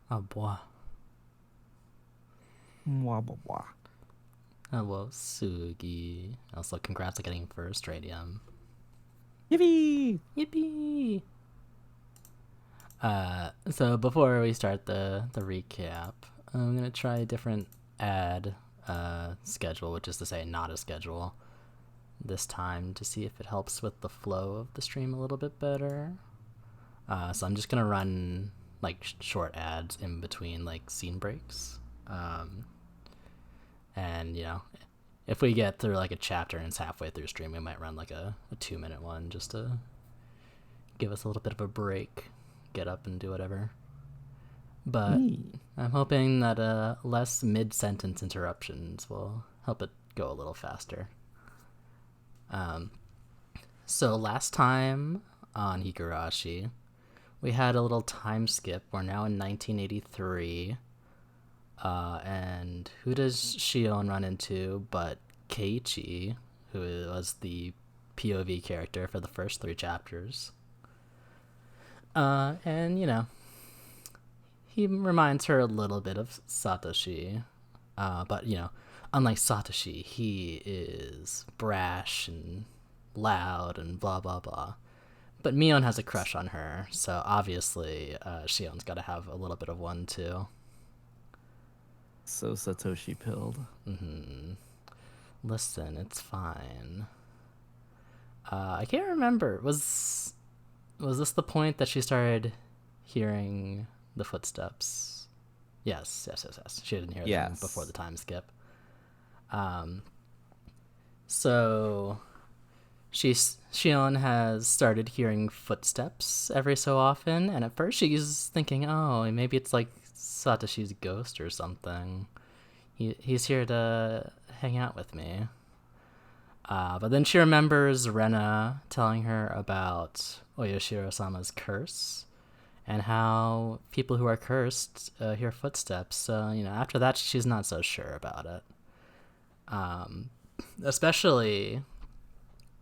Oh boy. Mwah, blah, blah. Oh well, Sugi. Also, congrats on getting first radium. Yippee! Yippee! So before we start the recap, I'm gonna try a different ad schedule, which is to say, not a schedule this time, to see if it helps with the flow of the stream a little bit better. So I'm just gonna run like short ads in between like scene breaks, and if we get through like a chapter and it's halfway through stream, we might run like a 2 minute one just to give us a little bit of a break, get up and do whatever. But Neat. I'm hoping that less mid sentence interruptions will help it go a little faster. Um, so last time on Higurashi, we had a little time skip. We're now in 1983. And who does Shion run into but Keiichi, who was the POV character for the first 3 chapters? And he reminds her a little bit of Satoshi. But, unlike Satoshi, he is brash and loud and blah, blah, blah. But Mion has a crush on her, so obviously Shion's got to have a little bit of one, too. So Satoshi pilled. Mm-hmm. Listen, it's fine. I can't remember. Was this the point that she started hearing the footsteps? Yes. She didn't hear them before the Yes. time skip. Um, so Shion has started hearing footsteps every so often, and at first she's thinking, oh, maybe it's like Satoshi's ghost or something. He's here to hang out with me. But then she remembers Rena telling her about Oyashiro-sama's curse and how people who are cursed hear footsteps. So, after that, she's not so sure about it. Especially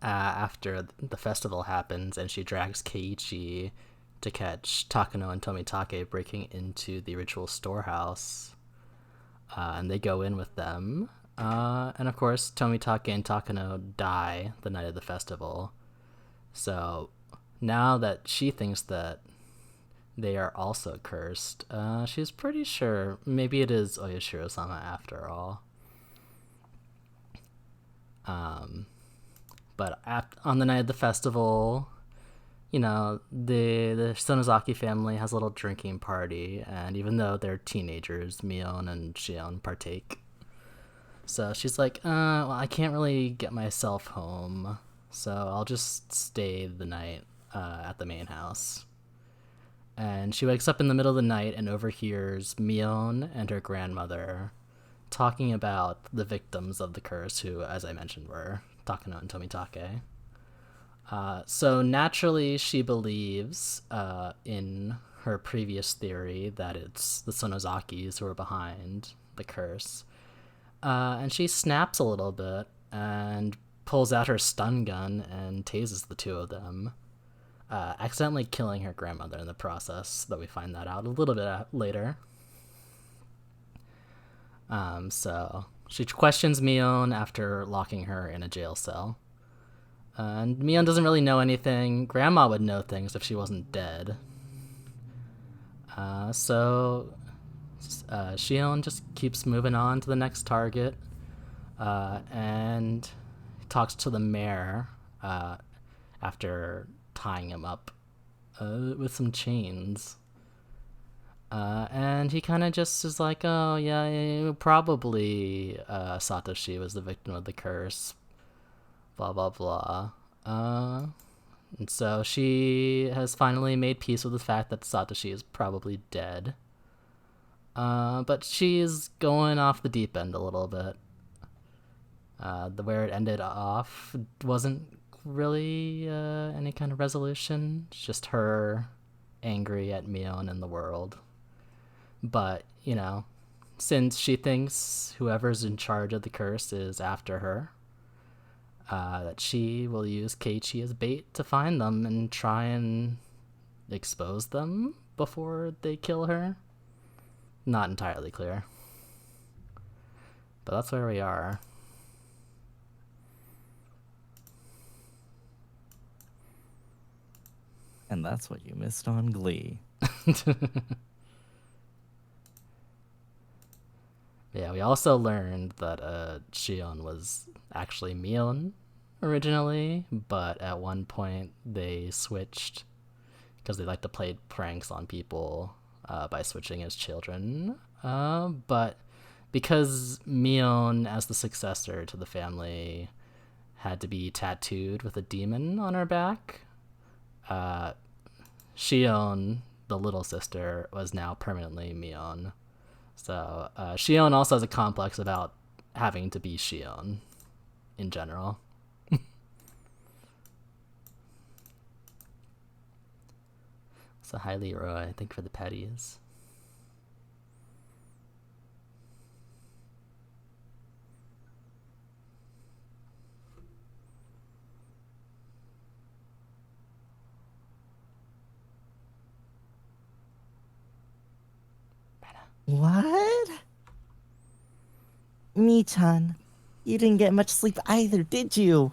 after the festival happens and she drags Keiichi to catch Takano and Tomitake breaking into the ritual storehouse. And they go in with them. And of course, Tomitake and Takano die the night of the festival. So now that she thinks that they are also cursed, she's pretty sure maybe it is Oyashiro-sama after all. But on the night of the festival, the Sonozaki family has a little drinking party, and even though they're teenagers, Mion and Shion partake. So she's like, well, I can't really get myself home, so I'll just stay the night at the main house. And she wakes up in the middle of the night and overhears Mion and her grandmother talking about the victims of the curse, who, as I mentioned, were Takano and Tomitake. So naturally, she believes in her previous theory that it's the Sonozakis who are behind the curse. And she snaps a little bit and pulls out her stun gun and tases the two of them, accidentally killing her grandmother in the process, though we find that out a little bit later. So she questions Mion after locking her in a jail cell. And Mion doesn't really know anything. Grandma would know things if she wasn't dead. So Shion just keeps moving on to the next target, and talks to the mayor after tying him up with some chains. And he kind of just is like, oh, yeah, probably Satoshi was the victim of the curse, blah, blah, blah. And so she has finally made peace with the fact that Satoshi is probably dead. But she's going off the deep end a little bit. Where it ended off wasn't really any kind of resolution. It's just her angry at Mion and the world. But, since she thinks whoever's in charge of the curse is after her, that she will use Keiichi as bait to find them and try and expose them before they kill her. Not entirely clear. But that's where we are. And that's what you missed on Glee. Yeah, we also learned that Shion was actually Mion originally, but at one point they switched because they like to play pranks on people by switching as children. But because Mion, as the successor to the family, had to be tattooed with a demon on her back, Shion, the little sister, was now permanently Mion. So Shion also has a complex about having to be Shion in general. So hi Leroy, thank you for the petties. What? Mi-chan, you didn't get much sleep either, did you?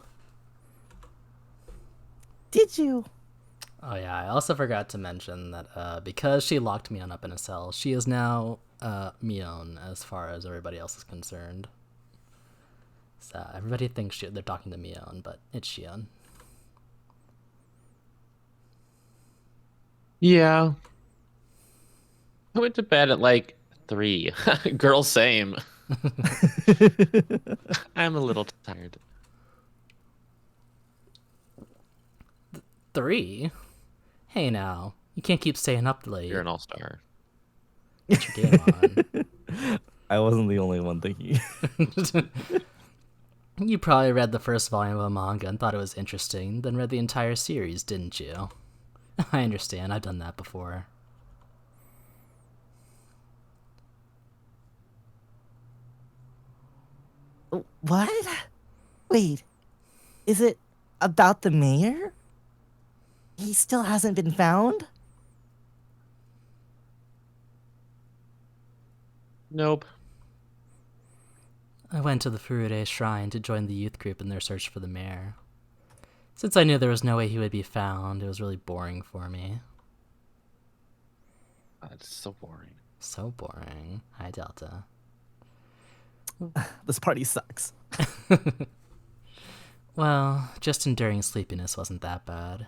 Did you? Oh yeah, I also forgot to mention that because she locked Mion up in a cell, she is now Mion as far as everybody else is concerned. So everybody thinks they're talking to Mion, but it's Shion. Yeah. I went to bed at like 3. Girl, same. I'm a little tired. 3? Hey now, you can't keep staying up late. You're an all-star. Get your game on. I wasn't the only one thinking. You probably read the first volume of a manga and thought it was interesting, then read the entire series, didn't you? I understand, I've done that before. What? Wait, is it about the mayor? He still hasn't been found? Nope. I went to the Furude shrine to join the youth group in their search for the mayor. Since I knew there was no way he would be found, it was really boring for me. That's so boring. So boring. Hi, Delta. This party sucks. Well, just enduring sleepiness wasn't that bad.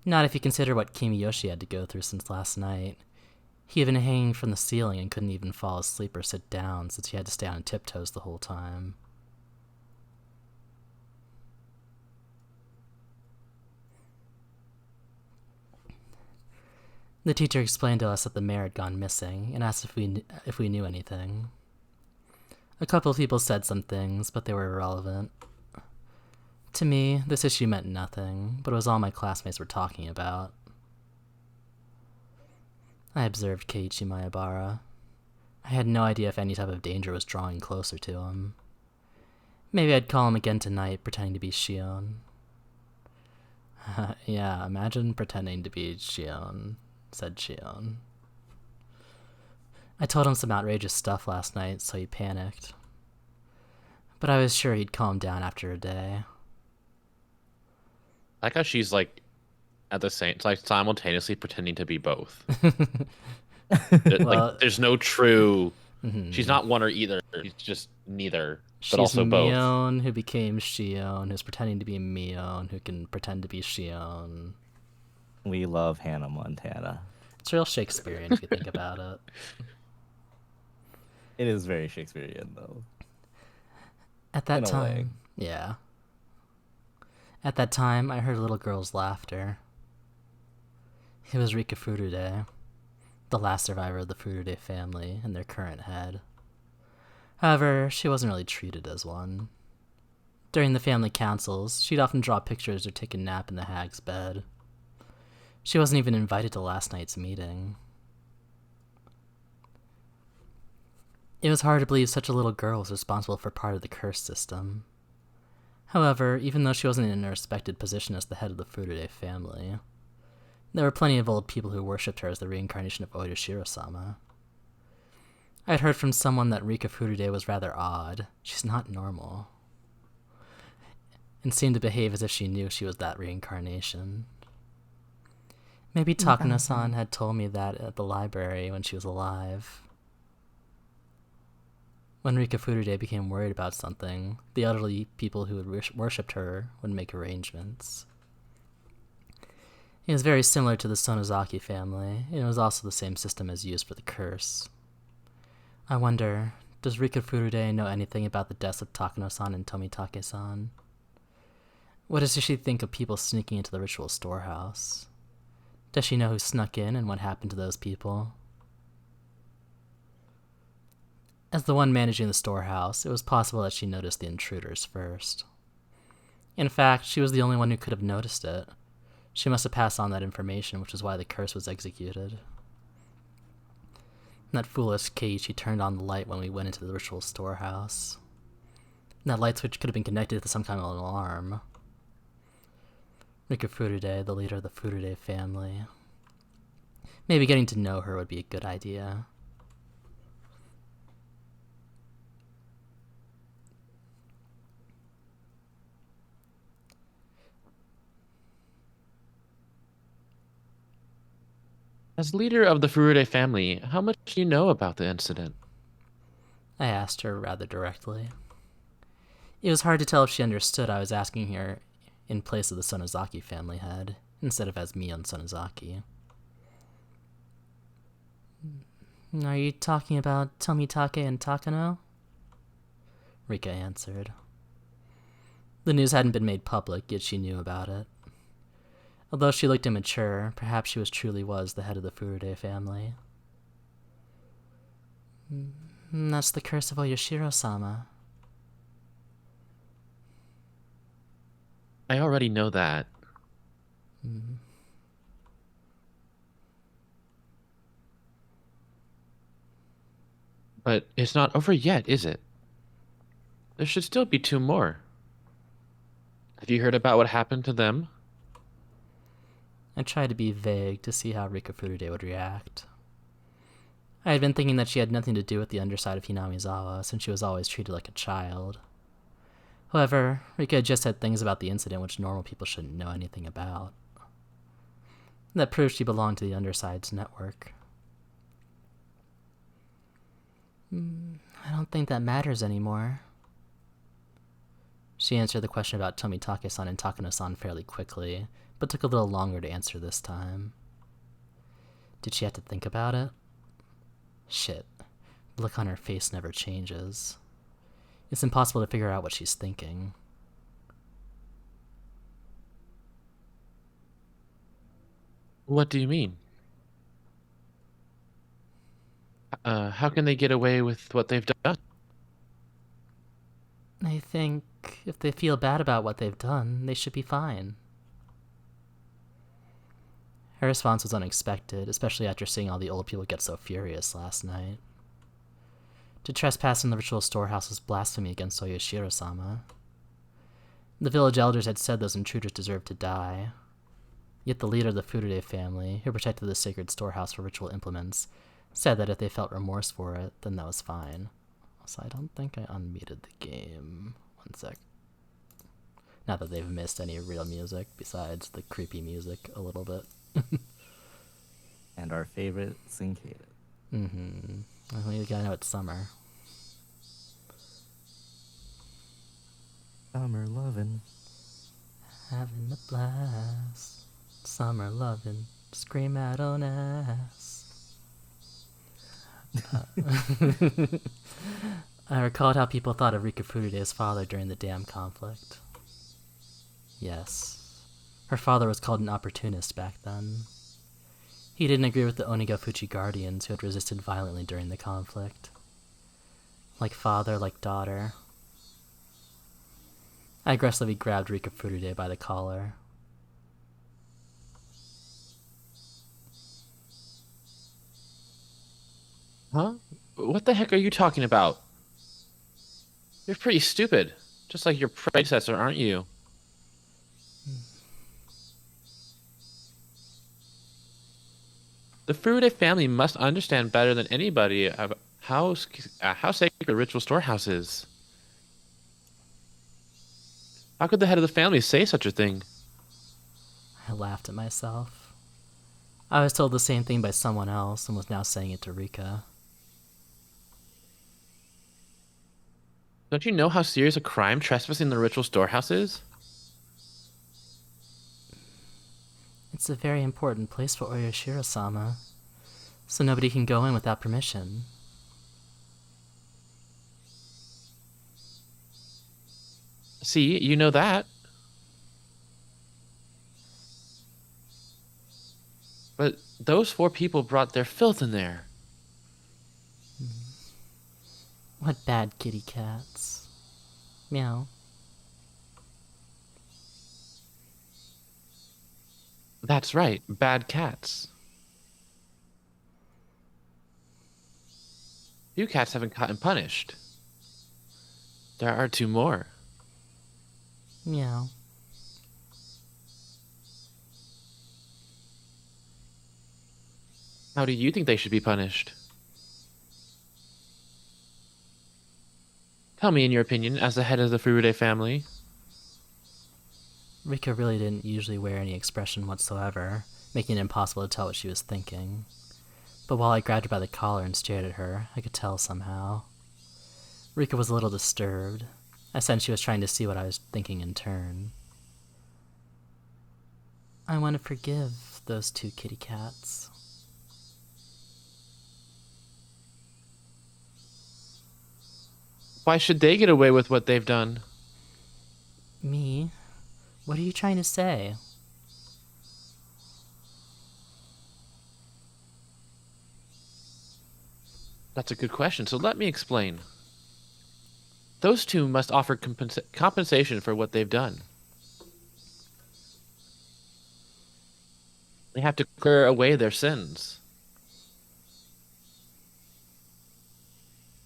Not if you consider what Kimiyoshi had to go through since last night. He had been hanging from the ceiling and couldn't even fall asleep or sit down since he had to stay on tiptoes the whole time. The teacher explained to us that the mayor had gone missing and asked if we knew anything. A couple of people said some things, but they were irrelevant. To me, this issue meant nothing, but it was all my classmates were talking about. I observed Keiichi Maebara. I had no idea if any type of danger was drawing closer to him. Maybe I'd call him again tonight, pretending to be Shion. Yeah, imagine pretending to be Shion, said Shion. I told him some outrageous stuff last night, so he panicked. But I was sure he'd calm down after a day. I like how she's like at the same, it's like simultaneously pretending to be both. Like there's no true. She's not one or either. She's just neither, but also both. She's Mion who became Shion, who's pretending to be Mion, who can pretend to be Shion. We love Hannah Montana. It's real Shakespearean if you think about it. It is very Shakespearean, though. At that In a time, way. yeah. At that time, I heard a little girl's laughter. It was Rika Furude, the last survivor of the Furude family and their current head. However, she wasn't really treated as one. During the family councils, she'd often draw pictures or take a nap in the hag's bed. She wasn't even invited to last night's meeting. It was hard to believe such a little girl was responsible for part of the curse system. However, even though she wasn't in a respected position as the head of the Furude family, there were plenty of old people who worshipped her as the reincarnation of Oda Shiro-sama. I'd heard from someone that Rika Furude was rather odd. She's not normal. And seemed to behave as if she knew she was that reincarnation. Maybe Takano-san had told me that at the library when she was alive. When Rika Furude became worried about something, the elderly people who had worshipped her would make arrangements. It was very similar to the Sonozaki family, and it was also the same system as used for the curse. I wonder, does Rika Furude know anything about the deaths of Takano-san and Tomitake-san? What does she think of people sneaking into the ritual storehouse? Does she know who snuck in and what happened to those people? As the one managing the storehouse, it was possible that she noticed the intruders first. In fact, she was the only one who could have noticed it. She must have passed on that information, which is why the curse was executed. That foolish Keiichi turned on the light when we went into the ritual storehouse. That light switch could have been connected to some kind of an alarm. Rika Furude, the leader of the Furude family. Maybe getting to know her would be a good idea. As leader of the Furude family, how much do you know about the incident? I asked her rather directly. It was hard to tell if she understood I was asking her in place of the Sonozaki family head, instead of as Mion Sonozaki. Are you talking about Tomitake and Takano? Rika answered. The news hadn't been made public, yet she knew about it. Although she looked immature, perhaps she truly was the head of the Furude family. That's the curse of Oyashiro-sama. I already know that. But it's not over yet, is it? There should still be 2 more. Have you heard about what happened to them? I tried to be vague to see how Rika Furude would react. I had been thinking that she had nothing to do with the underside of Hinamizawa, since she was always treated like a child. However, Rika had just said things about the incident which normal people shouldn't know anything about. That proved she belonged to the underside's network. I don't think that matters anymore. She answered the question about Tomitake-san and Takano-san fairly quickly, but took a little longer to answer this time. Did she have to think about it? Shit. The look on her face never changes. It's impossible to figure out what she's thinking. What do you mean? How can they get away with what they've done? I think if they feel bad about what they've done, they should be fine. Her response was unexpected, especially after seeing all the old people get so furious last night. To trespass in the ritual storehouse was blasphemy against Oyashiro-sama. The village elders had said those intruders deserved to die. Yet the leader of the Furude family, who protected the sacred storehouse for ritual implements, said that if they felt remorse for it, then that was fine. So I don't think I unmuted the game. One sec. Not that they've missed any real music, besides the creepy music a little bit. And our favorite Cincada. Well, you gotta know it's summer. Summer lovin'. Having a blast. Summer lovin'. Scream out on ass. I recalled how people thought of Rika Furude's father during the dam conflict. Yes. Her father was called an opportunist back then. He didn't agree with the Onigafuchi guardians who had resisted violently during the conflict. Like father, like daughter. I aggressively grabbed Rika Furude by the collar. Huh? What the heck are you talking about? You're pretty stupid. Just like your predecessor, aren't you? The Furude family must understand better than anybody How sacred the ritual storehouse is. How could the head of the family say such a thing? I laughed at myself. I was told the same thing by someone else and was now saying it to Rika. Don't you know how serious a crime trespassing the ritual storehouse is? It's a very important place for Oyashiro-sama, so nobody can go in without permission. See, you know that. But those 4 people brought their filth in there. What bad kitty cats. Meow. That's right, bad cats. Few cats haven't caught and punished. There are 2 more. Meow. How do you think they should be punished? Tell me in your opinion, as the head of the Furude family. Rika really didn't usually wear any expression whatsoever, making it impossible to tell what she was thinking. But while I grabbed her by the collar and stared at her, I could tell somehow. Rika was a little disturbed. I sensed she was trying to see what I was thinking in turn. I want to forgive those 2 kitty cats. Why should they get away with what they've done? Me? What are you trying to say? That's a good question, so let me explain. Those 2 must offer compensation for what they've done. They have to clear away their sins.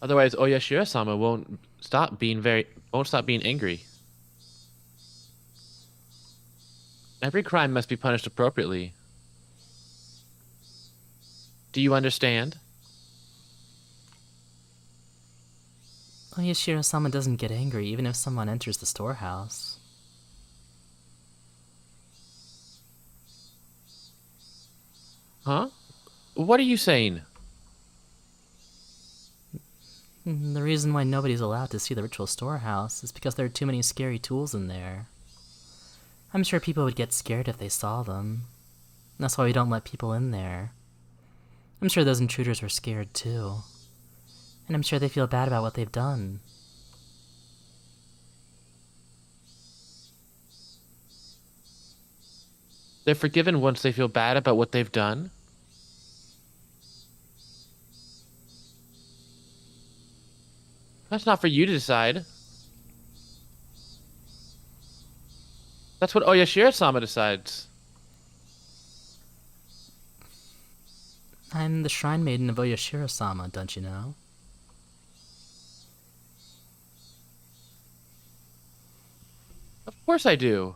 Otherwise, Oyashiro-sama won't stop being angry. Every crime must be punished appropriately. Do you understand? Oyashiro-sama doesn't get angry even if someone enters the storehouse. Huh? What are you saying? The reason why nobody's allowed to see the ritual storehouse is because there are too many scary tools in there. I'm sure people would get scared if they saw them. That's why we don't let people in there. I'm sure those intruders were scared too. And I'm sure they feel bad about what they've done. They're forgiven once they feel bad about what they've done? That's not for you to decide. That's what Oyashiro-sama decides. I'm the shrine maiden of Oyashiro-sama, don't you know? Of course I do.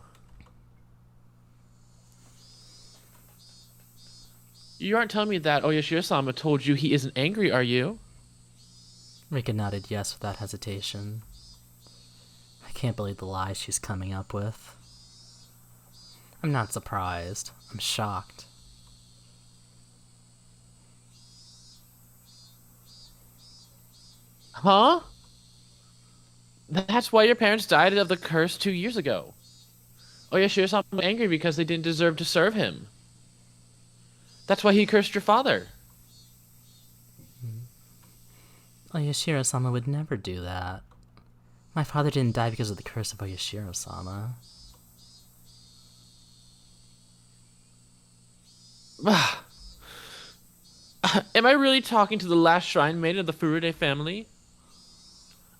You aren't telling me that Oyashiro-sama told you he isn't angry, are you? Rika nodded yes without hesitation. I can't believe the lies she's coming up with. I'm not surprised. I'm shocked. Huh? That's why your parents died of the curse 2 years ago. Oyashiro-sama was angry because they didn't deserve to serve him. That's why he cursed your father. Oyashiro-sama would never do that. My father didn't die because of the curse of Oyashiro-sama. Am I really talking to the last shrine maiden of the Furude family?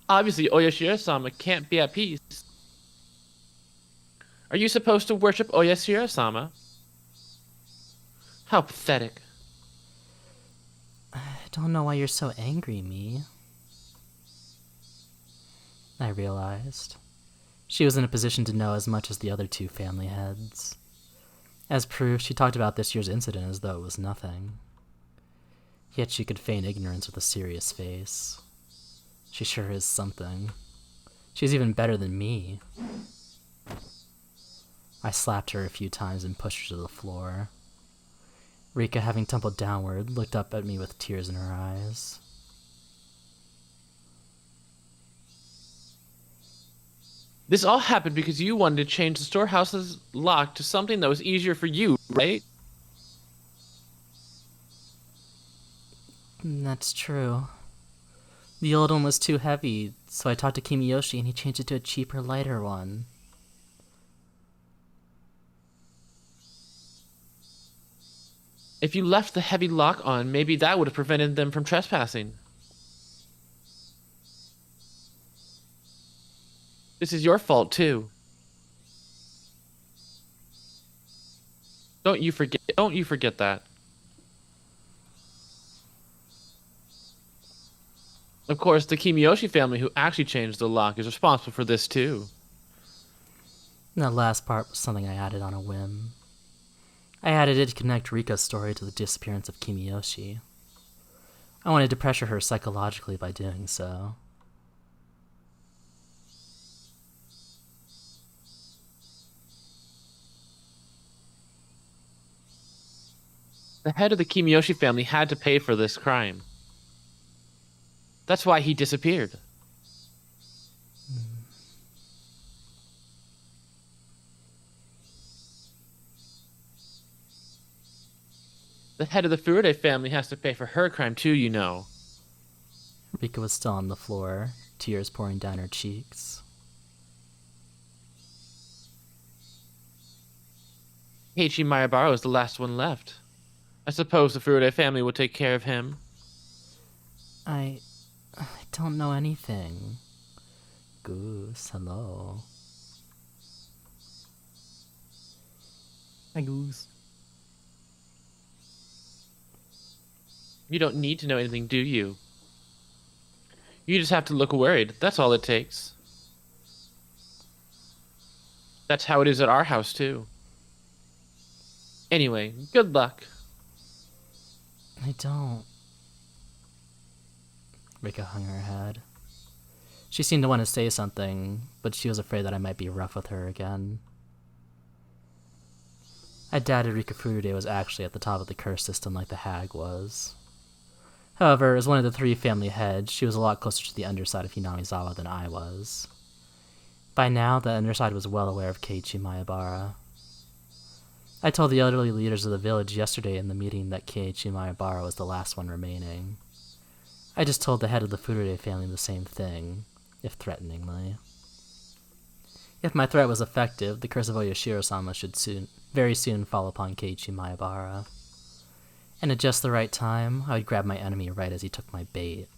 Obviously, Oyashiro-sama can't be at peace. Are you supposed to worship Oyashiro-sama? How pathetic. I don't know why you're so angry, me. I realized. She was in a position to know as much as the other 2 family heads. As proof, she talked about this year's incident as though it was nothing. Yet she could feign ignorance with a serious face. She sure is something. She's even better than me. I slapped her a few times and pushed her to the floor. Rika, having tumbled downward, looked up at me with tears in her eyes. This all happened because you wanted to change the storehouse's lock to something that was easier for you, right? That's true. The old one was too heavy, so I talked to Kimiyoshi and he changed it to a cheaper, lighter one. If you left the heavy lock on, maybe that would have prevented them from trespassing. This is your fault, too. Don't you forget that. Of course, the Kimiyoshi family who actually changed the lock is responsible for this, too. That last part was something I added on a whim. I added it to connect Rika's story to the disappearance of Kimiyoshi. I wanted to pressure her psychologically by doing so. The head of the Kimiyoshi family had to pay for this crime. That's why he disappeared. The head of the Furude family has to pay for her crime too, you know. Rika was still on the floor, tears pouring down her cheeks. Heiichi Mayabaro is the last one left. I suppose the Furude family will take care of him. I don't know anything. Goose, hello. Hi, Goose. You don't need to know anything, do you? You just have to look worried. That's all it takes. That's how it is at our house, too. Anyway, good luck. I don't. Rika hung her head. She seemed to want to say something, but she was afraid that I might be rough with her again. I doubted Rika Furude was actually at the top of the curse system like the hag was. However, as one of the three family heads, she was a lot closer to the underside of Hinamizawa than I was. By now, the underside was well aware of Keiichi Mayabara. I told the elderly leaders of the village yesterday in the meeting that Keiichi Mayabara was the last one remaining. I just told the head of the Furude family the same thing, if threateningly. If my threat was effective, the curse of Oyashiro-sama should very soon fall upon Keiichi Mayabara. And at just the right time, I would grab my enemy right as he took my bait.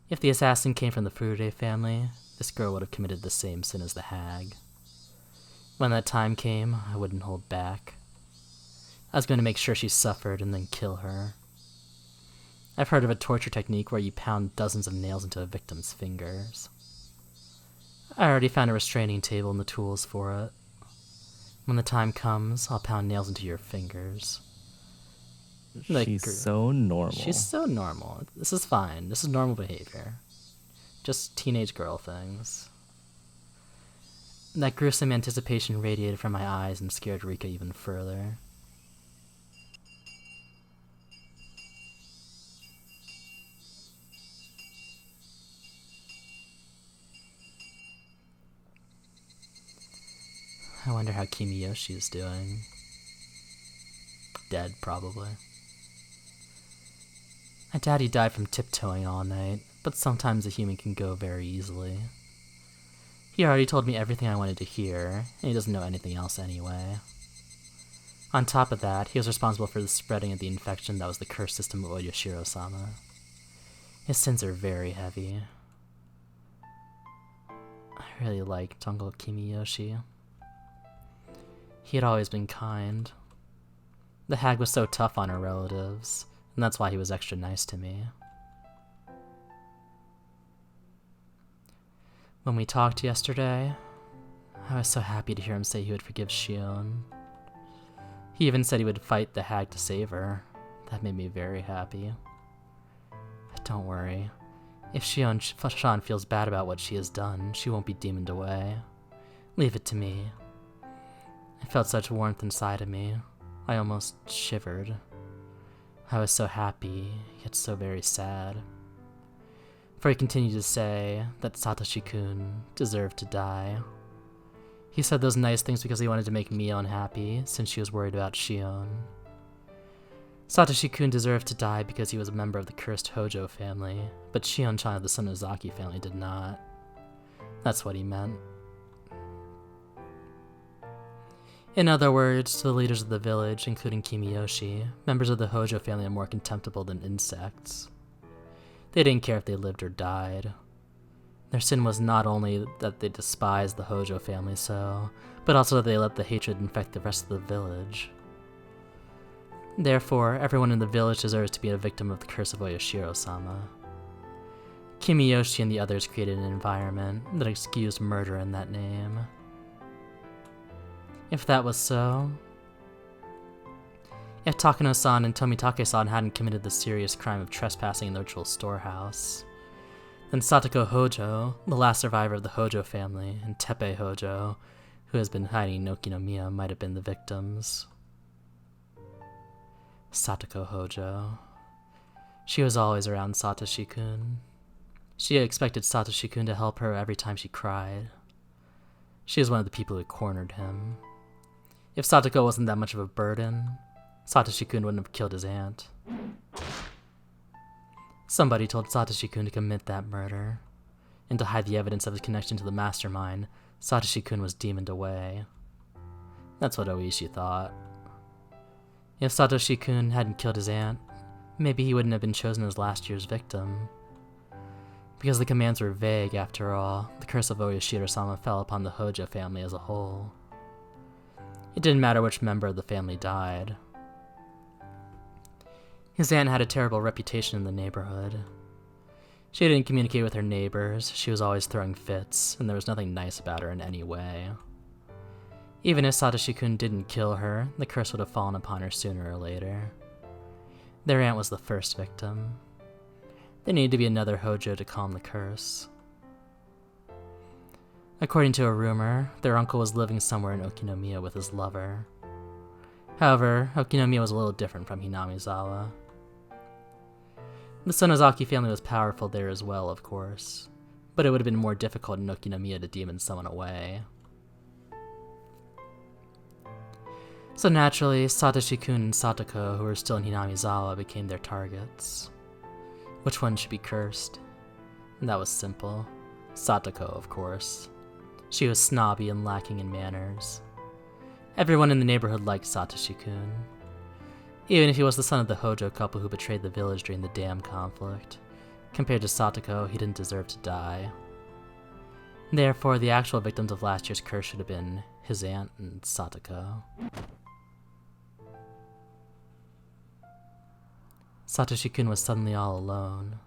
If the assassin came from the Furude family, this girl would have committed the same sin as the hag. When that time came, I wouldn't hold back. I was going to make sure she suffered and then kill her. I've heard of a torture technique where you pound dozens of nails into a victim's fingers. I already found a restraining table and the tools for it. When the time comes, I'll pound nails into your fingers. She's so normal. She's so normal. This is fine. This is normal behavior. Just teenage girl things. That gruesome anticipation radiated from my eyes and scared Rika even further. I wonder how Kimiyoshi is doing. Dead, probably. I doubt he died from tiptoeing all night, but sometimes a human can go very easily. He already told me everything I wanted to hear, and he doesn't know anything else anyway. On top of that, he was responsible for the spreading of the infection that was the curse system of Oyashiro-sama. His sins are very heavy. I really liked Uncle Kimiyoshi. He had always been kind. The hag was so tough on her relatives, and that's why he was extra nice to me. When we talked yesterday, I was so happy to hear him say he would forgive Shion. He even said he would fight the hag to save her. That made me very happy. Don't worry. If Shion feels bad about what she has done, she won't be demoned away. Leave it to me. I felt such warmth inside of me. I almost shivered. I was so happy, yet so very sad. For he continued to say that Satoshi-kun deserved to die. He said those nice things because he wanted to make Mion happy, since she was worried about Shion. Satoshi-kun deserved to die because he was a member of the cursed Hojo family, but Shion-chan of the Sonozaki family did not. That's what he meant. In other words, to the leaders of the village, including Kimiyoshi, members of the Hojo family are more contemptible than insects. They didn't care if they lived or died. Their sin was not only that they despised the Hojo family so, but also that they let the hatred infect the rest of the village. Therefore, everyone in the village deserves to be a victim of the curse of Oyashiro-sama. Kimiyoshi and the others created an environment that excused murder in that name. If that was so, if Takano-san and Tomitake-san hadn't committed the serious crime of trespassing in the ritual storehouse, then Satoko Hojo, the last survivor of the Hojo family, and Teppei Hojo, who has been hiding in Okinomiya, might have been the victims. Satoko Hojo. She was always around Satoshi-kun. She expected Satoshi-kun to help her every time she cried. She was one of the people who cornered him. If Satoko wasn't that much of a burden, Satoshi-kun wouldn't have killed his aunt. Somebody told Satoshi-kun to commit that murder, and to hide the evidence of his connection to the mastermind, Satoshi-kun was demoned away. That's what Oishi thought. If Satoshi-kun hadn't killed his aunt, maybe he wouldn't have been chosen as last year's victim. Because the commands were vague, after all, the curse of Oyashiro-sama fell upon the Hojo family as a whole. It didn't matter which member of the family died. His aunt had a terrible reputation in the neighborhood. She didn't communicate with her neighbors, she was always throwing fits, and there was nothing nice about her in any way. Even if Satoshi-kun didn't kill her, the curse would have fallen upon her sooner or later. Their aunt was the first victim. There needed to be another Hojo to calm the curse. According to a rumor, their uncle was living somewhere in Okinomiya with his lover. However, Okinomiya was a little different from Hinamizawa. The Sonozaki family was powerful there as well, of course, but it would have been more difficult in Okinomiya to demon someone away. So naturally, Satoshi-kun and Satoko, who were still in Hinamizawa, became their targets. Which one should be cursed? And that was simple. Satoko, of course. She was snobby and lacking in manners. Everyone in the neighborhood liked Satoshi-kun. Even if he was the son of the Hojo couple who betrayed the village during the dam conflict. Compared to Satoko, he didn't deserve to die. Therefore, the actual victims of last year's curse should have been his aunt and Satoko. Satoshi-kun was suddenly all alone.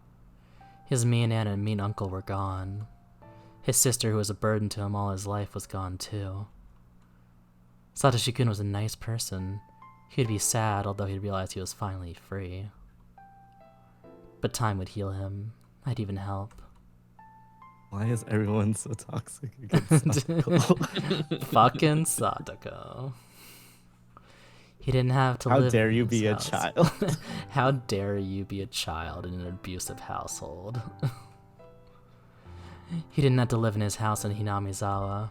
His mean aunt and mean uncle were gone. His sister, who was a burden to him all his life, was gone too. Satoshi-kun was a nice person. He'd be sad, although he'd realize he was finally free. But time would heal him. I'd even help. Why is everyone so toxic against Satoko? Fucking Satoko. He didn't have to How live dare in you his be a house. child? How dare you be a child in an abusive household? He didn't have to live in his house in Hinamizawa.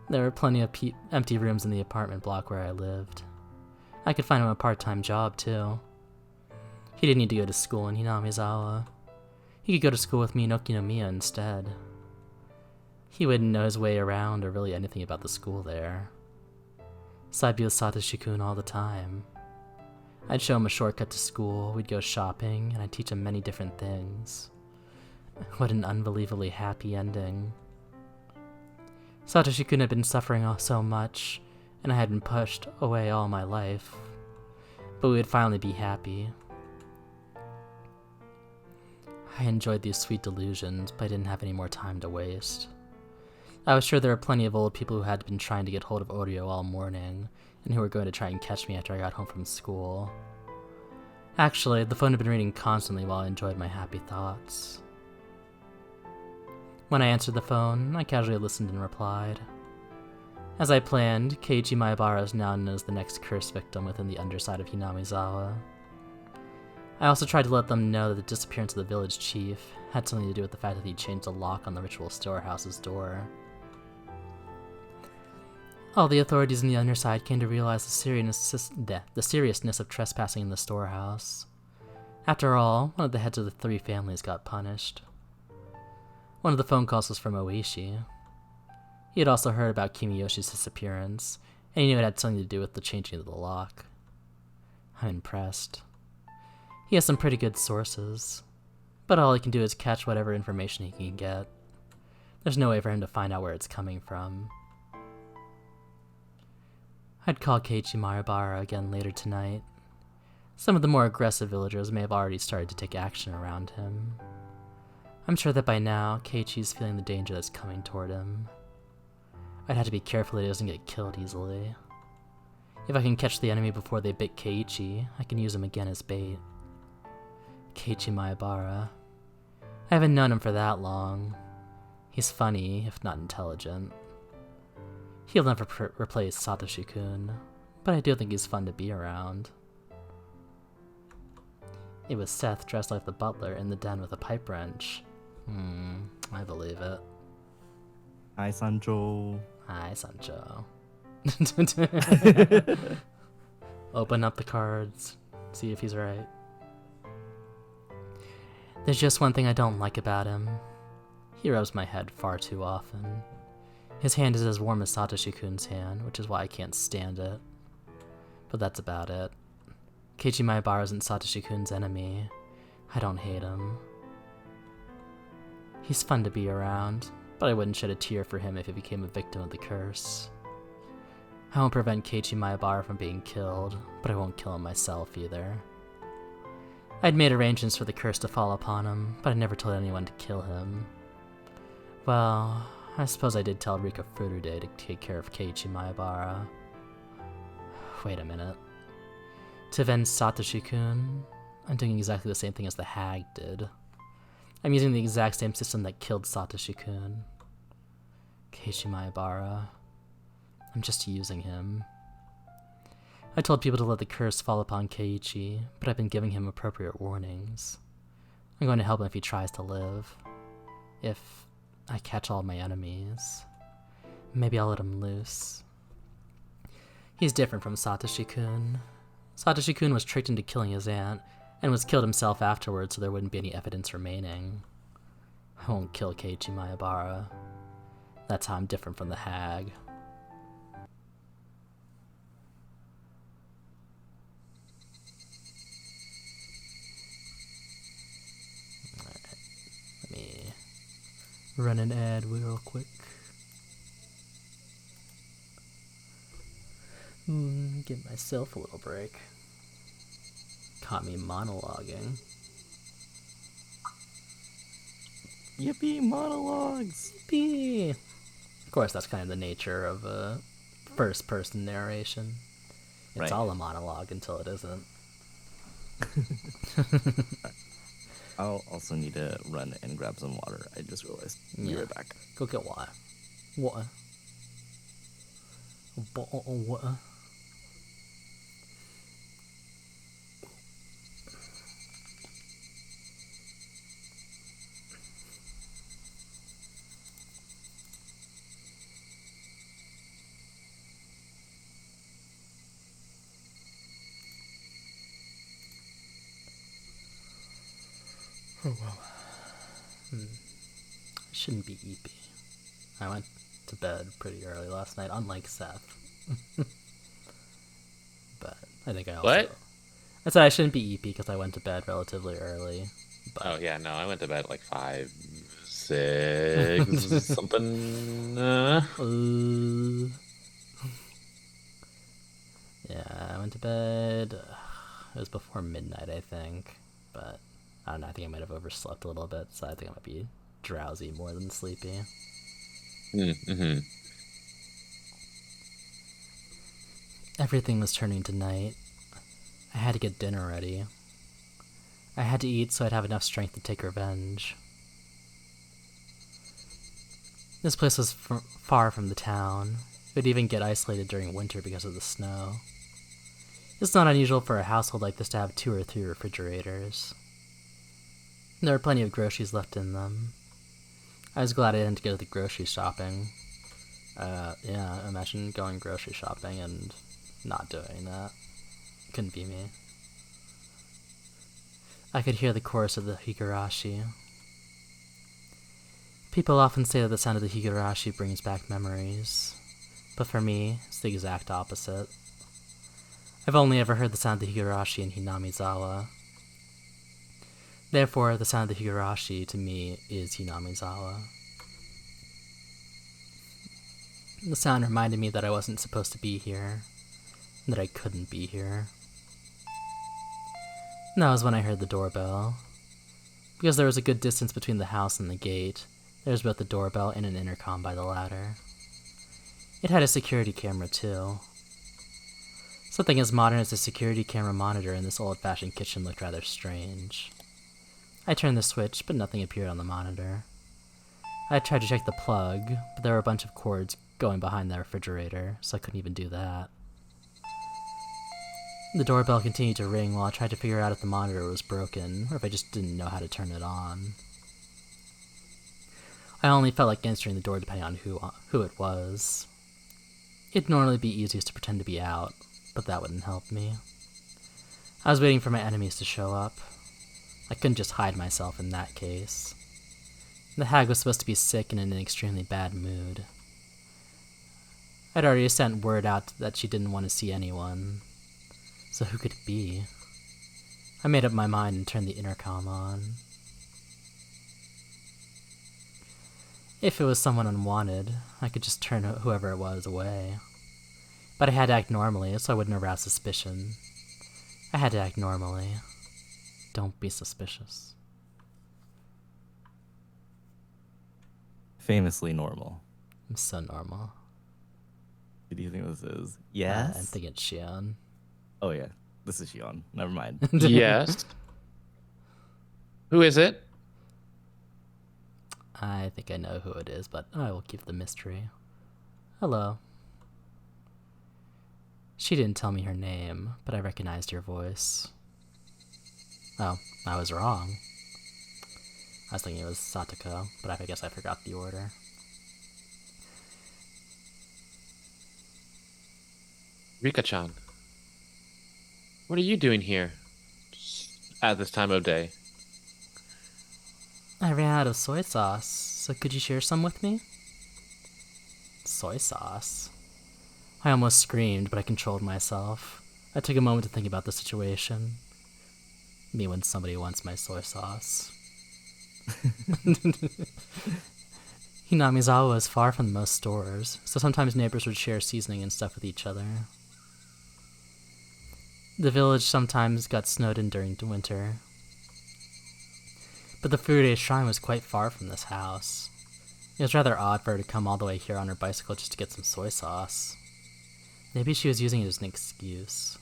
There were plenty of empty rooms in the apartment block where I lived. I could find him a part-time job, too. He didn't need to go to school in Hinamizawa. He could go to school with me in Okinomiya instead. He wouldn't know his way around or really anything about the school there. So I'd be with Satoshi-kun all the time. I'd show him a shortcut to school, we'd go shopping, and I'd teach him many different things. What an unbelievably happy ending. Satoshi-kun had been suffering so much, and I had been pushed away all my life. But we would finally be happy. I enjoyed these sweet delusions, but I didn't have any more time to waste. I was sure there were plenty of old people who had been trying to get hold of Oreo all morning, and who were going to try and catch me after I got home from school. Actually, the phone had been ringing constantly while I enjoyed my happy thoughts. When I answered the phone, I casually listened and replied. As I planned, Keiichi Maebara is now known as the next cursed victim within the underside of Hinamizawa. I also tried to let them know that the disappearance of the village chief had something to do with the fact that he changed the lock on the ritual storehouse's door. All the authorities in the underside came to realize the seriousness of trespassing in the storehouse. After all, one of the heads of the 3 families got punished. One of the phone calls was from Oishi. He had also heard about Kimiyoshi's disappearance, and he knew it had something to do with the changing of the lock. I'm impressed. He has some pretty good sources, but all he can do is catch whatever information he can get. There's no way for him to find out where it's coming from. I'd call Keiichi Maebara again later tonight. Some of the more aggressive villagers may have already started to take action around him. I'm sure that by now, Keiichi's feeling the danger that's coming toward him. I'd have to be careful that he doesn't get killed easily. If I can catch the enemy before they bit Keiichi, I can use him again as bait. Keiichi Maebara. I haven't known him for that long. He's funny, if not intelligent. He'll never replace Satoshi-kun, but I do think he's fun to be around. It was Seth dressed like the butler in the den with a pipe wrench. I believe it. Hi, Sancho. Hi, Sancho. Open up the cards, see if he's right. There's just one thing I don't like about him. He rubs my head far too often. His hand is as warm as Satoshi-kun's hand, which is why I can't stand it. But that's about it. Keiichi Maebara isn't Satoshi-kun's enemy. I don't hate him. He's fun to be around, but I wouldn't shed a tear for him if he became a victim of the curse. I won't prevent Keiichi Maebara from being killed, but I won't kill him myself either. I'd made arrangements for the curse to fall upon him, but I never told anyone to kill him. Well, I suppose I did tell Rika Furude to take care of Keiichi Maebara. Wait a minute. To avenge Satoshi-kun, I'm doing exactly the same thing as the hag did. I'm using the exact same system that killed Satoshi-kun. Keiichi Maebara. I'm just using him. I told people to let the curse fall upon Keiichi, but I've been giving him appropriate warnings. I'm going to help him if he tries to live. If I catch all my enemies, maybe I'll let him loose. He's different from Satoshi-kun. Satoshi-kun was tricked into killing his aunt, and was killed himself afterwards so there wouldn't be any evidence remaining. I won't kill Keiichi Maebara. That's how I'm different from the hag. Alright, let me run an ad real quick. Give myself a little break. Caught me monologuing. Yippee, monologues! Yippee! Of course, that's kind of the nature of a first-person narration. It's Right. all a monologue until it isn't. I'll also need to run and grab some water. I just realized. Be right back. Go get water. Water. A bottle of water. Oh well. I shouldn't be eepy. I went to bed pretty early last night, unlike Seth. But I think I also... What? I said I shouldn't be eepy because I went to bed relatively early. But... Oh yeah, no, I went to bed like 5, 6, something. Yeah, I went to bed. It was before midnight, I think. But I don't know. I think I might have overslept a little bit, so I think I might be drowsy more than sleepy. Mm-hmm. Everything was turning to night. I had to get dinner ready. I had to eat so I'd have enough strength to take revenge. This place was far from the town. It would even get isolated during winter because of the snow. It's not unusual for a household like this to have 2 or 3 refrigerators. There were plenty of groceries left in them. I was glad I didn't go to the grocery shopping. Yeah, imagine going grocery shopping and not doing that. Couldn't be me. I could hear the chorus of the Higurashi. People often say that the sound of the Higurashi brings back memories, but for me, it's the exact opposite. I've only ever heard the sound of the Higurashi in Hinamizawa. Therefore, the sound of the Higurashi to me is Hinamizawa. The sound reminded me that I wasn't supposed to be here, and that I couldn't be here. And that was when I heard the doorbell. Because there was a good distance between the house and the gate, there was both the doorbell and an intercom by the ladder. It had a security camera too. Something as modern as a security camera monitor in this old-fashioned kitchen looked rather strange. I turned the switch, but nothing appeared on the monitor. I tried to check the plug, but there were a bunch of cords going behind the refrigerator, so I couldn't even do that. The doorbell continued to ring while I tried to figure out if the monitor was broken, or if I just didn't know how to turn it on. I only felt like answering the door depending on who it was. It'd normally be easiest to pretend to be out, but that wouldn't help me. I was waiting for my enemies to show up. I couldn't just hide myself in that case. The hag was supposed to be sick and in an extremely bad mood. I'd already sent word out that she didn't want to see anyone. So who could it be? I made up my mind and turned the intercom on. If it was someone unwanted, I could just turn whoever it was away. But I had to act normally, so I wouldn't arouse suspicion. I had to act normally. Don't be suspicious. Famously normal. I'm so normal. Who do you think this is? Yes? I'm thinking Shion. Oh yeah, this is Shion. Never mind. Yes. Who is it? I think I know who it is, but I will keep the mystery. Hello. She didn't tell me her name, but I recognized your voice. Oh, I was wrong. I was thinking it was Satoko, but I guess I forgot the order. Rika-chan. What are you doing here at this time of day? I ran out of soy sauce, so could you share some with me? Soy sauce? I almost screamed, but I controlled myself. I took a moment to think about the situation. Me when somebody wants my soy sauce. Hinamizawa is far from most stores, so sometimes neighbors would share seasoning and stuff with each other. The village sometimes got snowed in during winter. But the Furude shrine was quite far from this house. It was rather odd for her to come all the way here on her bicycle just to get some soy sauce. Maybe she was using it as an excuse.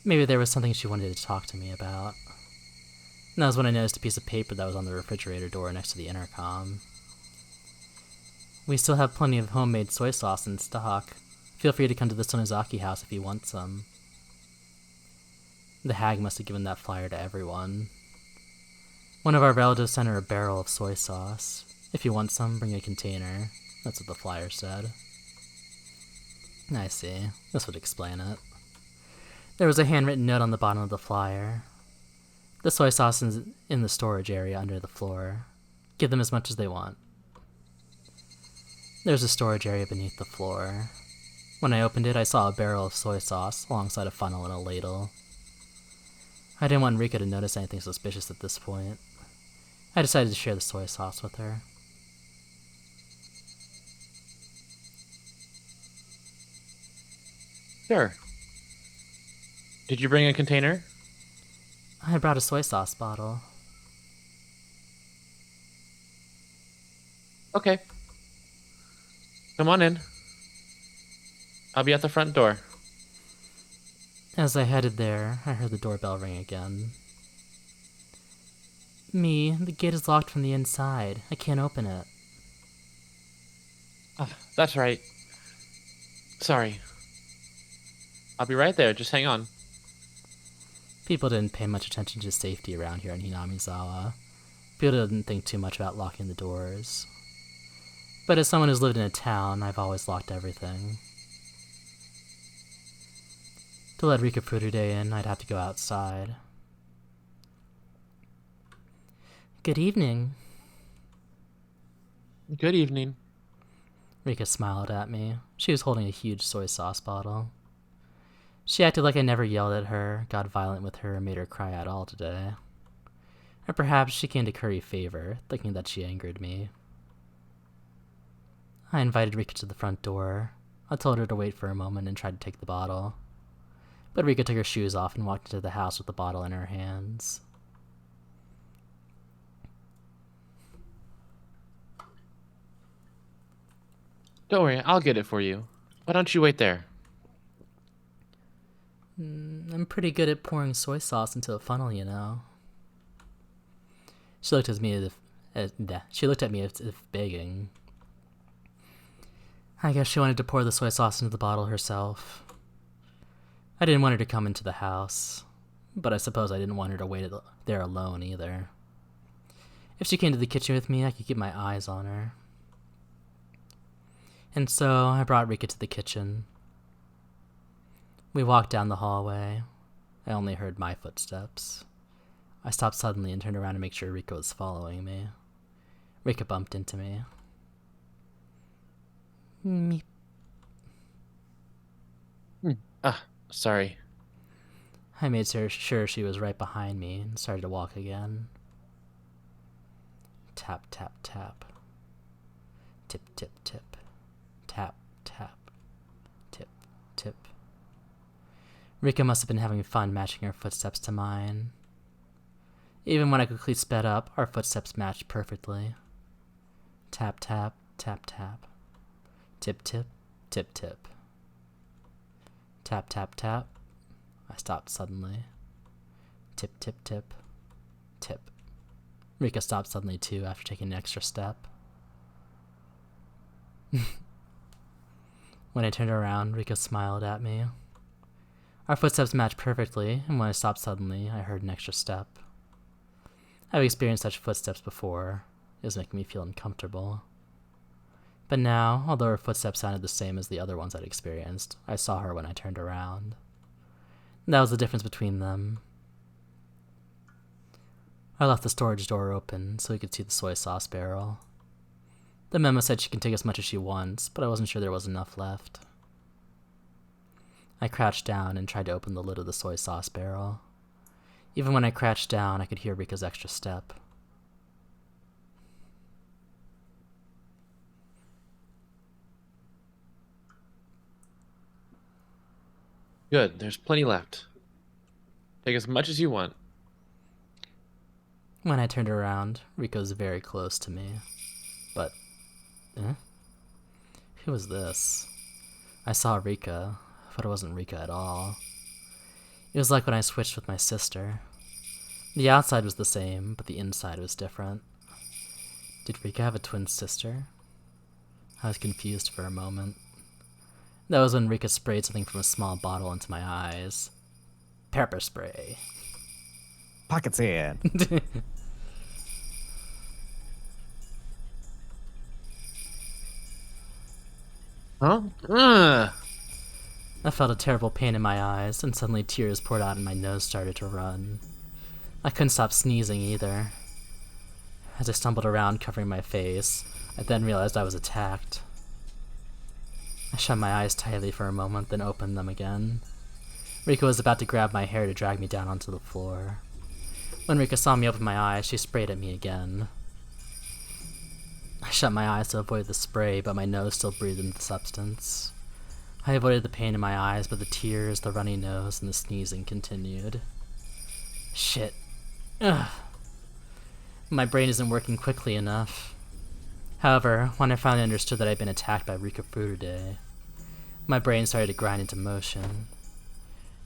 Maybe there was something she wanted to talk to me about. And that was when I noticed a piece of paper that was on the refrigerator door next to the intercom. We still have plenty of homemade soy sauce in stock. Feel free to come to the Sonozaki house if you want some. The hag must have given that flyer to everyone. One of our relatives sent her a barrel of soy sauce. If you want some, bring a container. That's what the flyer said. I see. This would explain it. There was a handwritten note on the bottom of the flyer. The soy sauce is in the storage area under the floor. Give them as much as they want. There's a storage area beneath the floor. When I opened it, I saw a barrel of soy sauce alongside a funnel and a ladle. I didn't want Rika to notice anything suspicious at this point. I decided to share the soy sauce with her. Sure. Did you bring a container? I brought a soy sauce bottle. Okay. Come on in. I'll be at the front door. As I headed there, I heard the doorbell ring again. Me, the gate is locked from the inside. I can't open it. Ah, that's right. Sorry. I'll be right there. Just hang on. People didn't pay much attention to safety around here in Hinamizawa. People didn't think too much about locking the doors. But as someone who's lived in a town, I've always locked everything. To let Rika Furude in, I'd have to go outside. Good evening. Good evening. Rika smiled at me. She was holding a huge soy sauce bottle. She acted like I never yelled at her, got violent with her, or made her cry at all today. Or perhaps she came to curry favor, thinking that she angered me. I invited Rika to the front door. I told her to wait for a moment and tried to take the bottle. But Rika took her shoes off and walked into the house with the bottle in her hands. Don't worry, I'll get it for you. Why don't you wait there? I'm pretty good at pouring soy sauce into a funnel, you know. She looked at me as if begging. I guess she wanted to pour the soy sauce into the bottle herself. I didn't want her to come into the house, but I suppose I didn't want her to wait there alone either. If she came to the kitchen with me, I could keep my eyes on her. And so I brought Rika to the kitchen. We walked down the hallway. I only heard my footsteps. I stopped suddenly and turned around to make sure Rika was following me. Rika bumped into me. Meep. Sorry. I made sure she was right behind me and started to walk again. Tap, tap, tap. Tip, tip, tip. Tap, tap. Tip, tip. Rika must have been having fun matching her footsteps to mine. Even when I quickly sped up, our footsteps matched perfectly. Tap, tap, tap, tap. Tip, tip, tip, tip. Tap, tap, tap. I stopped suddenly. Tip, tip, tip. Tip. Rika stopped suddenly too after taking an extra step. When I turned around, Rika smiled at me. Our footsteps matched perfectly, and when I stopped suddenly, I heard an extra step. I've experienced such footsteps before. It was making me feel uncomfortable. But now, although her footsteps sounded the same as the other ones I'd experienced, I saw her when I turned around. That was the difference between them. I left the storage door open so we could see the soy sauce barrel. The memo said she can take as much as she wants, but I wasn't sure there was enough left. I crouched down and tried to open the lid of the soy sauce barrel. Even when I crouched down, I could hear Rika's extra step. Good, there's plenty left. Take as much as you want. When I turned around, Rika was very close to me. But, who was this? I saw Rika, but it wasn't Rika at all. It was like when I switched with my sister. The outside was the same, but the inside was different. Did Rika have a twin sister? I was confused for a moment. That was when Rika sprayed something from a small bottle into my eyes. Pepper spray. Pockets in. Huh? Ugh. I felt a terrible pain in my eyes, and suddenly tears poured out and my nose started to run. I couldn't stop sneezing either. As I stumbled around covering my face, I then realized I was attacked. I shut my eyes tightly for a moment, then opened them again. Rika was about to grab my hair to drag me down onto the floor. When Rika saw me open my eyes, she sprayed at me again. I shut my eyes to avoid the spray, but my nose still breathed in the substance. I avoided the pain in my eyes, but the tears, the runny nose, and the sneezing continued. Shit. Ugh. My brain isn't working quickly enough. However, when I finally understood that I'd been attacked by Rika Furude, my brain started to grind into motion.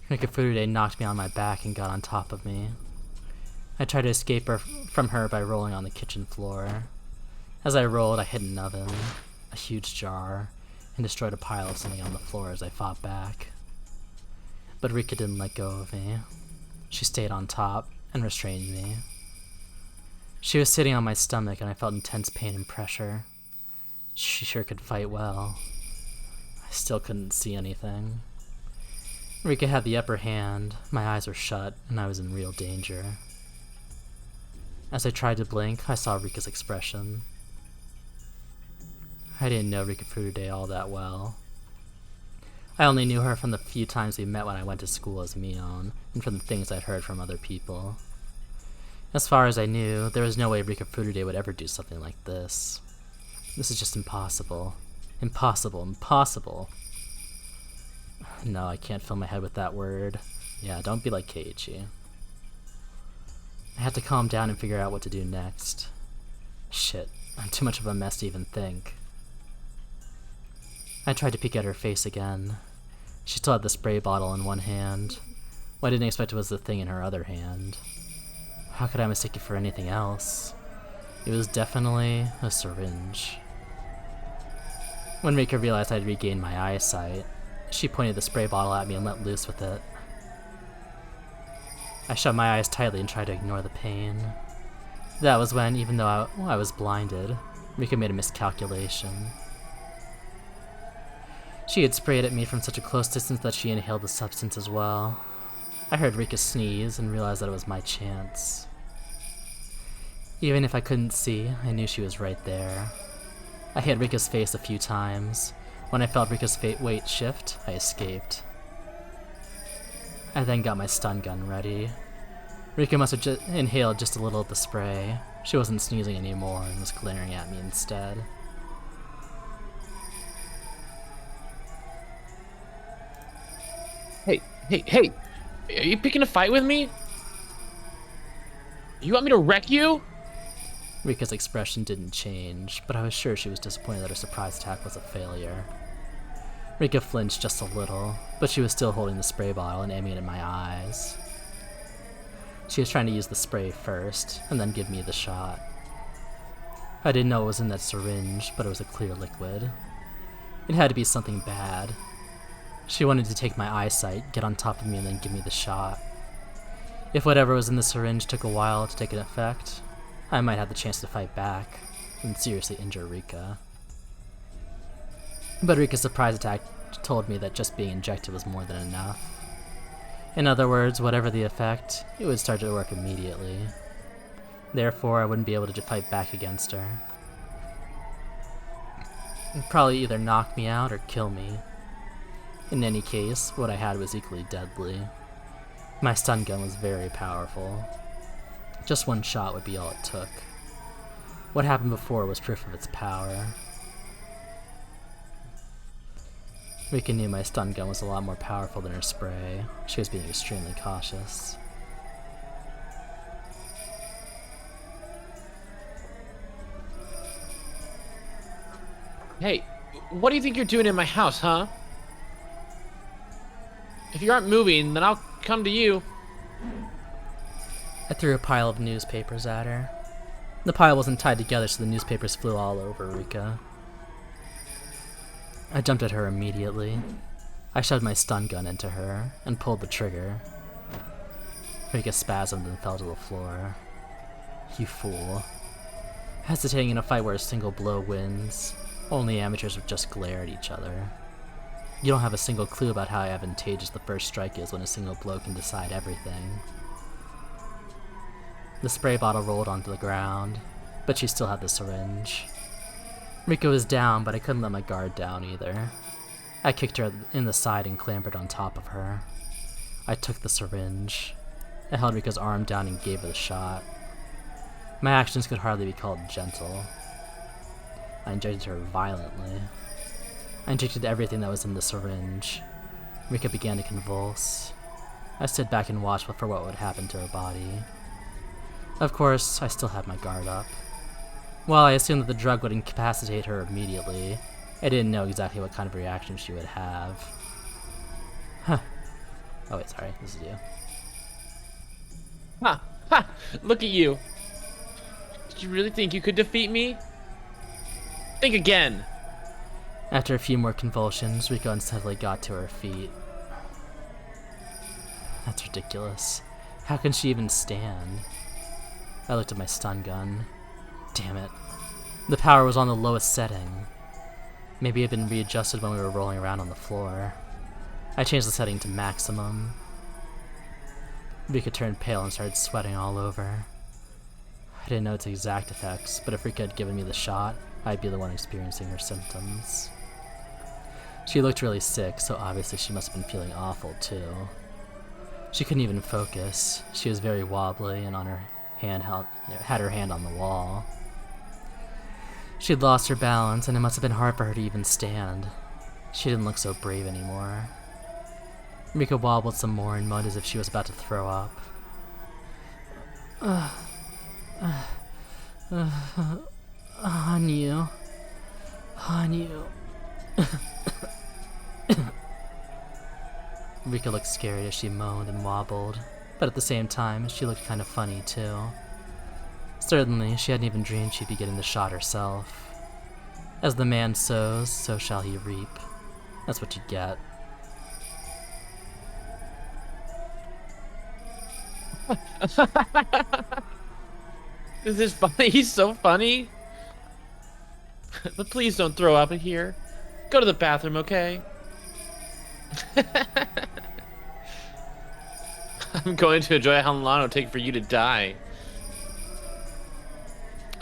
Rika Furude knocked me on my back and got on top of me. I tried to escape from her by rolling on the kitchen floor. As I rolled, I hit an oven, a huge jar, and destroyed a pile of something on the floor as I fought back. But Rika didn't let go of me. She stayed on top and restrained me. She was sitting on my stomach and I felt intense pain and pressure. She sure could fight well. I still couldn't see anything. Rika had the upper hand, my eyes were shut, and I was in real danger. As I tried to blink, I saw Rika's expression. I didn't know Rika Furude all that well. I only knew her from the few times we met when I went to school as Mion, and from the things I'd heard from other people. As far as I knew, there was no way Rika Furude would ever do something like this. This is just impossible. Impossible, impossible. No, I can't fill my head with that word. Yeah, don't be like Keiichi. I had to calm down and figure out what to do next. Shit, I'm too much of a mess to even think. I tried to peek at her face again. She still had the spray bottle in one hand. What I didn't expect was the thing in her other hand. How could I mistake it for anything else? It was definitely a syringe. When Rika realized I'd regained my eyesight, she pointed the spray bottle at me and let loose with it. I shut my eyes tightly and tried to ignore the pain. That was when, even though I was blinded, Rika made a miscalculation. She had sprayed at me from such a close distance that she inhaled the substance as well. I heard Rika sneeze and realized that it was my chance. Even if I couldn't see, I knew she was right there. I hit Rika's face a few times. When I felt Rika's weight shift, I escaped. I then got my stun gun ready. Rika must have inhaled just a little of the spray. She wasn't sneezing anymore and was glaring at me instead. Hey! Are you picking a fight with me? You want me to wreck you? Rika's expression didn't change, but I was sure she was disappointed that her surprise attack was a failure. Rika flinched just a little, but she was still holding the spray bottle and aiming it at my eyes. She was trying to use the spray first, and then give me the shot. I didn't know what was in that syringe, but it was a clear liquid. It had to be something bad. She wanted to take my eyesight, get on top of me, and then give me the shot. If whatever was in the syringe took a while to take an effect, I might have the chance to fight back and seriously injure Rika. But Rika's surprise attack told me that just being injected was more than enough. In other words, whatever the effect, it would start to work immediately. Therefore, I wouldn't be able to fight back against her. It'd probably either knock me out or kill me. In any case, what I had was equally deadly. My stun gun was very powerful. Just one shot would be all it took. What happened before was proof of its power. Rika knew my stun gun was a lot more powerful than her spray. She was being extremely cautious. Hey, what do you think you're doing in my house, huh? If you aren't moving, then I'll come to you. I threw a pile of newspapers at her. The pile wasn't tied together, so the newspapers flew all over Rika. I jumped at her immediately. I shoved my stun gun into her and pulled the trigger. Rika spasmed and fell to the floor. You fool. Hesitating in a fight where a single blow wins. Only amateurs would just glare at each other. You don't have a single clue about how advantageous the first strike is when a single blow can decide everything. The spray bottle rolled onto the ground, but she still had the syringe. Rika was down, but I couldn't let my guard down either. I kicked her in the side and clambered on top of her. I took the syringe. I held Rika's arm down and gave her the shot. My actions could hardly be called gentle. I injected her violently. I injected everything that was in the syringe. Rika began to convulse. I stood back and watched for what would happen to her body. Of course, I still had my guard up. While I assumed that the drug would incapacitate her immediately, I didn't know exactly what kind of reaction she would have. Huh. Oh wait, sorry, this is you. Huh. Ha! Look at you. Did you really think you could defeat me? Think again. After a few more convulsions, Rika unsteadily got to her feet. That's ridiculous. How can she even stand? I looked at my stun gun. Damn it. The power was on the lowest setting. Maybe it had been readjusted when we were rolling around on the floor. I changed the setting to maximum. Rika turned pale and started sweating all over. I didn't know its exact effects, but if Rika had given me the shot, I'd be the one experiencing her symptoms. She looked really sick, so obviously she must have been feeling awful too. She couldn't even focus. She was very wobbly and had her hand on the wall. She had lost her balance, and it must have been hard for her to even stand. She didn't look so brave anymore. Rika wobbled some more in mud as if she was about to throw up. Hanyu. Rika looked scared as she moaned and wobbled, but at the same time, she looked kind of funny too. Certainly, she hadn't even dreamed she'd be getting the shot herself. As the man sows, so shall he reap. That's what you get. Is this funny? He's so funny. But please don't throw up in here. Go to the bathroom, okay? I'm going to enjoy how long it'll take for you to die.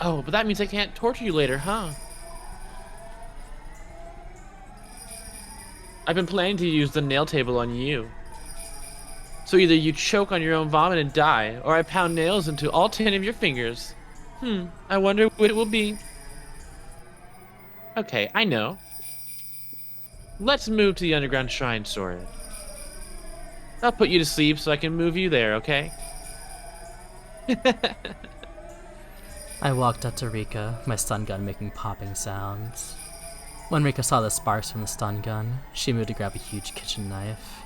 Oh, but that means I can't torture you later, huh? I've been planning to use the nail table on you. So either you choke on your own vomit and die, or I pound nails into all 10 of your fingers. I wonder what it will be. Okay, I know. Let's move to the underground shrine sword. I'll put you to sleep so I can move you there, okay? I walked up to Rika, my stun gun making popping sounds. When Rika saw the sparks from the stun gun, she moved to grab a huge kitchen knife.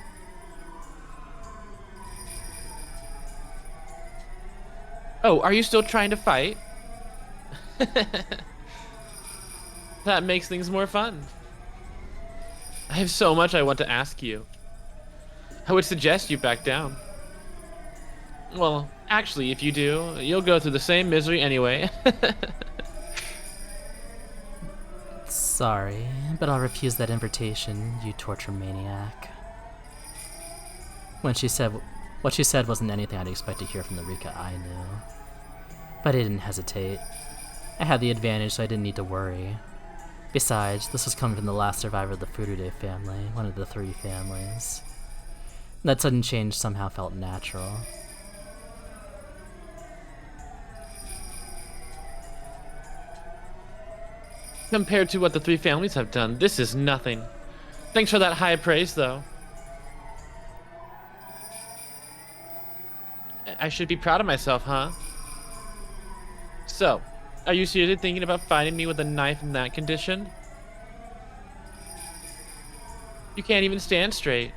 Oh, are you still trying to fight? That makes things more fun. I have so much I want to ask you. I would suggest you back down. Well, actually, if you do, you'll go through the same misery anyway. Sorry, but I'll refuse that invitation, you torture maniac. What she said wasn't anything I'd expect to hear from the Rika I knew. But I didn't hesitate. I had the advantage, so I didn't need to worry. Besides, this was coming from the last survivor of the Furude family, one of the 3 families. That sudden change somehow felt natural. Compared to what the 3 families have done, this is nothing. Thanks for that high praise, though. I should be proud of myself, huh? So, are you seriously thinking about fighting me with a knife in that condition? You can't even stand straight.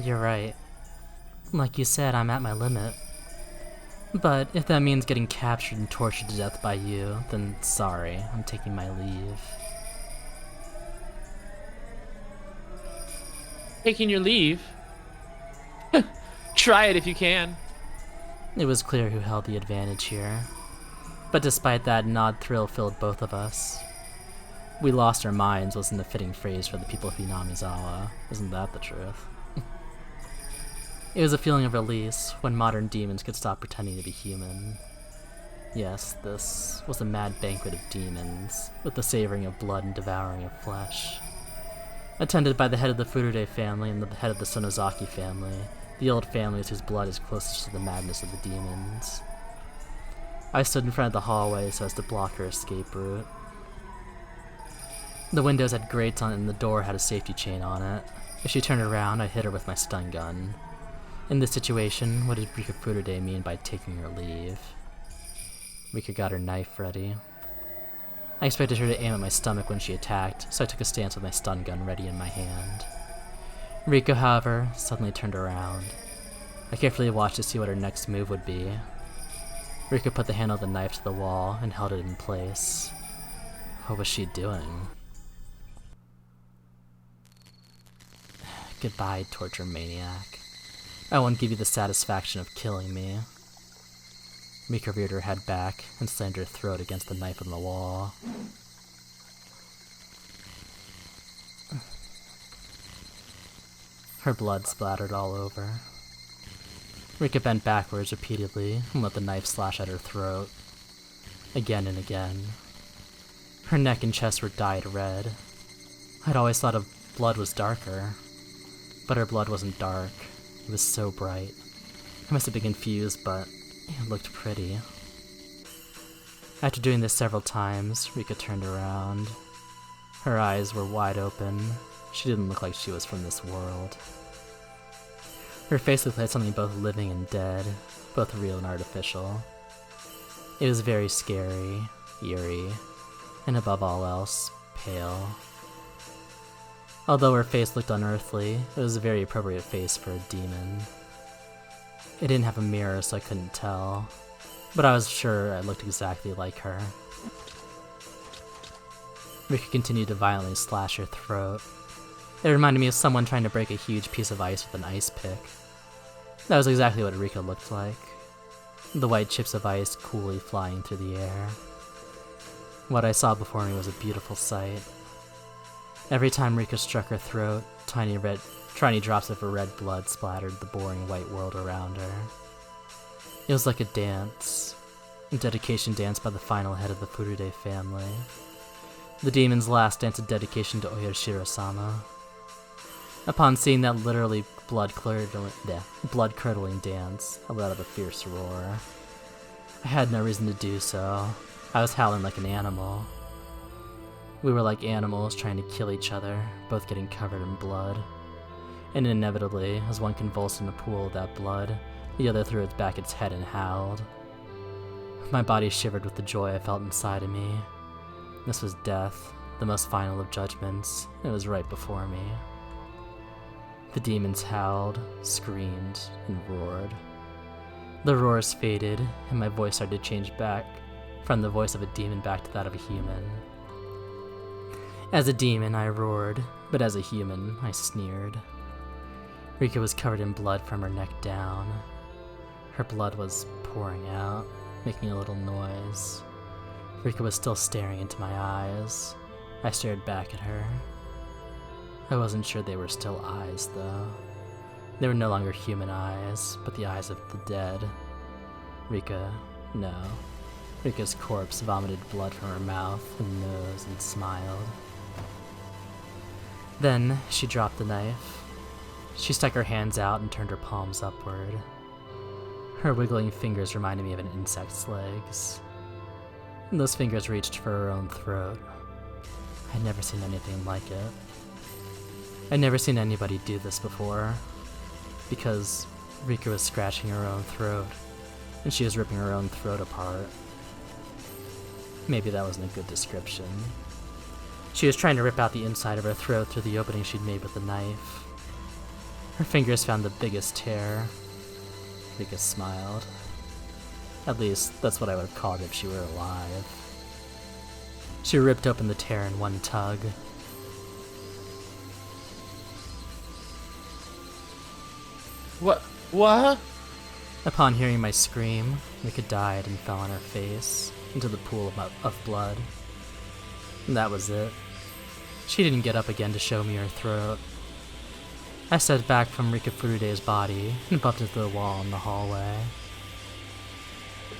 You're right. Like you said, I'm at my limit. But if that means getting captured and tortured to death by you, then sorry, I'm taking my leave. Taking your leave? Try it if you can. It was clear who held the advantage here. But despite that, an odd thrill filled both of us. We lost our minds wasn't a fitting phrase for the people of Hinamizawa. Isn't that the truth? It was a feeling of release, when modern demons could stop pretending to be human. Yes, this was a mad banquet of demons, with the savoring of blood and devouring of flesh. Attended by the head of the Furude family and the head of the Sonozaki family, the old families whose blood is closest to the madness of the demons. I stood in front of the hallway so as to block her escape route. The windows had grates on it and the door had a safety chain on it. If she turned around, I hit her with my stun gun. In this situation, what did Rika Furude mean by taking her leave? Rika got her knife ready. I expected her to aim at my stomach when she attacked, so I took a stance with my stun gun ready in my hand. Rika, however, suddenly turned around. I carefully watched to see what her next move would be. Rika put the handle of the knife to the wall and held it in place. What was she doing? Goodbye, torture maniac. I won't give you the satisfaction of killing me. Rika reared her head back and slammed her throat against the knife on the wall. Her blood splattered all over. Rika bent backwards repeatedly and let the knife slash at her throat. Again and again. Her neck and chest were dyed red. I'd always thought of blood was darker, but her blood wasn't dark. It was so bright. I must have been confused, but it looked pretty. After doing this several times, Rika turned around. Her eyes were wide open. She didn't look like she was from this world. Her face looked like something both living and dead, both real and artificial. It was very scary, eerie, and above all else, pale. Although her face looked unearthly, it was a very appropriate face for a demon. It didn't have a mirror, so I couldn't tell, but I was sure I looked exactly like her. Rika continued to violently slash her throat. It reminded me of someone trying to break a huge piece of ice with an ice pick. That was exactly what Rika looked like. The white chips of ice coolly flying through the air. What I saw before me was a beautiful sight. Every time Rika struck her throat, tiny drops of her red blood splattered the boring white world around her. It was like a dance. A dedication dance by the final head of the Furude family. The demon's last dance of dedication to Oyashiro-sama. Upon seeing that literally blood-curdling dance, I let out a fierce roar. I had no reason to do so. I was howling like an animal. We were like animals trying to kill each other, both getting covered in blood. And inevitably, as one convulsed in a pool of that blood, the other threw back its head and howled. My body shivered with the joy I felt inside of me. This was death, the most final of judgments. It was right before me. The demons howled, screamed, and roared. The roars faded, and my voice started to change back from the voice of a demon back to that of a human. As a demon, I roared, but as a human, I sneered. Rika was covered in blood from her neck down. Her blood was pouring out, making a little noise. Rika was still staring into my eyes. I stared back at her. I wasn't sure they were still eyes, though. They were no longer human eyes, but the eyes of the dead. Rika's corpse vomited blood from her mouth and nose and smiled. Then she dropped the knife. She stuck her hands out and turned her palms upward. Her wiggling fingers reminded me of an insect's legs. And those fingers reached for her own throat. I'd never seen anything like it. I'd never seen anybody do this before, because Rika was scratching her own throat, and she was ripping her own throat apart. Maybe that wasn't a good description. She was trying to rip out the inside of her throat through the opening she'd made with the knife. Her fingers found the biggest tear. Rika smiled. At least, that's what I would have called it if she were alive. She ripped open the tear in one tug. What? Upon hearing my scream, Rika died and fell on her face into the pool of blood. And that was it. She didn't get up again to show me her throat. I stepped back from Rika Furude's body and bumped into the wall in the hallway.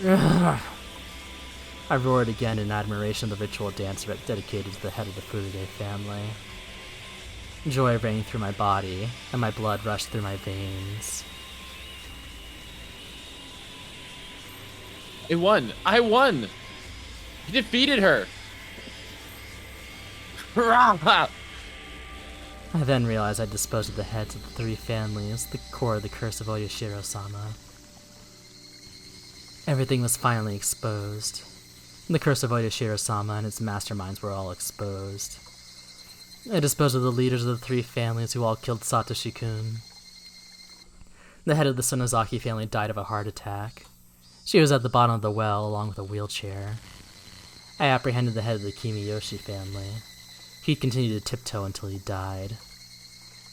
I roared again in admiration of the ritual dance dedicated to the head of the Furude family. Joy rang through my body, and my blood rushed through my veins. I won! I won! You defeated her! I then realized I'd disposed of the heads of the three families, the core of the curse of Oyashiro-sama. Everything was finally exposed. The curse of Oyashiro-sama and its masterminds were all exposed. I disposed of the leaders of the three families who all killed Satoshi-kun. The head of the Sonozaki family died of a heart attack. She was at the bottom of the well along with a wheelchair. I apprehended the head of the Kimiyoshi family. He'd continued to tiptoe until he died.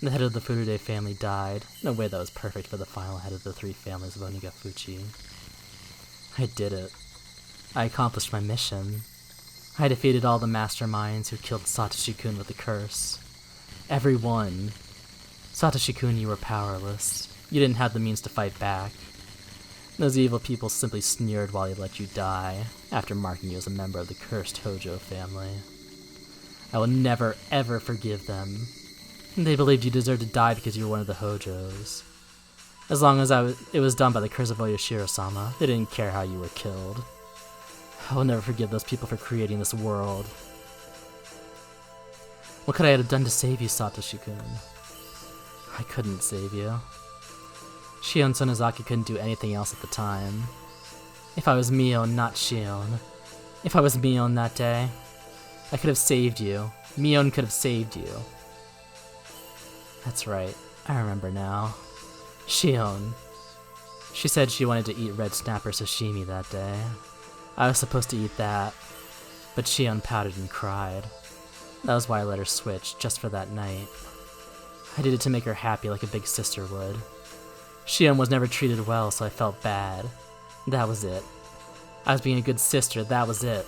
The head of the Furude family died, in a way that was perfect for the final head of the 3 families of Onigafuchi. I did it. I accomplished my mission. I defeated all the masterminds who killed Satoshi-kun with the curse. Every one. Satoshi-kun, you were powerless. You didn't have the means to fight back. Those evil people simply sneered while they let you die, after marking you as a member of the cursed Hojo family. I will never, ever forgive them. They believed you deserved to die because you were one of the Hojos. As long as it was done by the curse of Oyashiro-sama, they didn't care how you were killed. I will never forgive those people for creating this world. What could I have done to save you, Satoshi-kun? I couldn't save you. Shion Sonozaki couldn't do anything else at the time. If I was Mion, not Shion. If I was Mion that day, I could have saved you. Mion could have saved you. That's right, I remember now. Shion. She said she wanted to eat red snapper sashimi that day. I was supposed to eat that, but Shion pouted and cried. That was why I let her switch, just for that night. I did it to make her happy like a big sister would. Shion was never treated well, so I felt bad. That was it. I was being a good sister, that was it.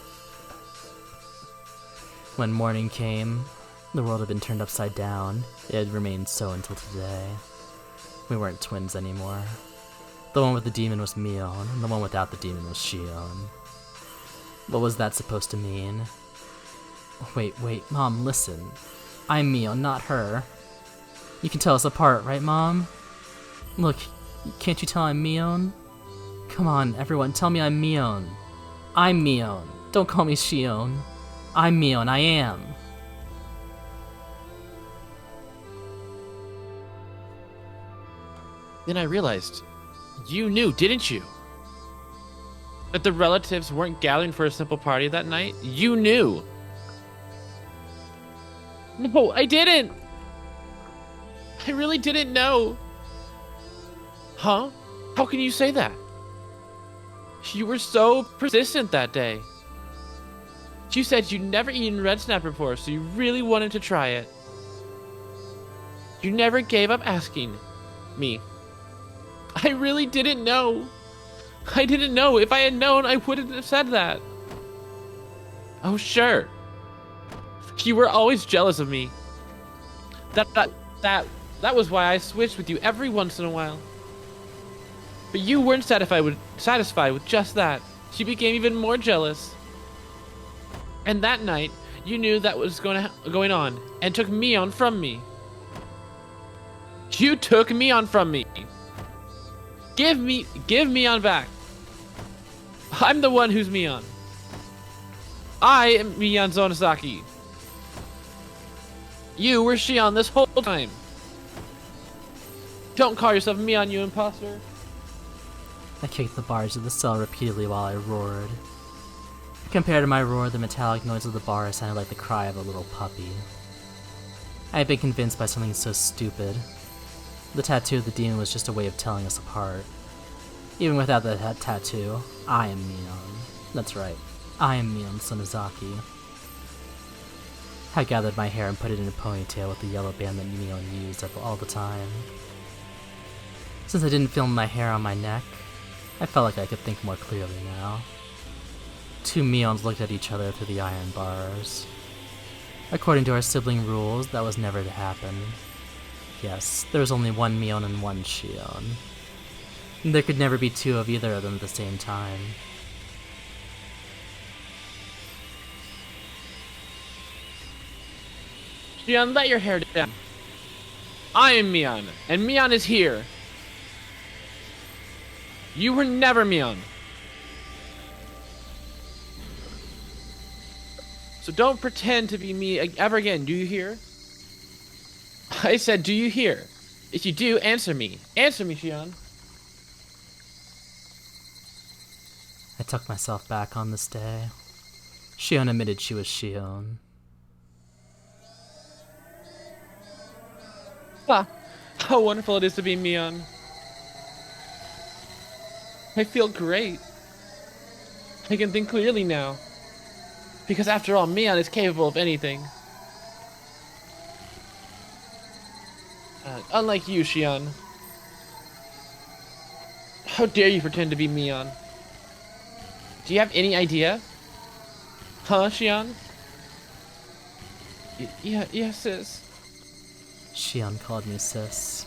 When morning came, the world had been turned upside down. It had remained so until today. We weren't twins anymore. The one with the demon was Mion, and the one without the demon was Shion. What was that supposed to mean? Wait, Mom, listen. I'm Mion, not her. You can tell us apart, right, Mom? Look, can't you tell I'm Mion? Come on, everyone, tell me I'm Mion. I'm Mion. Don't call me Shion. I'm Mion, I am. Then I realized, you knew, didn't you? That the relatives weren't gathering for a simple party that night? You knew! No, I didn't! I really didn't know! Huh? How can you say that? You were so persistent that day. You said you'd never eaten red snapper before, so you really wanted to try it. You never gave up asking me. I really didn't know. I didn't know. If I had known, I wouldn't have said that. Oh, sure. You were always jealous of me. That was why I switched with you every once in a while. But you weren't satisfied with just that. You became even more jealous. And that night, you knew that was going on and took Mion from me. You took Mion from me. Give Mion back. I'm the one who's Mion. I am Mion Sonozaki. You were Shion this whole time. Don't call yourself Mion, you imposter. I kicked the bars of the cell repeatedly while I roared. Compared to my roar, the metallic noise of the bar sounded like the cry of a little puppy. I had been convinced by something so stupid. The tattoo of the demon was just a way of telling us apart. Even without the tattoo, I am Mion. That's right, I am Mion Sonozaki. I gathered my hair and put it in a ponytail with the yellow band that Mion used all the time. Since I didn't feel my hair on my neck, I felt like I could think more clearly now. 2 Mions looked at each other through the iron bars. According to our sibling rules, that was never to happen. Yes, there was only 1 Mion and 1 Shion. There could never be 2 of either of them at the same time. Shion, let your hair down. I am Mion, and Mion is here. You were never Mion. So don't pretend to be me ever again, do you hear? I said, do you hear? If you do, answer me. Answer me, Shion. I took myself back on this day. Shion admitted she was Shion. Ah, how wonderful it is to be Mion. I feel great. I can think clearly now. Because after all, Mion is capable of anything. Unlike you, Shion. How dare you pretend to be Mion? Do you have any idea? Huh, Shion? Yeah, yes, sis. Shion called me sis.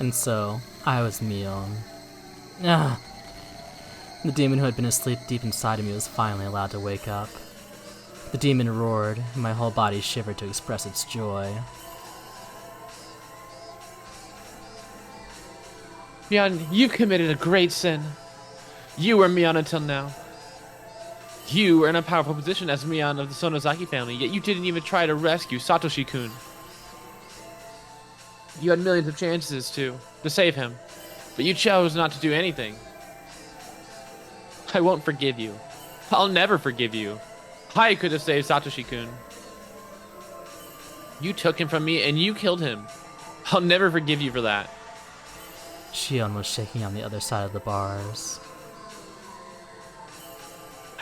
And so, I was Mion. Ah! The demon who had been asleep deep inside of me was finally allowed to wake up. The demon roared, and my whole body shivered to express its joy. Mion, you've committed a great sin. You were Mion until now. You were in a powerful position as Mion of the Sonozaki family, yet you didn't even try to rescue Satoshi-kun. You had millions of chances to save him, but you chose not to do anything. I won't forgive you. I'll never forgive you. I could have saved Satoshi-kun. You took him from me and you killed him. I'll never forgive you for that. Shion was shaking on the other side of the bars.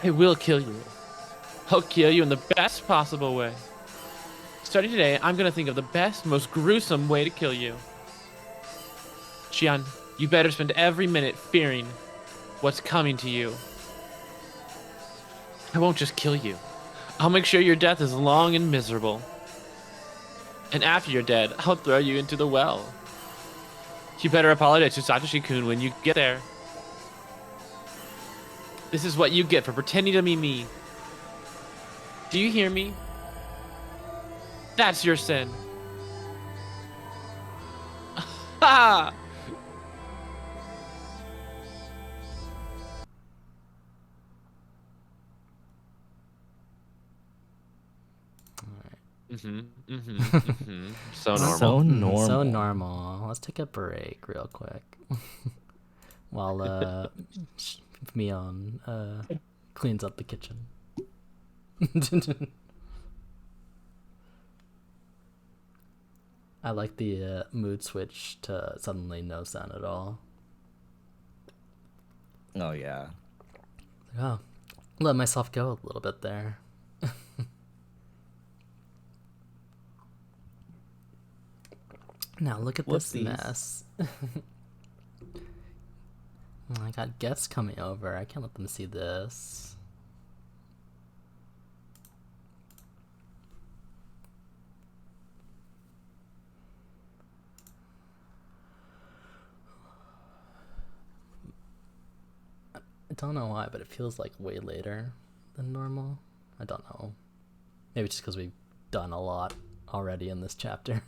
I will kill you. I'll kill you in the best possible way. Starting today, I'm gonna think of the best, most gruesome way to kill you. Shion, you better spend every minute fearing what's coming to you. I won't just kill you. I'll make sure your death is long and miserable. And after you're dead, I'll throw you into the well. You better apologize to Satoshi-kun when you get there. This is what you get for pretending to be me. Do you hear me? That's your sin. Ha! So normal. So normal. So normal. Let's take a break real quick. While Mion cleans up the kitchen. I like the mood switch to suddenly no sound at all. Oh, yeah. Oh, let myself go a little bit there. Now look at this Whoopsies. mess. I got guests coming over. I can't let them see this. I don't know why, but it feels like way later than normal. I don't know. Maybe just because we've done a lot already in this chapter.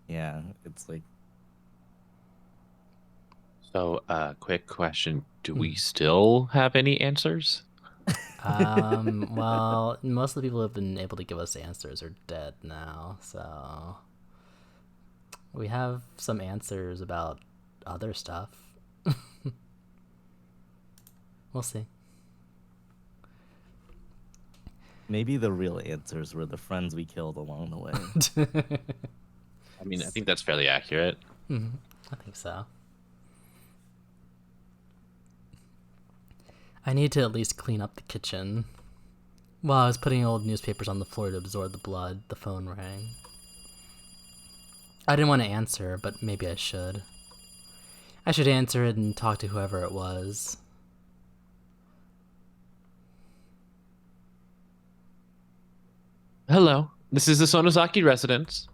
Yeah, it's like, So, quick question. Do we still have any answers? Well, most of the people who have been able to give us answers are dead now, so we have some answers about other stuff. We'll see. maybe the real answers were the friends we killed along the way. I mean, I think that's fairly accurate. I think so. I need to at least clean up the kitchen. While I was putting old newspapers on the floor to absorb the blood, the phone rang. I didn't want to answer, but maybe I should. I should answer it and talk to whoever it was. Hello, this is the Sonozaki residence.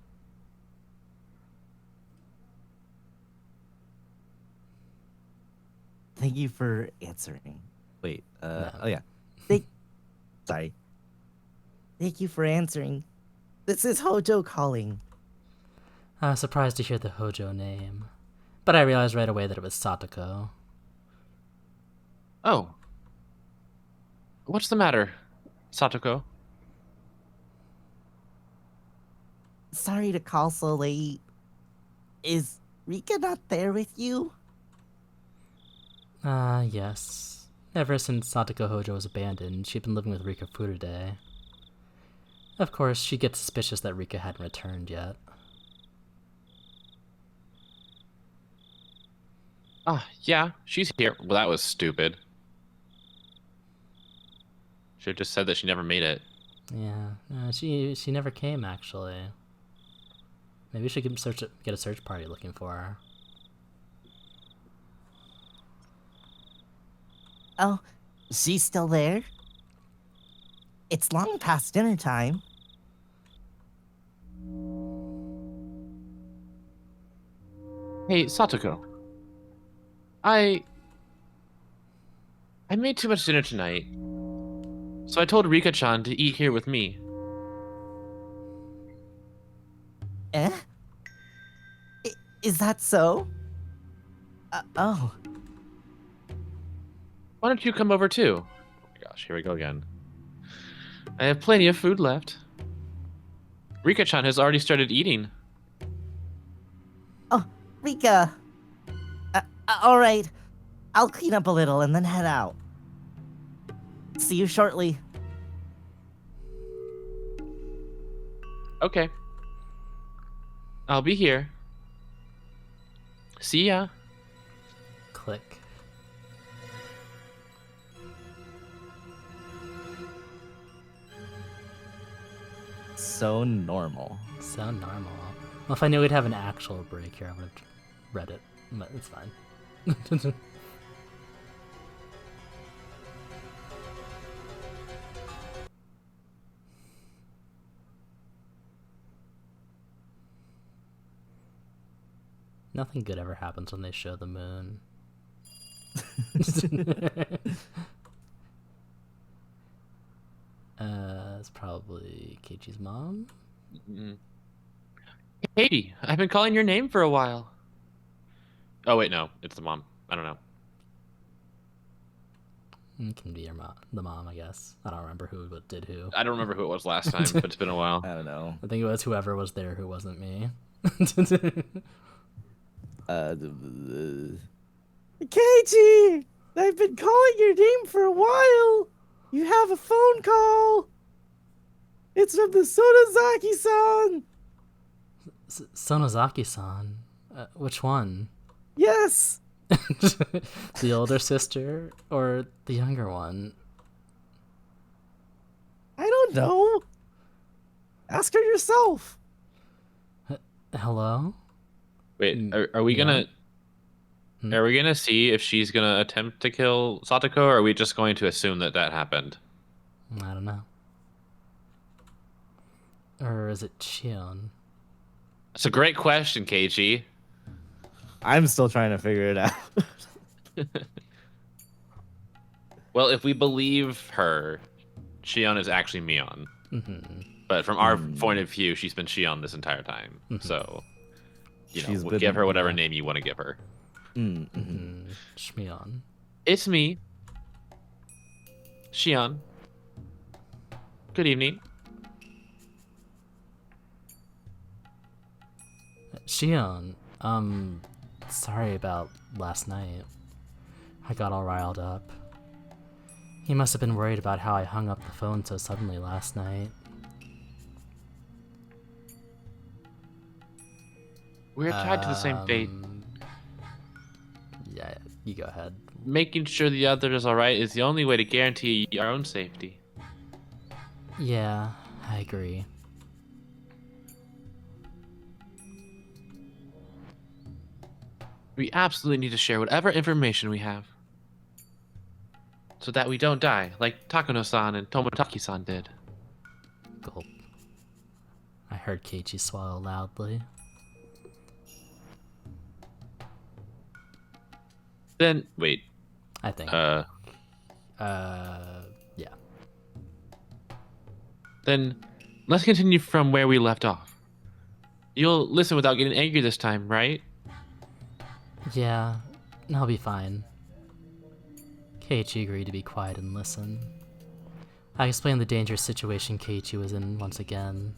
Thank you for answering. Wait, No. oh yeah. Sorry. Thank you for answering. This is Hojo calling. I was surprised to hear the Hojo name, but I realized right away that it was Satoko. Oh. What's the matter, Satoko? Sorry to call so late. Is Rika not there with you? Yes. Ever since Satoko Hojo was abandoned, she'd been living with Rika Furude. Of course, she gets suspicious that Rika hadn't returned yet. Ah, yeah, she's here. Well, that was stupid. Should have just said that she never made it. Yeah, she never came, actually. Maybe we should get a search party looking for her. Oh, she's still there? It's long past dinner time. Hey, Satoko. I made too much dinner tonight. So I told Rika-chan to eat here with me. Eh? Is that so? Oh. Why don't you come over too? Oh my gosh, here we go again. I have plenty of food left. Rika-chan has already started eating. Oh, Rika. All right. I'll clean up a little and then head out. See you shortly. Okay. I'll be here. See ya. Click. So normal. So normal. Well, if I knew we'd have an actual break here, I would have read it, but it's fine. Nothing good ever happens when they show the moon. It's probably Keiichi's mom. Katie, I've been calling your name for a while. Oh wait, no, it's the mom. I don't know. It can be your mom, the mom, I guess. I don't remember who did who. I don't remember who it was last time, but it's been a while. I don't know. I think it was whoever was there who wasn't me. Keiichi! I've been calling your name for a while. You have a phone call. It's from the Sonozaki-san. Sonozaki-san? Which one? Yes. The older sister or the younger one? I don't know. Ask her yourself. Hello? Wait, are we gonna... Are we gonna see if she's gonna attempt to kill Satoko, or are we just going to assume that that happened? I don't know. Or is it Shion? That's a great question, Keiichi. I'm still trying to figure it out. Well, if we believe her, Shion is actually Mion. Mm-hmm. But from our point of view, she's been Shion this entire time. So, we'll give her whatever name you want to give her. Shmion. It's me, Shion. Good evening. Shion, sorry about last night. I got all riled up. He must have been worried about how I hung up the phone so suddenly last night. We're tied to the same fate. Yeah, you go ahead. Making sure the other is alright is the only way to guarantee our own safety. Yeah, I agree. We absolutely need to share whatever information we have. So that we don't die, like Takuno-san and Tomotaki-san did. Gulp. I heard Keiichi swallow loudly. Then, wait. I think. Yeah. Then, let's continue from where we left off. You'll listen without getting angry this time, right? Yeah, I'll be fine. Keiichi agreed to be quiet and listen. I explained the dangerous situation Keiichi was in once again.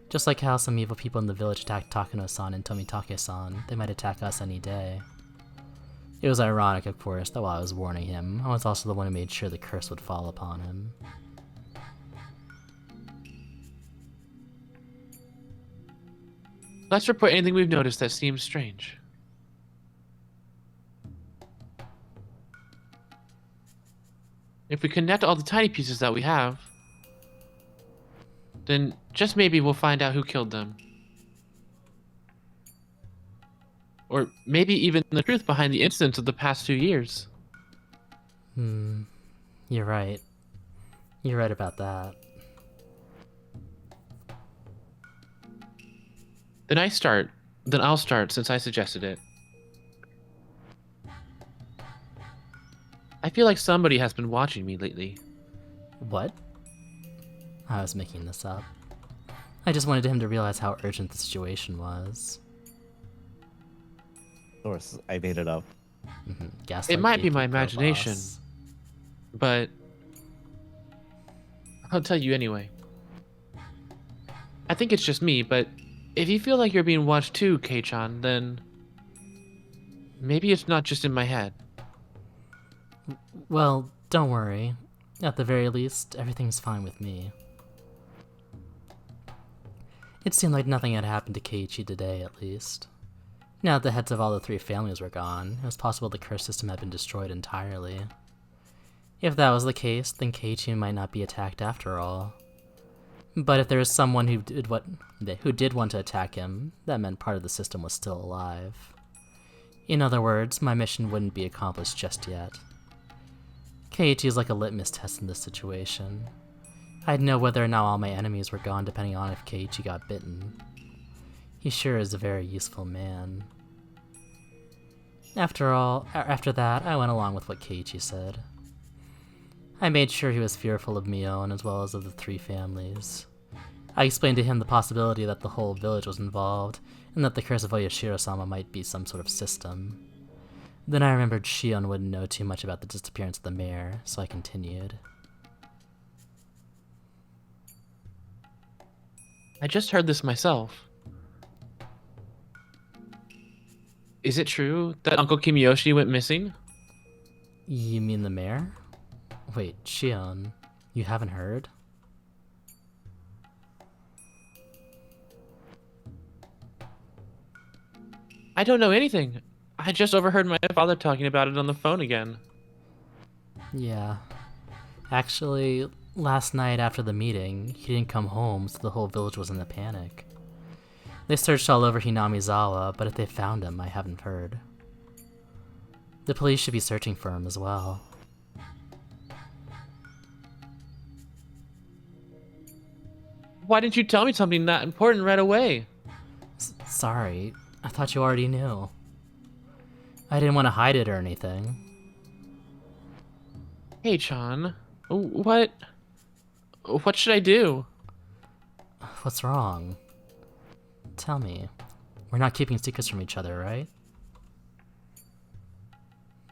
Just like how some evil people in the village attacked Takuno-san and Tomitake-san, they might attack us any day. It was ironic, of course, that while I was warning him, I was also the one who made sure the curse would fall upon him. Let's report anything we've noticed that seems strange. If we connect all the tiny pieces that we have, then just maybe we'll find out who killed them. Or maybe even the truth behind the incidents of the past 2 years. You're right. You're right about that. Then I'll start since I suggested it. I feel like somebody has been watching me lately. What? I was making this up. I just wanted him to realize how urgent the situation was. Of course, I made it up. Gaslight It might be my gatekeeper imagination, boss. but I'll tell you anyway. I think it's just me, but if you feel like you're being watched too, Kei-chan, then maybe it's not just in my head. Well, don't worry. At the very least, everything's fine with me. It seemed like nothing had happened to Keiichi today, at least. Now that the heads of all the 3 families were gone, it was possible the curse system had been destroyed entirely. If that was the case, then Keiichi might not be attacked after all. But if there was someone who did want to attack him, that meant part of the system was still alive. In other words, my mission wouldn't be accomplished just yet. Keiichi is like a litmus test in this situation. I'd know whether or not all my enemies were gone depending on if Keiichi got bitten. He sure is a very useful man. After that, I went along with what Keiichi said. I made sure he was fearful of Mion as well as of the 3 families. I explained to him the possibility that the whole village was involved, and that the curse of Oyashiro-sama might be some sort of system. Then I remembered Shion wouldn't know too much about the disappearance of the mayor, so I continued. I just heard this myself. Is it true that Uncle Kimiyoshi went missing? You mean the mayor? Wait, Shion, you haven't heard? I don't know anything. I just overheard my father talking about it on the phone again. Yeah. Actually, last night after the meeting, he didn't come home, so the whole village was in a panic. They searched all over Hinamizawa, but if they found him, I haven't heard. The police should be searching for him as well. Why didn't you tell me something that important right away? Sorry, I thought you already knew. I didn't want to hide it or anything. Hey, Chan. What should I do? What's wrong? Tell me. We're not keeping secrets from each other, right?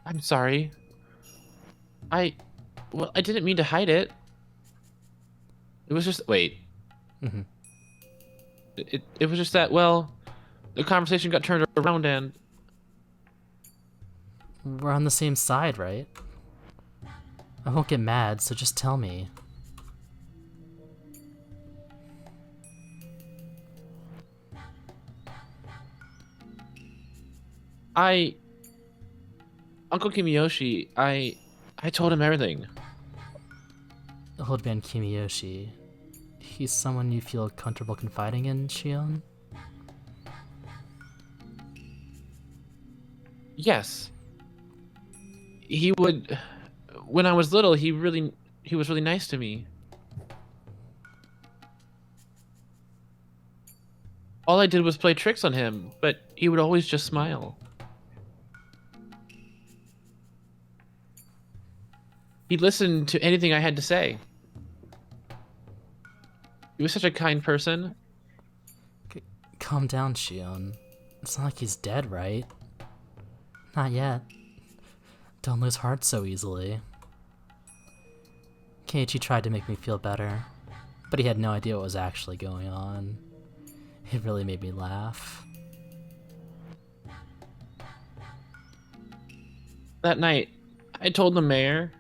I'm sorry. I didn't mean to hide it. It was just, wait. It was just that, well, the conversation got turned around and... We're on the same side, right? I won't get mad, so just tell me. Uncle Kimiyoshi, I told him everything. Old man Kimiyoshi. He's someone you feel comfortable confiding in, Shion? Yes. He would... When I was little, he was really nice to me. All I did was play tricks on him, but he would always just smile. He listened to anything I had to say. He was such a kind person. Calm down, Shion. It's not like he's dead, right? Not yet. Don't lose heart so easily. Keiichi tried to make me feel better, but he had no idea what was actually going on. It really made me laugh. That night, I told the mayor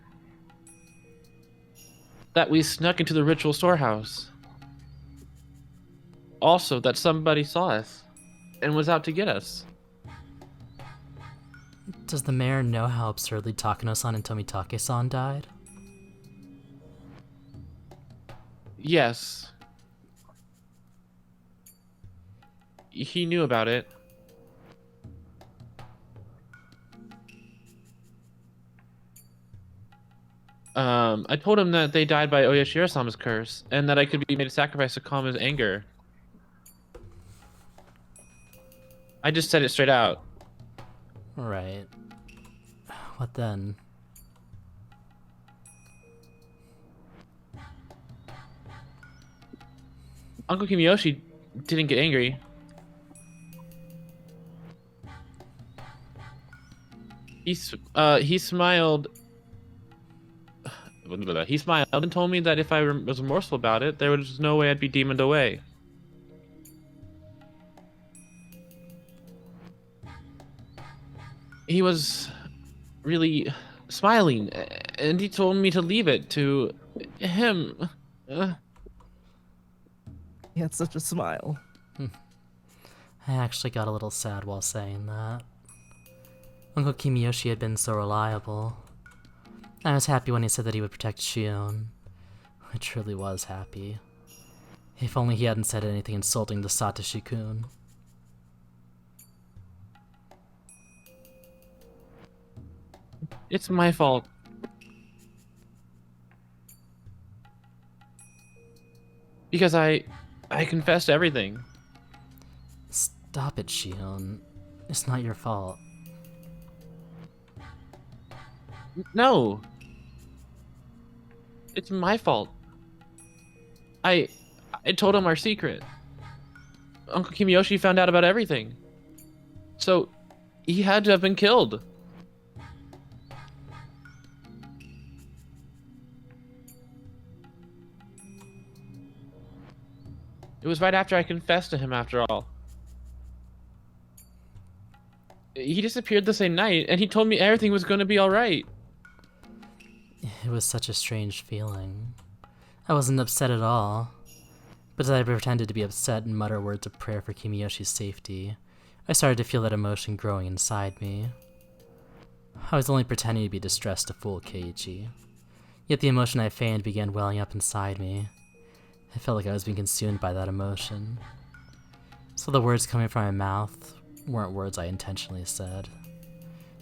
that we snuck into the ritual storehouse. Also, that somebody saw us. and was out to get us. Does the mayor know how absurdly Takano-san and Tomitake-san died? Yes. He knew about it. I told him that they died by Oyashiro-sama's curse, and that I could be made a sacrifice to calm his anger. I just said it straight out. Right. What then? Uncle Kimiyoshi didn't get angry. He smiled. He smiled and told me that if I was remorseful about it, there was no way I'd be demoned away. He was really smiling, and he told me to leave it to him. He had such a smile. I actually got a little sad while saying that. Uncle Kimiyoshi had been so reliable. I was happy when he said that he would protect Shion. I truly was happy. If only he hadn't said anything insulting to Satoshi-kun. It's my fault. Because I confessed everything. Stop it, Shion. It's not your fault. No. It's my fault. I told him our secret. Uncle Kimiyoshi found out about everything. So, he had to have been killed. It was right after I confessed to him, after all. He disappeared the same night, and he told me everything was going to be alright. It was such a strange feeling. I wasn't upset at all. But as I pretended to be upset and mutter words of prayer for Kimiyoshi's safety, I started to feel that emotion growing inside me. I was only pretending to be distressed to fool Keiichi. Yet the emotion I feigned began welling up inside me. I felt like I was being consumed by that emotion. So the words coming from my mouth weren't words I intentionally said.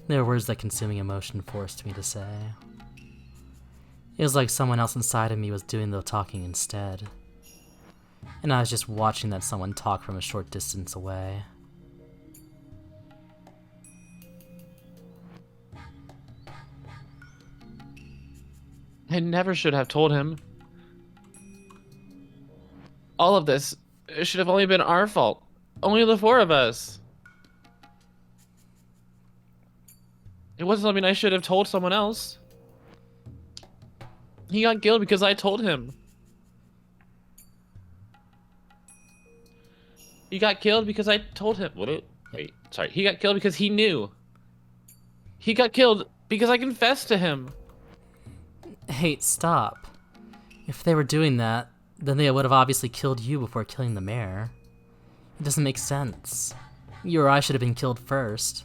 They were words that consuming emotion forced me to say. It was like someone else inside of me was doing the talking instead. And I was just watching that someone talk from a short distance away. I never should have told him. All of this should have only been our fault. Only the four of us. It wasn't something I should have told someone else. He got killed because I told him. He got killed because I told him. Wait, sorry. He got killed because he knew. He got killed because I confessed to him. Hey, stop. If they were doing that, then they would have obviously killed you before killing the mayor. It doesn't make sense. You or I should have been killed first.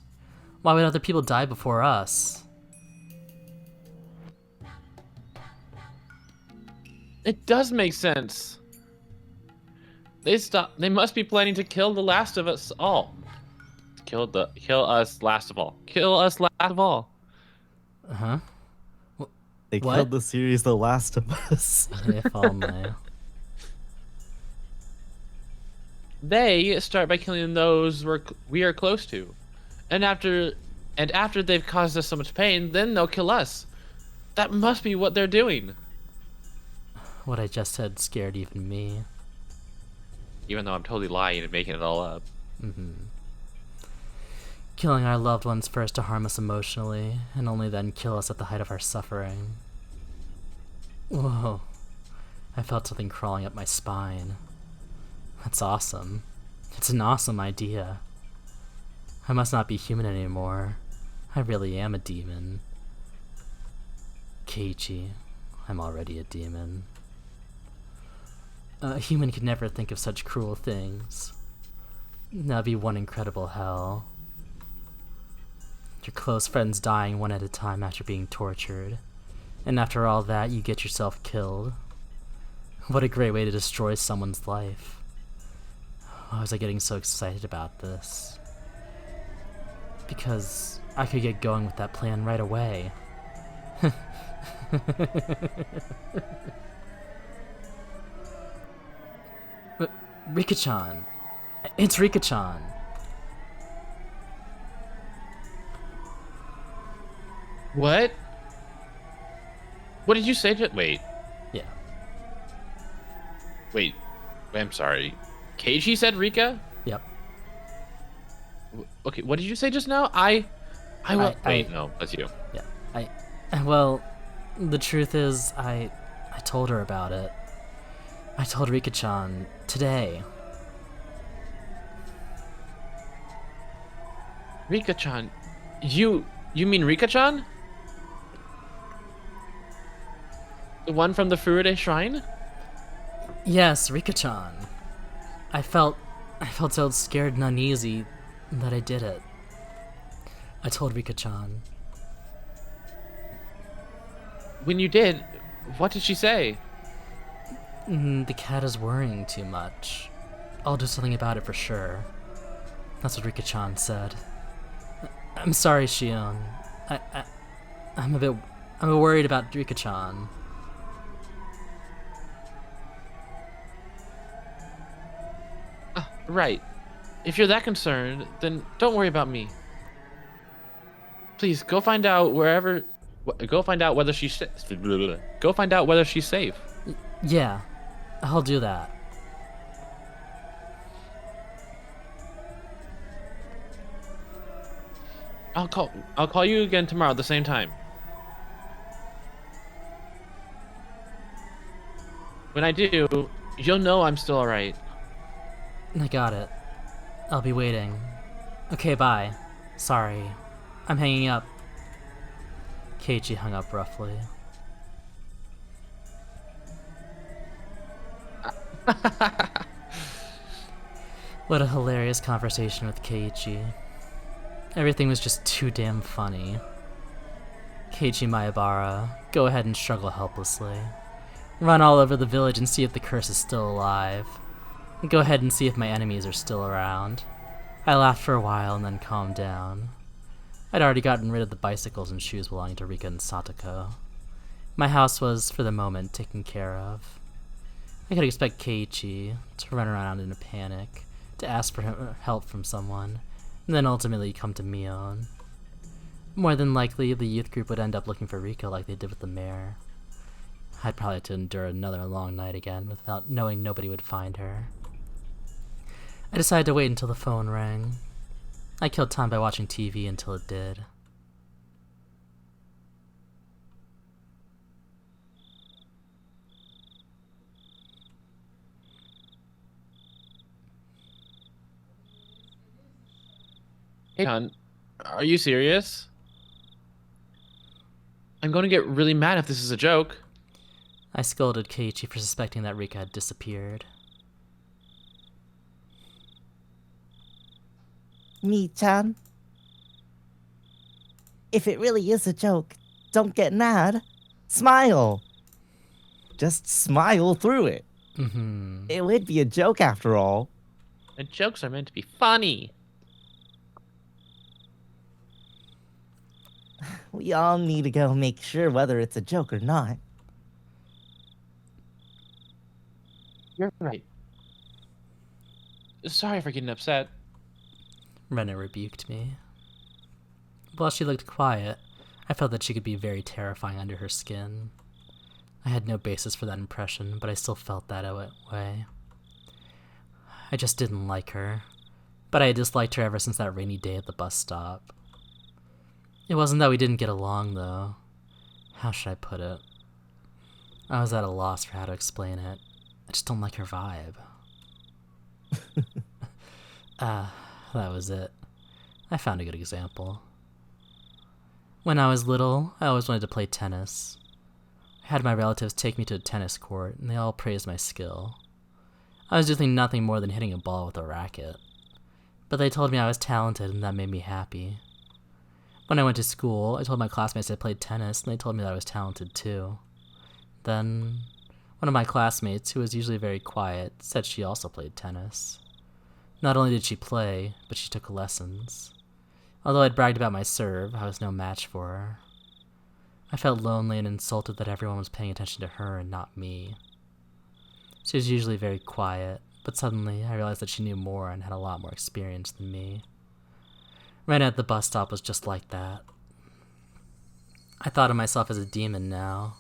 Why would other people die before us? It does make sense. They must be planning to kill the last of us all. Kill us last of all. Kill us last of all. Huh? They What? killed the series The Last of Us. If only. They start by killing those we are close to. And after they've caused us so much pain, then they'll kill us. That must be what they're doing. What I just said scared even me. Even though I'm totally lying and making it all up. Killing our loved ones first to harm us emotionally, and only then kill us at the height of our suffering. Whoa. I felt something crawling up my spine. That's awesome. It's an awesome idea. I must not be human anymore. I really am a demon. Keiichi, I'm already a demon. A human could never think of such cruel things. That'd be one incredible hell. Your close friends dying one at a time after being tortured. And after all that, you get yourself killed. What a great way to destroy someone's life. Why was I getting so excited about this? Because I could get going with that plan right away. Rika-chan! It's Rika-chan! What? What did you say to... Wait. Yeah. Wait. I'm sorry. Keiji said Rika? Yep. Okay, what did you say just now? Wait, no, that's you. Yeah. Well, the truth is, I told her about it. I told Rika-chan today. Rika-chan? You mean Rika-chan? The one from the Furude Shrine? Yes, Rika-chan. I felt so scared and uneasy that I did it. I told Rika-chan. When you did, what did she say? The cat is worrying too much. I'll do something about it for sure. That's what Rika-chan said. I'm sorry, Shion. I'm a bit worried about Rika-chan. Right. If you're that concerned, then don't worry about me. Please go find out whether she's safe. Yeah, I'll do that. I'll call you again tomorrow at the same time. When I do, you'll know I'm still alright. I got it. I'll be waiting. Okay, bye. Sorry. I'm hanging up. Keiichi hung up roughly. What a hilarious conversation with Keiichi. Everything was just too damn funny. Keiichi Maebara, go ahead and struggle helplessly. Run all over the village and see if the curse is still alive. Go ahead and see if my enemies are still around. I laughed for a while and then calmed down. I'd already gotten rid of the bicycles and shoes belonging to Rika and Satoko. My house was, for the moment, taken care of. I could expect Keiichi to run around in a panic, to ask for help from someone, and then ultimately come to Mion. More than likely, the youth group would end up looking for Rika like they did with the mayor. I'd probably have to endure another long night again without knowing nobody would find her. I decided to wait until the phone rang. I killed time by watching TV until it did. Hey, John, are you serious? I'm going to get really mad if this is a joke. I scolded Keiichi for suspecting that Rika had disappeared. Me-chan? If it really is a joke, don't get mad. Smile. Just smile through it. It would be a joke after all. And jokes are meant to be funny. We all need to go make sure whether it's a joke or not. You're right. Sorry for getting upset. Rena rebuked me. While she looked quiet, I felt that she could be very terrifying under her skin. I had no basis for that impression, but I still felt that way. I just didn't like her, but I had disliked her ever since that rainy day at the bus stop. It wasn't that we didn't get along, though. How should I put it? I was at a loss for how to explain it. I just don't like her vibe. That was it. I found a good example. When I was little, I always wanted to play tennis. I had my relatives take me to a tennis court, and they all praised my skill. I was doing nothing more than hitting a ball with a racket. but they told me I was talented and that made me happy. When I went to school, I told my classmates I played tennis and they told me that I was talented too. Then, one of my classmates, who was usually very quiet, said she also played tennis. Not only did she play, but she took lessons. Although I'd bragged about my serve, I was no match for her. I felt lonely and insulted that everyone was paying attention to her and not me. She was usually very quiet, but suddenly I realized that she knew more and had a lot more experience than me. Right at the bus stop was just like that. I thought of myself as a demon now.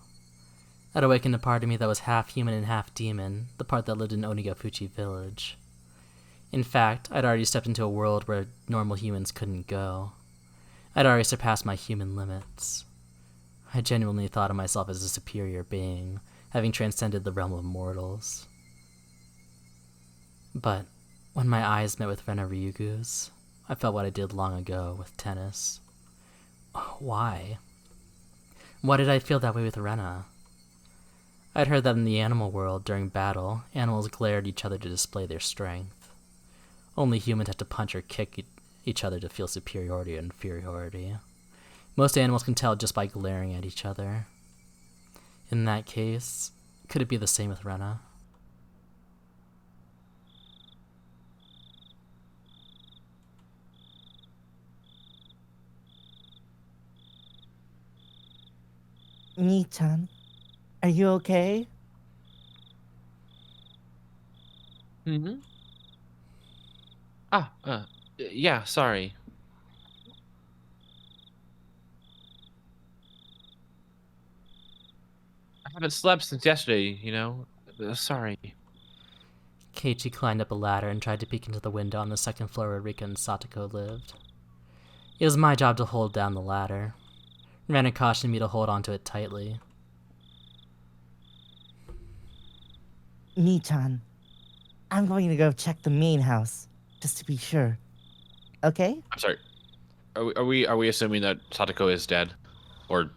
I'd awakened a part of me that was half human and half demon, the part that lived in Onigafuchi village. In fact, I'd already stepped into a world where normal humans couldn't go. I'd already surpassed my human limits. I genuinely thought of myself as a superior being, having transcended the realm of mortals. But when my eyes met with Rena Ryugu's, I felt what I did long ago with tennis. Why? Why did I feel that way with Rena? I'd heard that in the animal world, during battle, animals glared at each other to display their strength. Only humans had to punch or kick each other to feel superiority or inferiority. Most animals can tell just by glaring at each other. In that case, could it be the same with Rena? Nii-chan, are you okay? Mm-hmm. Yeah, sorry. I haven't slept since yesterday, you know? Sorry. Keiichi climbed up a ladder and tried to peek into the window on the second floor where Rika and Satoko lived. It was my job to hold down the ladder. Rena cautioned me to hold onto it tightly. Nii-chan, I'm going to go check the main house, just to be sure. Okay? I'm sorry. Are we assuming that Satoko is dead? Or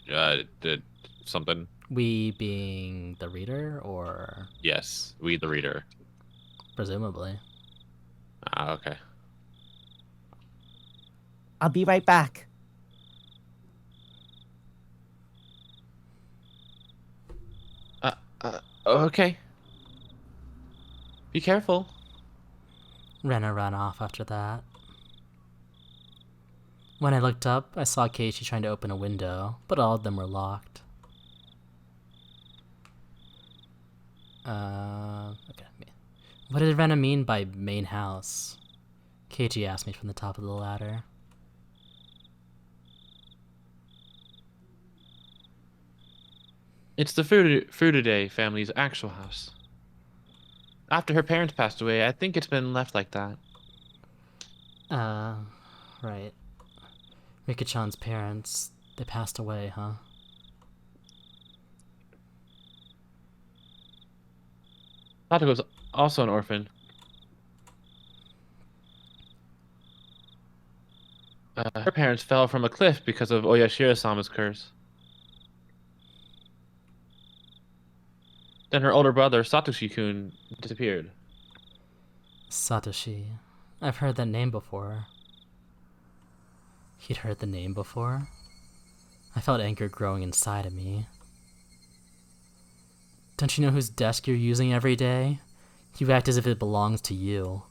did something? We being the reader, or Yes, we the reader. presumably. Ah, okay. I'll be right back. Okay. Be careful. Rena ran off after that. When I looked up, I saw Keiichi trying to open a window, but all of them were locked. Okay. What did Rena mean by main house? Keiichi asked me from the top of the ladder. It's the Furude family's actual house. After her parents passed away, I think it's been left like that. Right. Rika-chan's parents, they passed away, huh? Satoko's also an orphan. Her parents fell from a cliff because of Oyashiro-sama's curse. Then her older brother, Satoshi-kun, disappeared. Satoshi. I've heard that name before. He'd heard the name before? I felt anger growing inside of me. Don't you know whose desk you're using every day? You act as if it belongs to you.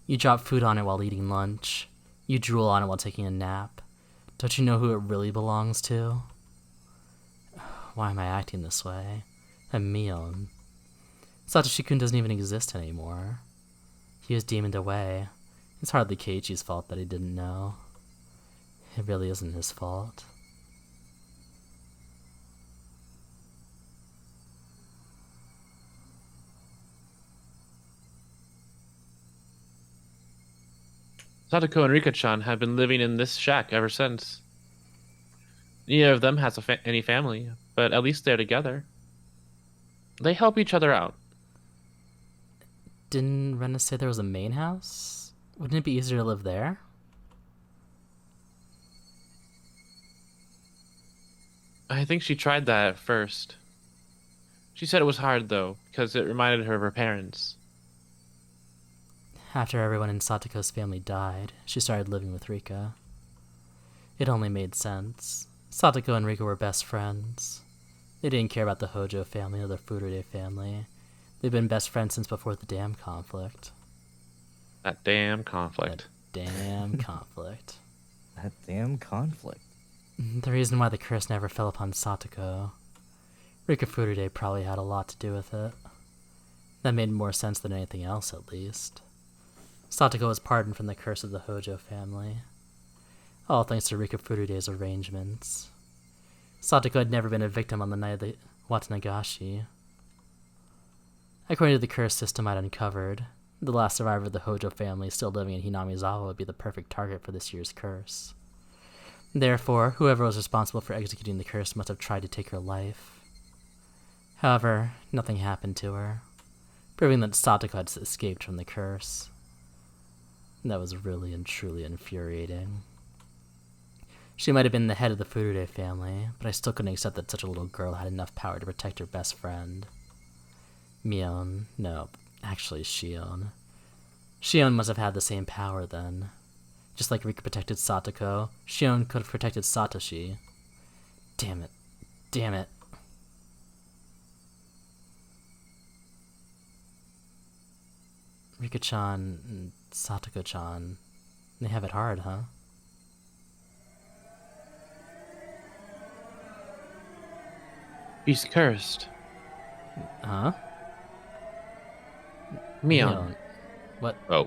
You drop food on it while eating lunch. You drool on it while taking a nap. Don't you know who it really belongs to? Why am I acting this way? I'm Mion. Satoshi-kun doesn't even exist anymore. He was demoned away. It's hardly Keiichi's fault that he didn't know. It really isn't his fault. Satoko and Rika-chan have been living in this shack ever since. Neither of them has any family, but at least they're together. They help each other out. Didn't Rena say there was a main house? Wouldn't it be easier to live there? I think she tried that at first. She said it was hard, though, because it reminded her of her parents. After everyone in Satoko's family died, she started living with Rika. It only made sense. Satoko and Rika were best friends. They didn't care about the Hojo family or the Furude family. They've been best friends since before the damn conflict. That damn conflict. That damn conflict. That damn conflict. The reason why the curse never fell upon Satoko. Rika Furude probably had a lot to do with it. That made more sense than anything else, at least. Satoko was pardoned from the curse of the Hojo family. All thanks to Rika Furude's arrangements. Satoko had never been a victim on the night of the Watanagashi. According to the curse system I'd uncovered, the last survivor of the Hojo family still living in Hinamizawa would be the perfect target for this year's curse. Therefore, whoever was responsible for executing the curse must have tried to take her life. However, nothing happened to her, proving that Satoko had escaped from the curse. That was really and truly infuriating. She might have been the head of the Furude family, but I still couldn't accept that such a little girl had enough power to protect her best friend. Shion. Shion must have had the same power then. Just like Rika protected Satoko, Shion could have protected Satoshi. Damn it. Rika-chan and Satoko-chan, they have it hard, huh? He's cursed. Huh? Mion. What? Oh.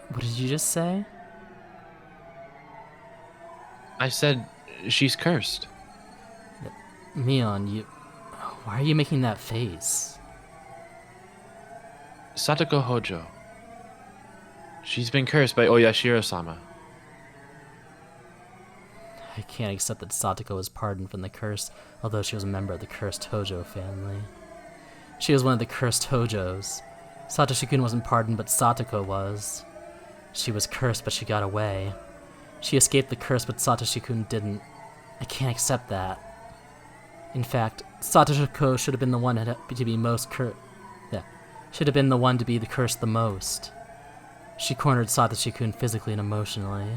What did you just say? I said she's cursed. Mion, why are you making that face? Satoko Hojo. She's been cursed by Oyashiro-sama. I can't accept that Satoko was pardoned from the curse, although she was a member of the cursed Hojo family. She was one of the cursed Hojos. Satoshi-kun wasn't pardoned, but Satoko was. She was cursed, but she got away. She escaped the curse, but Satoshi-kun didn't. I can't accept that. In fact, Satoko should have been the one to be most should have been the one to be the cursed the most. She cornered Satoshi-kun physically and emotionally.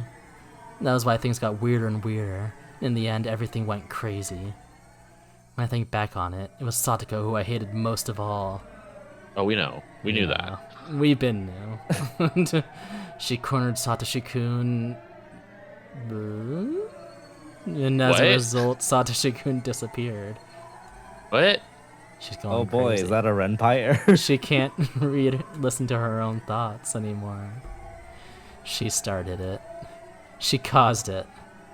That was why things got weirder and weirder. In the end, everything went crazy. When I think back on it, it was Satoko who I hated most of all. Oh, we know. We knew that. We've been knew. She cornered Satoshi-kun. And as a result, Satoshi-kun disappeared. What? She's going Oh boy, crazy. is that a Renpire? She can't listen to her own thoughts anymore. She started it. She caused it.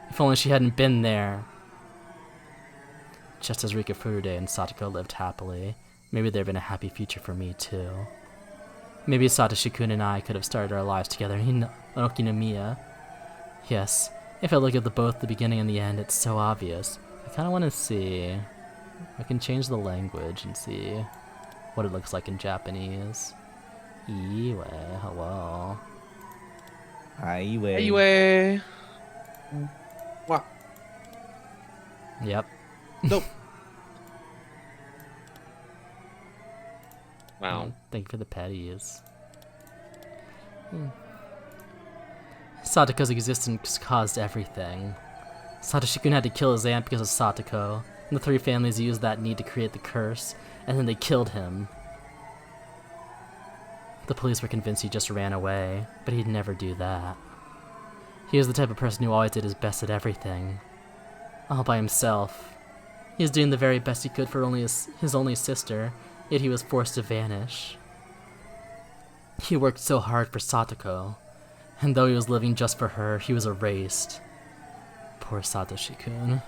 If only she hadn't been there. Just as Rika Furude and Satoko lived happily, maybe there'd been a happy future for me too. Maybe Satoshi-kun and I could have started our lives together in Okinomiya. Yes, if I look at both the beginning and the end, it's so obvious. I kind of want to see. I can change the language and see what it looks like in Japanese. Iwe, hello. Highway. Wow. Yep. Nope. Wow. Thank you for the patties. Satoko's existence caused everything. Satoshi-kun had to kill his aunt because of Satoko, and the three families used that need to create the curse, and then they killed him. The police were convinced he just ran away, but he'd never do that. He was the type of person who always did his best at everything. All by himself. He was doing the very best he could for only his only sister, yet he was forced to vanish. He worked so hard for Satoko, and though he was living just for her, he was erased. Poor Satoshi-kun.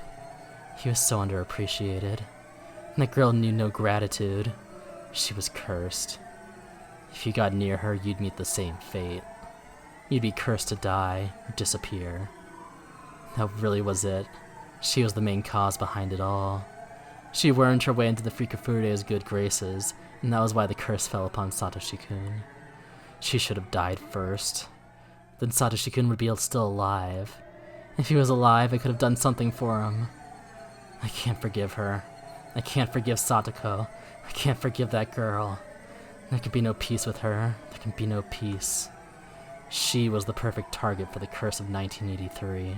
He was so underappreciated. And that girl knew no gratitude. She was cursed. If you got near her, you'd meet the same fate. You'd be cursed to die, or disappear. That really was it. She was the main cause behind it all. She wormed her way into the Furude's good graces, and that was why the curse fell upon Satoshi-kun. She should have died first. Then Satoshi-kun would be still alive. If he was alive, I could have done something for him. I can't forgive her. I can't forgive Satoko. I can't forgive that girl. There can be no peace with her. There can be no peace. She was the perfect target for the curse of 1983.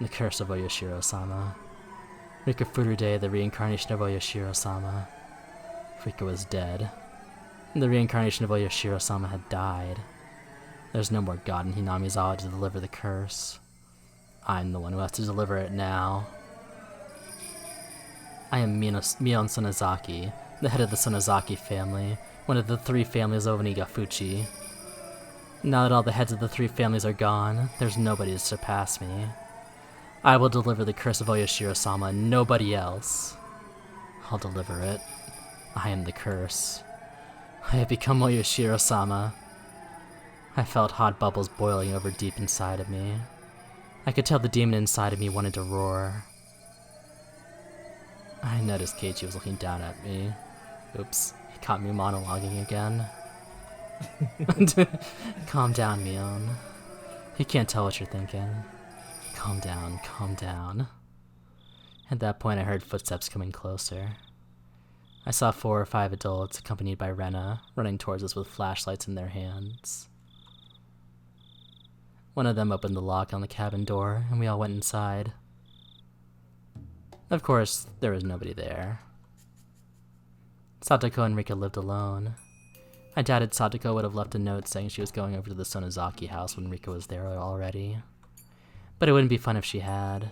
The curse of Oyashiro-sama. Rika Furude, the reincarnation of Oyashiro-sama. Rika was dead. The reincarnation of Oyashiro-sama had died. There's no more god in Hinamizawa to deliver the curse. I'm the one who has to deliver it now. I am Mion Sonozaki, the head of the Sonozaki family, one of the 3 families of Onigafuchi. Now that all the heads of the 3 families are gone, there's nobody to surpass me. I will deliver the curse of Oyashiro-sama and nobody else. I'll deliver it. I am the curse. I have become Oyashiro-sama. I felt hot bubbles boiling over deep inside of me. I could tell the demon inside of me wanted to roar. I noticed Keiichi was looking down at me. Oops, he caught me monologuing again. Calm down, Mion. He can't tell what you're thinking. Calm down, calm down. At that point I heard footsteps coming closer. I saw 4 or 5 adults, accompanied by Rena, running towards us with flashlights in their hands. One of them opened the lock on the cabin door, and we all went inside. Of course, there was nobody there. Satoko and Rika lived alone. I doubted Satoko would have left a note saying she was going over to the Sonozaki house when Rika was there already. But it wouldn't be fun if she had.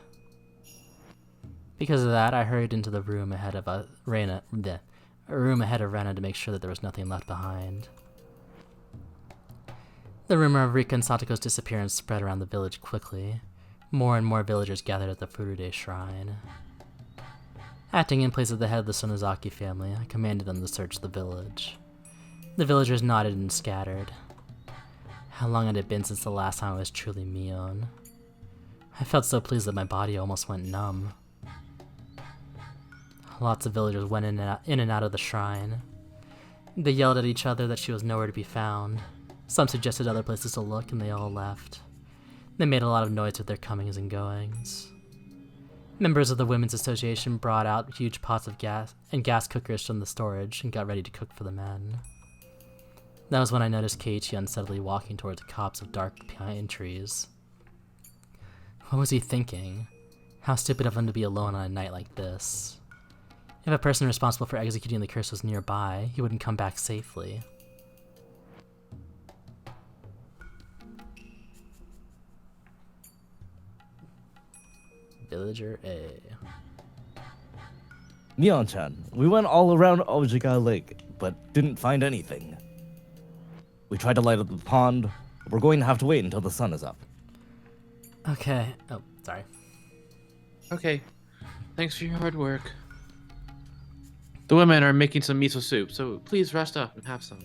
Because of that, I hurried into the room ahead of Rena to make sure that there was nothing left behind. The rumor of Rika and Satoko's disappearance spread around the village quickly. More and more villagers gathered at the Furude shrine. Acting in place of the head of the Sonozaki family, I commanded them to search the village. The villagers nodded and scattered. How long had it been since the last time I was truly Mion? I felt so pleased that my body almost went numb. Lots of villagers went in and out of the shrine. They yelled at each other that she was nowhere to be found. Some suggested other places to look, and they all left. They made a lot of noise with their comings and goings. Members of the Women's Association brought out huge pots of gas and gas cookers from the storage and got ready to cook for the men. That was when I noticed Keiichi unsteadily walking towards a copse of dark pine trees. What was he thinking? How stupid of him to be alone on a night like this. If a person responsible for executing the curse was nearby, he wouldn't come back safely. Villager A. Mion-chan, we went all around Ojiga Lake, but didn't find anything. We tried to light up the pond, but we're going to have to wait until the sun is up. Okay. Oh, sorry. Okay. Thanks for your hard work. The women are making some miso soup, so please rest up and have some.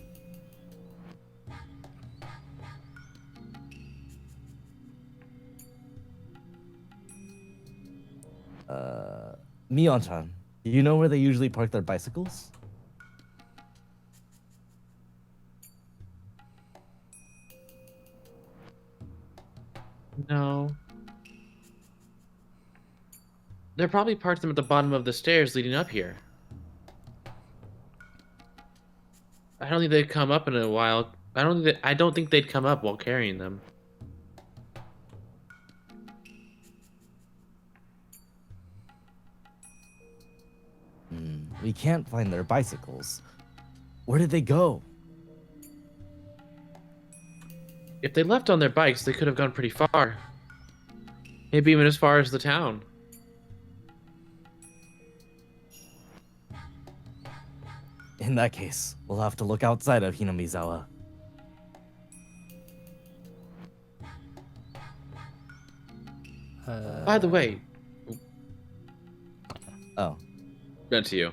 Mion-chan, do you know where they usually park their bicycles? No. They're probably parked them at the bottom of the stairs leading up here. I don't think they'd come up in a while. I don't think they'd come up while carrying them. We can't find their bicycles. Where did they go? If they left on their bikes, they could have gone pretty far. Maybe even as far as the town. In that case, we'll have to look outside of Hinamizawa. By the way, Oh, that's you,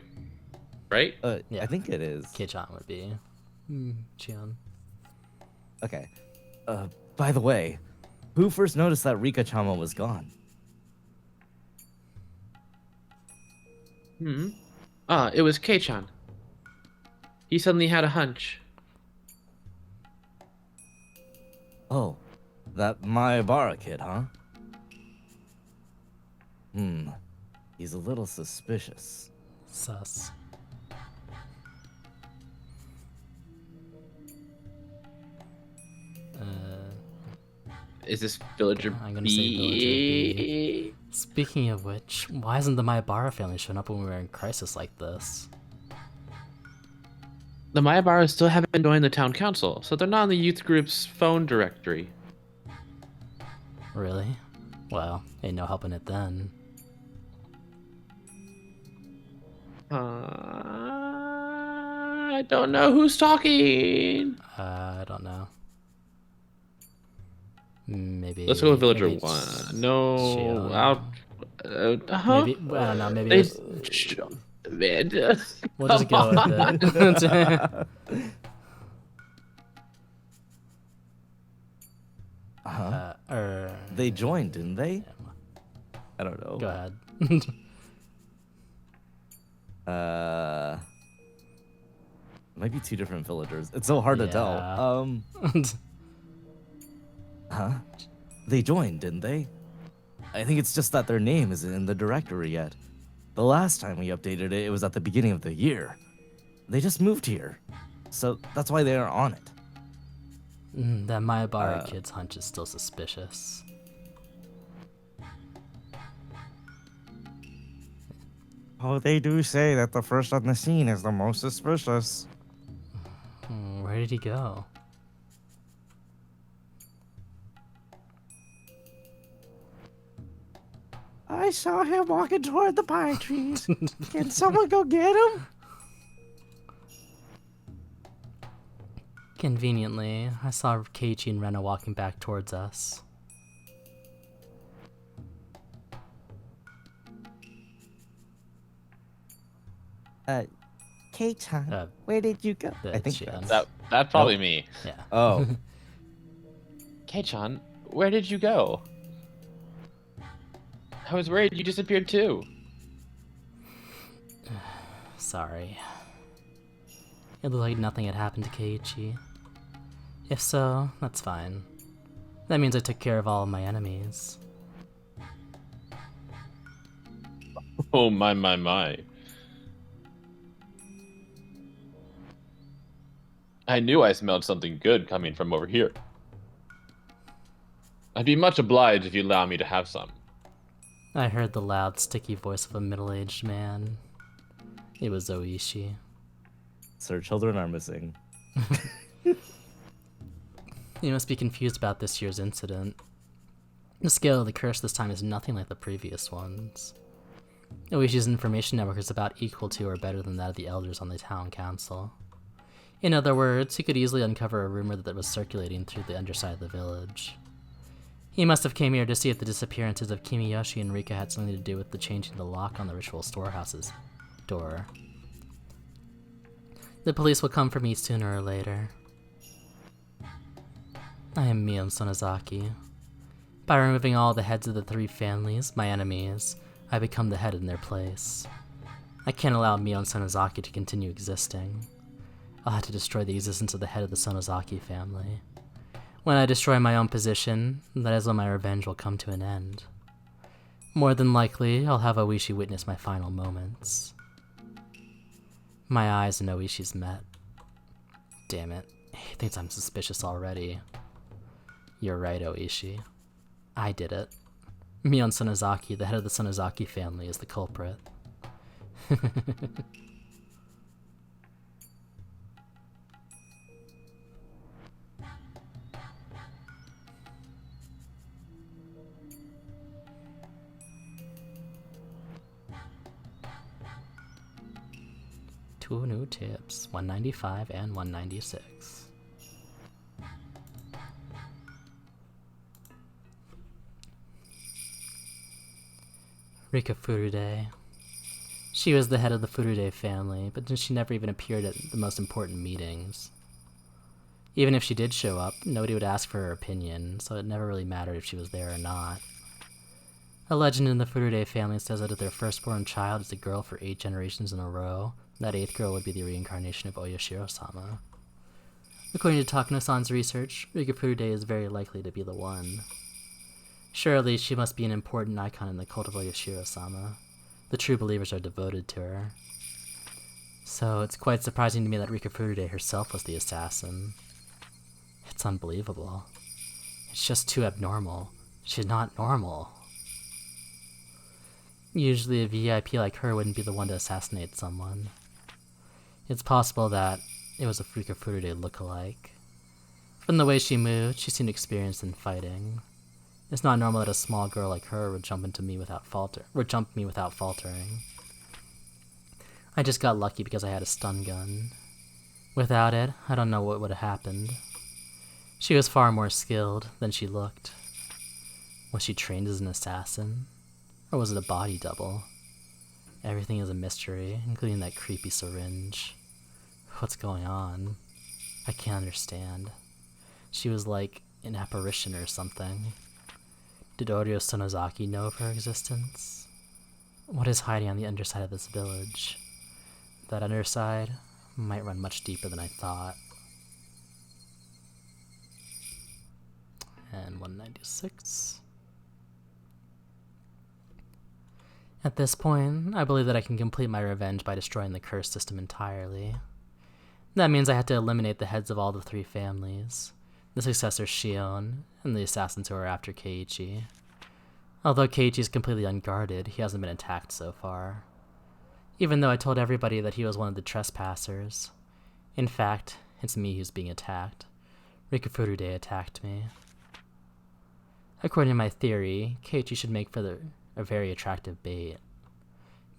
right? Yeah. I think it is. Kei-chan would be. Shion. Okay. By the way, who first noticed that Rika-chama was gone? It was Kei-chan. He suddenly had a hunch. Oh, that Maebara kid, huh? He's a little suspicious. Sus. Is this villager I'm gonna say villager B. B? Speaking of which, why hasn't the Maebara family shown up when we were in crisis like this? The Mayabaras still haven't joined the town council, so they're not in the youth group's phone directory. Really? Well, ain't no helping it then. I don't know who's talking. I don't know. Maybe. Let's go with villager maybe 1. it's No, Shion. out. Huh? Maybe I don't know. Maybe it's. Man, We'll just go with it. They joined, didn't they? I don't know. Go ahead. Might be two different villagers. It's so hard to tell. Huh? They joined, didn't they? I think it's just that their name isn't in the directory yet. The last time we updated it, it was at the beginning of the year. They just moved here, so that's why they aren't on it. That Maebara kid's hunch is still suspicious. Oh, they do say that the first on the scene is the most suspicious. Where did he go? I saw him walking toward the pine trees. Can someone go get him? Conveniently, I saw Keiichi and Rena walking back towards us. Kei-chan, where did you go? I think Shion. that's probably me. Yeah. Oh. Kei-chan, where did you go? I was worried you disappeared too. Sorry. It looked like nothing had happened to Keiichi. If so, that's fine. That means I took care of all of my enemies. Oh my. I knew I smelled something good coming from over here. I'd be much obliged if you allow me to have some. I heard the loud, sticky voice of a middle-aged man. It was Oishi. Sir, children are missing. You must be confused about this year's incident. The scale of the curse this time is nothing like the previous ones. Oishi's information network is about equal to or better than that of the elders on the town council. In other words, he could easily uncover a rumor that was circulating through the underside of the village. He must have came here to see if the disappearances of Kimiyoshi and Rika had something to do with the changing the lock on the ritual storehouse's door. The police will come for me sooner or later. I am Mion Sonozaki. By removing all the heads of the three families, my enemies, I become the head in their place. I can't allow Mion Sonozaki to continue existing. I'll have to destroy the existence of the head of the Sonozaki family. When I destroy my own position, that is when my revenge will come to an end. More than likely, I'll have Oishi witness my final moments. My eyes and Oishi's met. Damn it, he thinks I'm suspicious already. You're right, Oishi. I did it. Mion Sonozaki, the head of the Sonozaki family, is the culprit. 2 new tips, 195 and 196. Rika Furude. She was the head of the Furude family, but she never even appeared at the most important meetings. Even if she did show up, nobody would ask for her opinion, so it never really mattered if she was there or not. A legend in the Furude family says that if their firstborn child is a girl for 8 generations in a row, that 8th girl would be the reincarnation of Oyashiro-sama. According to Takano-san's research, Rika Furude is very likely to be the one. Surely she must be an important icon in the cult of Oyashiro-sama. The true believers are devoted to her. So it's quite surprising to me that Rika Furude herself was the assassin. It's unbelievable. It's just too abnormal. She's not normal. Usually a VIP like her wouldn't be the one to assassinate someone. It's possible that it was a Freak of Furude look-alike. From the way she moved, she seemed experienced in fighting. It's not normal that a small girl like her would jump me without faltering. I just got lucky because I had a stun gun. Without it, I don't know what would have happened. She was far more skilled than she looked. Was she trained as an assassin? Or was it a body double? Everything is a mystery, including that creepy syringe. What's going on? I can't understand. She was like an apparition or something. Did Oryo Sonozaki know of her existence? What is hiding on the underside of this village? That underside might run much deeper than I thought. And 196. At this point, I believe that I can complete my revenge by destroying the curse system entirely. That means I have to eliminate the heads of all the 3 families, the successor Shion, and the assassins who are after Keiichi. Although Keiichi is completely unguarded, he hasn't been attacked so far. Even though I told everybody that he was one of the trespassers. In fact, it's me who's being attacked. Rikufurude attacked me. According to my theory, Keiichi should make for a very attractive bait.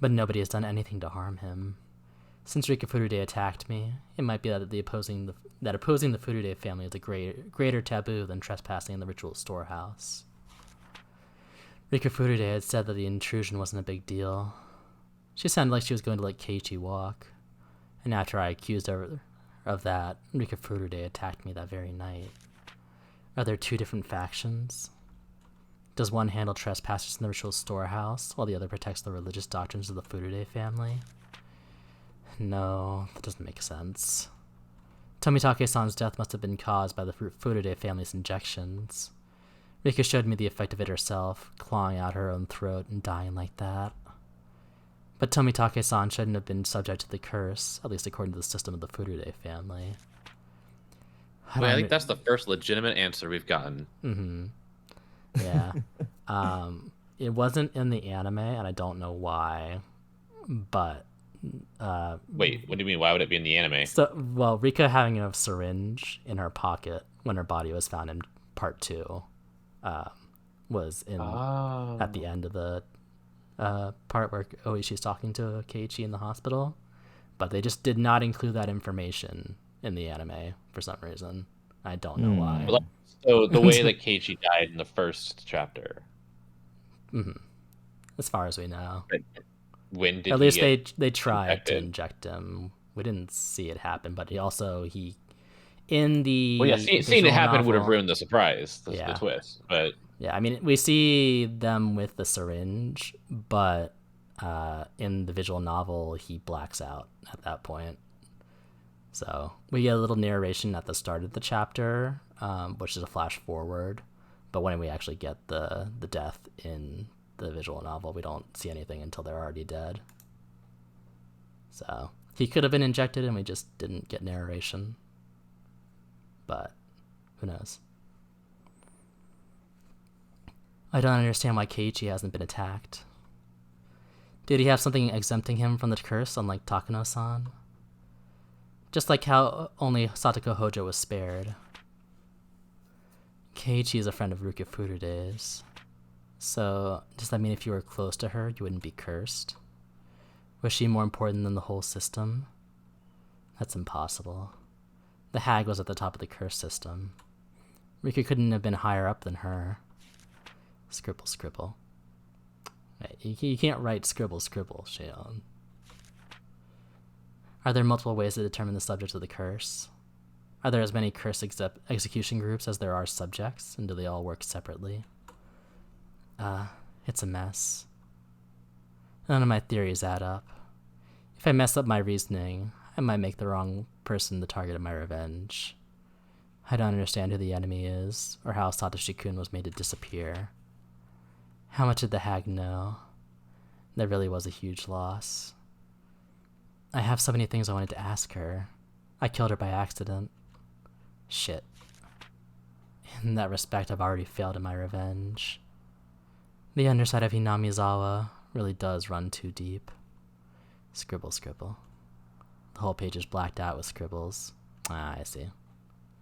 But nobody has done anything to harm him. Since Rikufurude attacked me, it might be that opposing the Furude family is a greater taboo than trespassing in the ritual storehouse. Rikufurude had said that the intrusion wasn't a big deal. She sounded like she was going to let Keiichi walk. And after I accused her of that, Rikufurude attacked me that very night. Are there 2 different factions? Does one handle trespassers in the ritual storehouse, while the other protects the religious doctrines of the Furude family? No, that doesn't make sense. Tomitake-san's death must have been caused by the Furude family's injections. Rika showed me the effect of it herself, clawing out her own throat and dying like that. But Tomitake-san shouldn't have been subject to the curse, at least according to the system of the Furude family. I think that's the first legitimate answer we've gotten. Mm-hmm. Yeah. It wasn't in the anime, and I don't know why, but... Wait, what do you mean? Why would it be in the anime? So, well, Rika having a syringe in her pocket when her body was found in part 2 was at the end of the part where Oishi's talking to Keiichi in the hospital, but they just did not include that information in the anime for some reason. I don't know why. So the way that Keiichi died in the first chapter. Mm-hmm. As far as we know. When did at least he they tried injected? To inject him. We didn't see it happen, but he in the seeing it happen would have ruined the surprise, the twist. But yeah, I mean, we see them with the syringe, but in the visual novel, he blacks out at that point. So we get a little narration at the start of the chapter, which is a flash forward. But when we actually get the death in the visual novel, we don't see anything until they're already dead. So he could have been injected and we just didn't get narration. But who knows? I don't understand why Keiichi hasn't been attacked. Did he have something exempting him from the curse, unlike Takano-san? Just like how only Satoko Hojo was spared. Keiichi is a friend of Ruka Furude's. So, does that mean if you were close to her, you wouldn't be cursed? Was she more important than the whole system? That's impossible. The hag was at the top of the curse system. Rika couldn't have been higher up than her. Scribble, scribble. Wait, you can't write scribble, scribble, Shion. Are there multiple ways to determine the subject of the curse? Are there as many curse execution groups as there are subjects, and do they all work separately? It's a mess. None of my theories add up. If I mess up my reasoning, I might make the wrong person the target of my revenge. I don't understand who the enemy is, or how Satoshi-kun was made to disappear. How much did the hag know? That really was a huge loss. I have so many things I wanted to ask her. I killed her by accident. Shit. In that respect, I've already failed in my revenge. The underside of Hinamizawa really does run too deep. Scribble, scribble. The whole page is blacked out with scribbles. Ah, I see.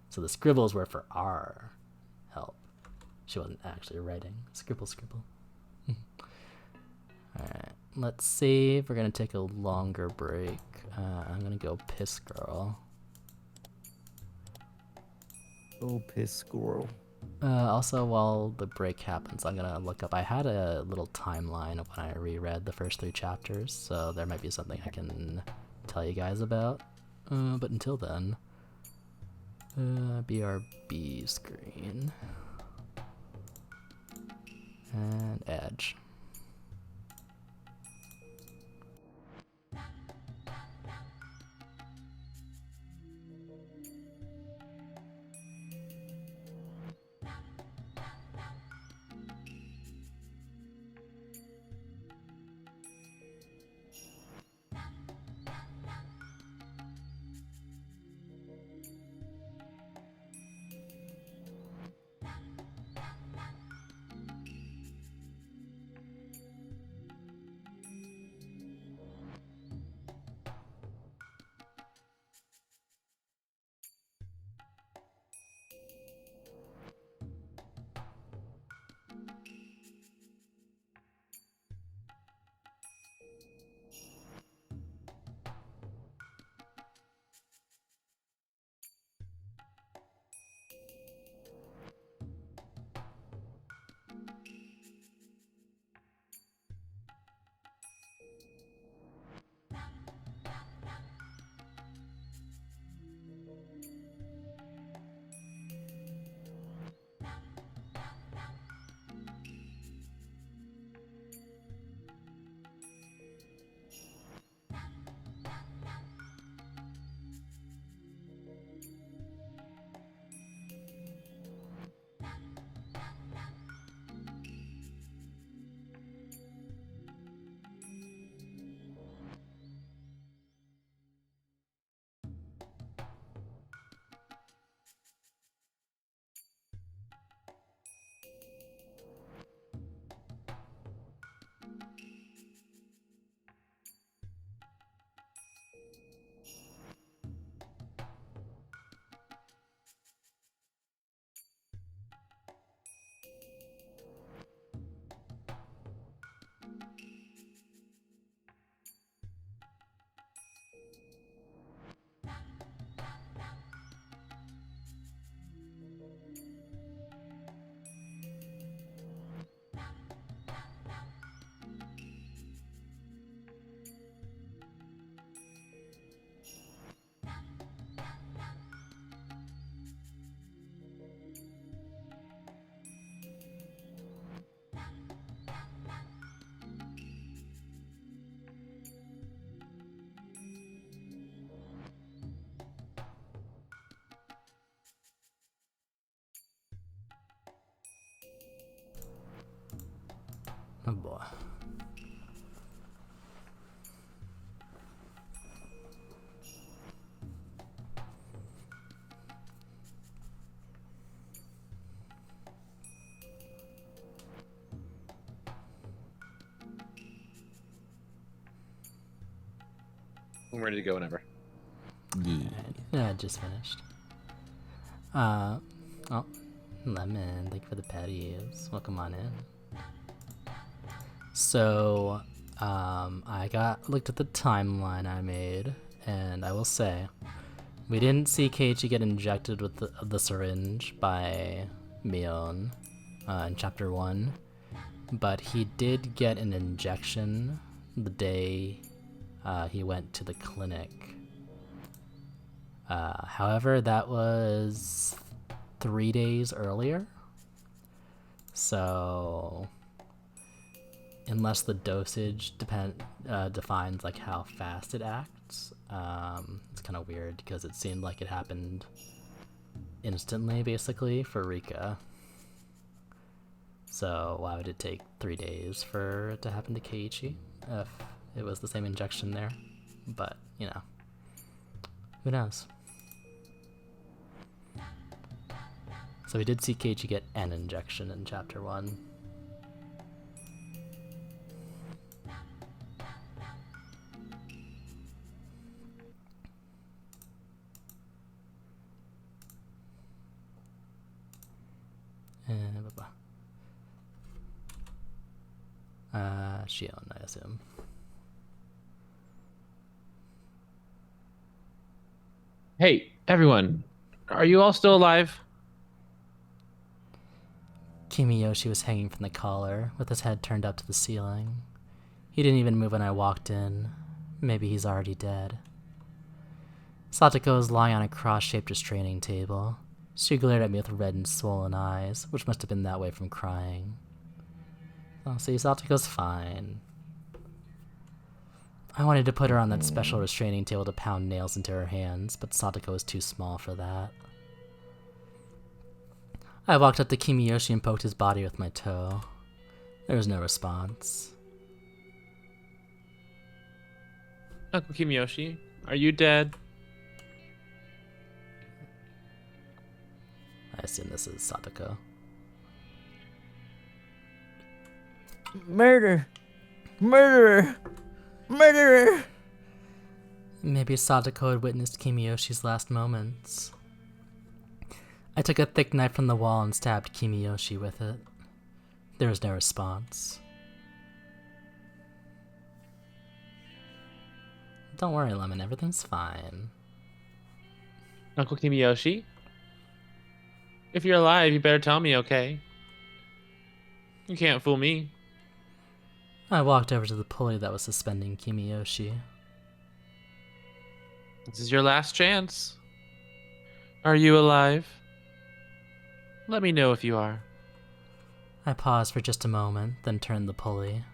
So the scribbles were for our help. She wasn't actually writing. Scribble, scribble. Alright, let's see if we're gonna take a longer break. I'm gonna go piss girl. Oh, piss squirrel. Also, while the break happens, I'm gonna look up. I had a little timeline of when I reread the first 3 chapters, so there might be something I can tell you guys about. But until then, BRB screen and Edge. Oh boy. I'm ready to go whenever. Yeah, I just finished. Oh, Lemon, thank you for the patties. Welcome on in. So, I looked at the timeline I made, and I will say, we didn't see Keiichi get injected with the syringe by Mion in chapter 1, but he did get an injection the day he went to the clinic. However, that was 3 days earlier. So, unless the dosage defines like how fast it acts, it's kind of weird because it seemed like it happened instantly, basically, for Rika. So why would it take 3 days for it to happen to Keiichi if it was the same injection there? But, you know, who knows? So we did see Keiichi get an injection in chapter 1. Shion, I assume. Hey, everyone. Are you all still alive? Kimiyoshi was hanging from the collar, with his head turned up to the ceiling. He didn't even move when I walked in. Maybe he's already dead. Satoko was lying on a cross-shaped restraining table. She glared at me with red and swollen eyes, which must have been that way from crying. Oh, see, Satoko's fine. I wanted to put her on that special restraining table to pound nails into her hands, but Satoko was too small for that. I walked up to Kimiyoshi and poked his body with my toe. There was no response. Uncle Kimiyoshi, are you dead? I assume this is Satoko. Murder! Murderer! Murderer! Maybe Satoko had witnessed Kimiyoshi's last moments. I took a thick knife from the wall and stabbed Kimiyoshi with it. There was no response. Don't worry, Lemon, everything's fine. Uncle Kimiyoshi? If you're alive, you better tell me, okay? You can't fool me. I walked over to the pulley that was suspending Kimiyoshi. This is your last chance. Are you alive? Let me know if you are. I paused for just a moment, then turned the pulley.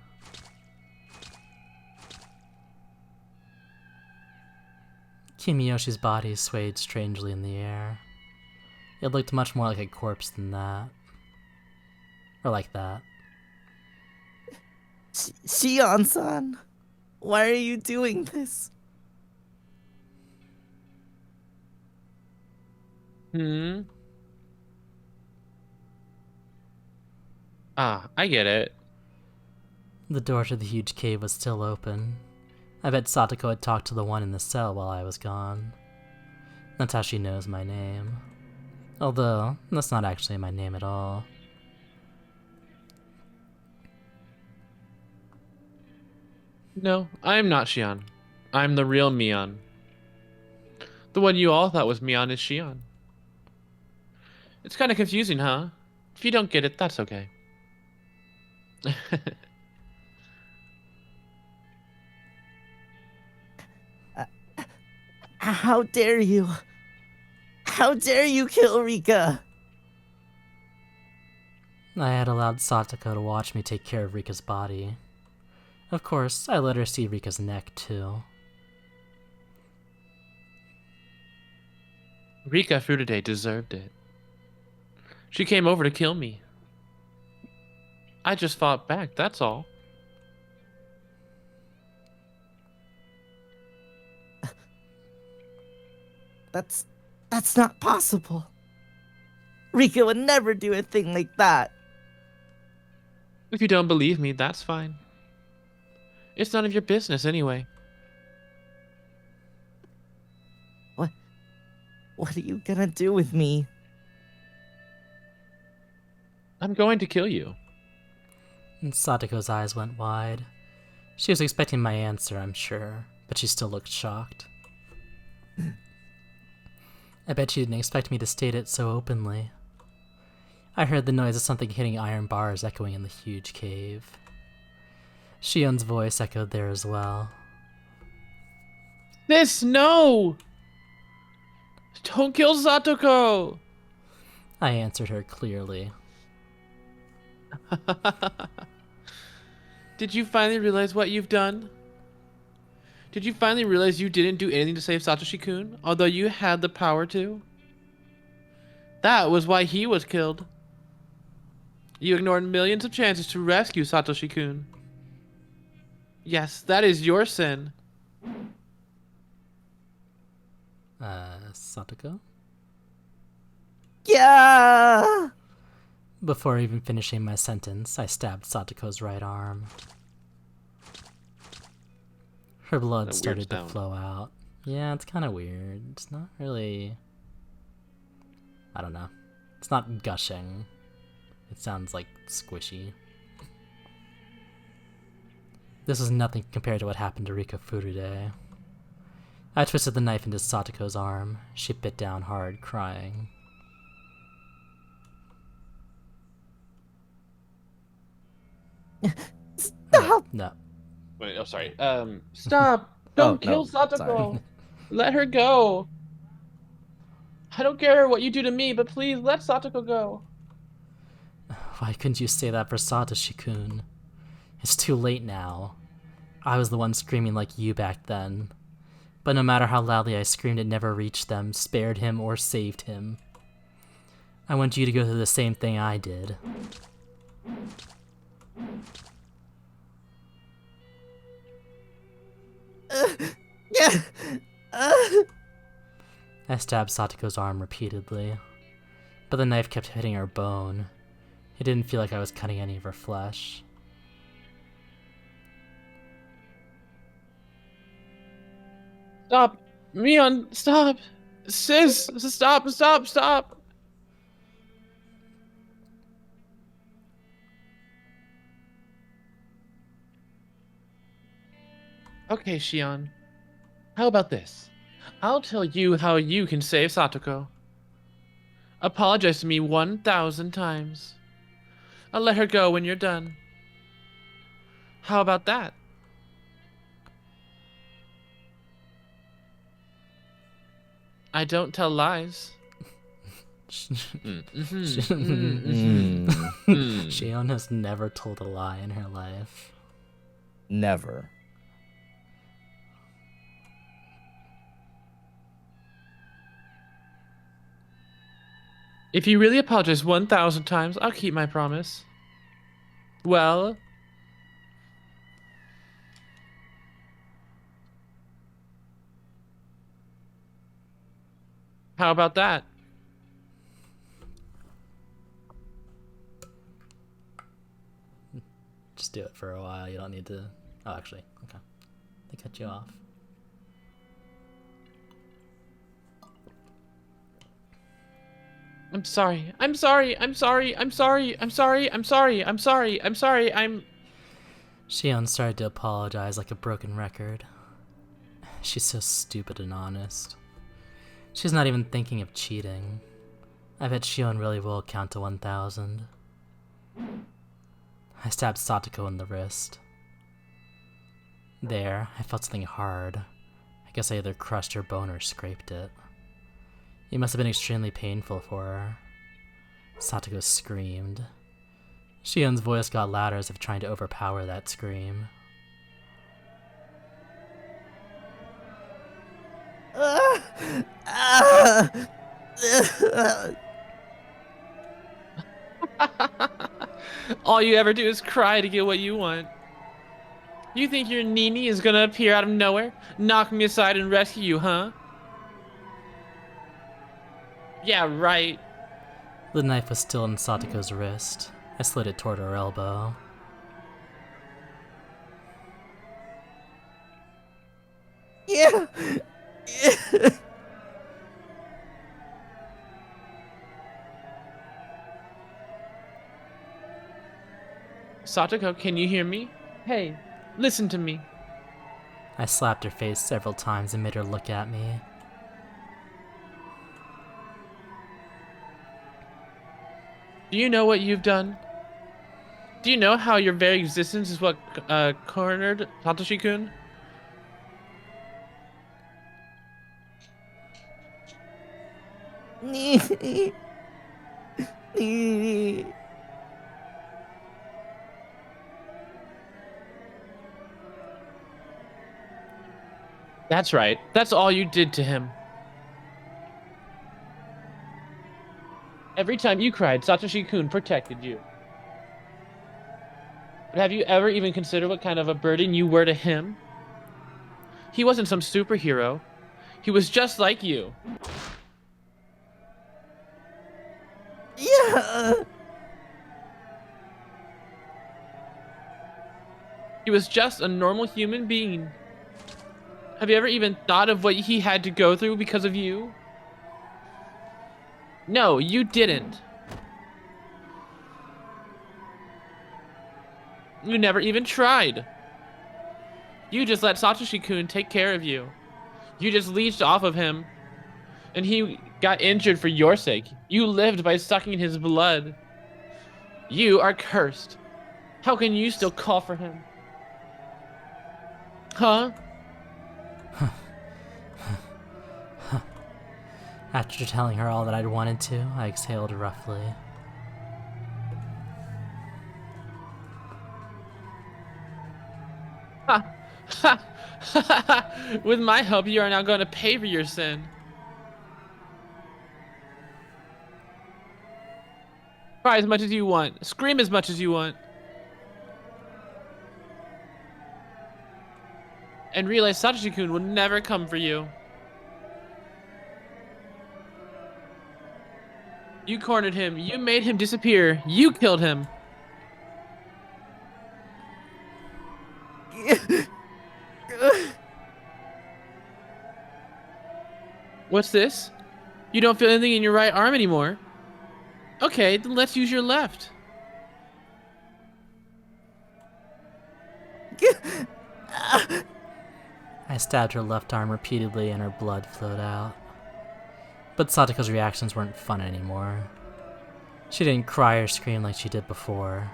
Kimiyoshi's body swayed strangely in the air. It looked much more like a corpse than that. Or like that. Shion-san, why are you doing this? Ah, I get it. The door to the huge cave was still open. I bet Satoko had talked to the one in the cell while I was gone. That's how she knows my name. Although, that's not actually my name at all. No, I'm not Shion. I'm the real Mion. The one you all thought was Mion is Shion. It's kind of confusing, huh? If you don't get it, that's okay. How dare you? How dare you kill Rika? I had allowed Satoko to watch me take care of Rika's body. Of course, I let her see Rika's neck, too. Rika Furude deserved it. She came over to kill me. I just fought back, that's all. That's not possible. Rika would never do a thing like that. If you don't believe me, that's fine. It's none of your business anyway. What are you gonna do with me? I'm going to kill you. And Satoko's eyes went wide. She was expecting my answer, I'm sure, but she still looked shocked. I bet she didn't expect me to state it so openly. I heard the noise of something hitting iron bars echoing in the huge cave. Shion's voice echoed there as well. No! Don't kill Satoko! I answered her clearly. Did you finally realize what you've done? Did you finally realize you didn't do anything to save Satoshi-kun, although you had the power to? That was why he was killed. You ignored millions of chances to rescue Satoshi-kun. Yes, that is your sin. Satoko? Yeah! Before even finishing my sentence, I stabbed Satoko's right arm. Her blood What a weird started to sound. flow out. Yeah, it's kind of weird. It's not really... I don't know. It's not gushing. It sounds like squishy. This is nothing compared to what happened to Rika Furude. I twisted the knife into Satoko's arm. She bit down hard, crying. Stop! No. Wait, oh, sorry. Stop! Oh, Don't kill no, sorry. Satoko! Let her go! I don't care what you do to me, but please let Satoko go. Why couldn't you say that for Satoshi-kun? It's too late now. I was the one screaming like you back then. But no matter how loudly I screamed, it never reached them, spared him, or saved him. I want you to go through the same thing I did. Yeah! I stabbed Satoko's arm repeatedly, but the knife kept hitting her bone. It didn't feel like I was cutting any of her flesh. Stop! Mion, stop! Sis, stop, stop, stop! Okay, Shion. How about this? I'll tell you how you can save Satoko. Apologize to me 1,000 times. I'll let her go when you're done. How about that? I don't tell lies. Shion has never told a lie in her life. Never. If you really apologize 1,000 times, I'll keep my promise. Well... how about that? Just do it for a while, you don't need to... Oh, actually, okay. They cut you off. I'm sorry. I'm sorry. I'm sorry. I'm sorry. I'm sorry. I'm sorry. I'm sorry. I'm sorry. Shion started to apologize like a broken record. She's so stupid and honest. She's not even thinking of cheating. I bet Shion really will count to 1,000. I stabbed Satoko in the wrist. There, I felt something hard. I guess I either crushed her bone or scraped it. It must have been extremely painful for her. Satoko screamed. Shion's voice got louder as if trying to overpower that scream. All you ever do is cry to get what you want. You think your Nini is gonna appear out of nowhere, knock me aside and rescue you, huh? Yeah, right. The knife was still in Satoko's wrist. I slid it toward her elbow. Yeah! Satoko, can you hear me? Hey, listen to me. I slapped her face several times and made her look at me. Do you know what you've done? Do you know how your very existence is what cornered Satoshi-kun? That's right. That's all you did to him. Every time you cried, Satoshi-kun protected you. But have you ever even considered what kind of a burden you were to him? He wasn't some superhero. He was just like you. He was just a normal human being. Have you ever even thought of what he had to go through because of you? No, you didn't. You never even tried. You just let Satoshi-kun take care of you. You just leeched off of him, and he got injured for your sake. You lived by sucking his blood. You are cursed. How can you still call for him? Huh? After telling her all that I'd wanted to, I exhaled roughly. Ha! Ha! Ha! With my help, you are now going to pay for your sin. Cry as much as you want. Scream as much as you want. And realize Satoshi-kun will never come for you. You cornered him. You made him disappear. You killed him. What's this? You don't feel anything in your right arm anymore. Okay, then let's use your left. I stabbed her left arm repeatedly and her blood flowed out. But Satoko's reactions weren't fun anymore. She didn't cry or scream like she did before.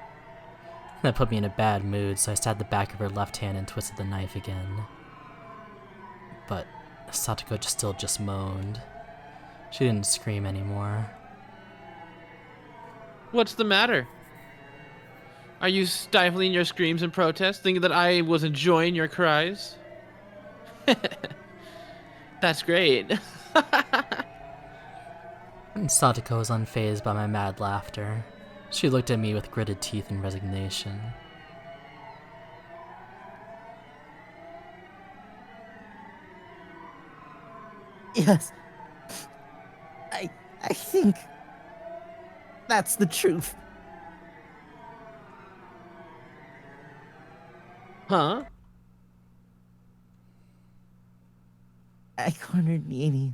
That put me in a bad mood, so I stabbed the back of her left hand and twisted the knife again. But Satoko still just moaned. She didn't scream anymore. What's the matter? Are you stifling your screams in protest, thinking that I was enjoying your cries? That's great. Satoko was unfazed by my mad laughter. She looked at me with gritted teeth in resignation. Yes. I think that's the truth. Huh? I cornered Nini.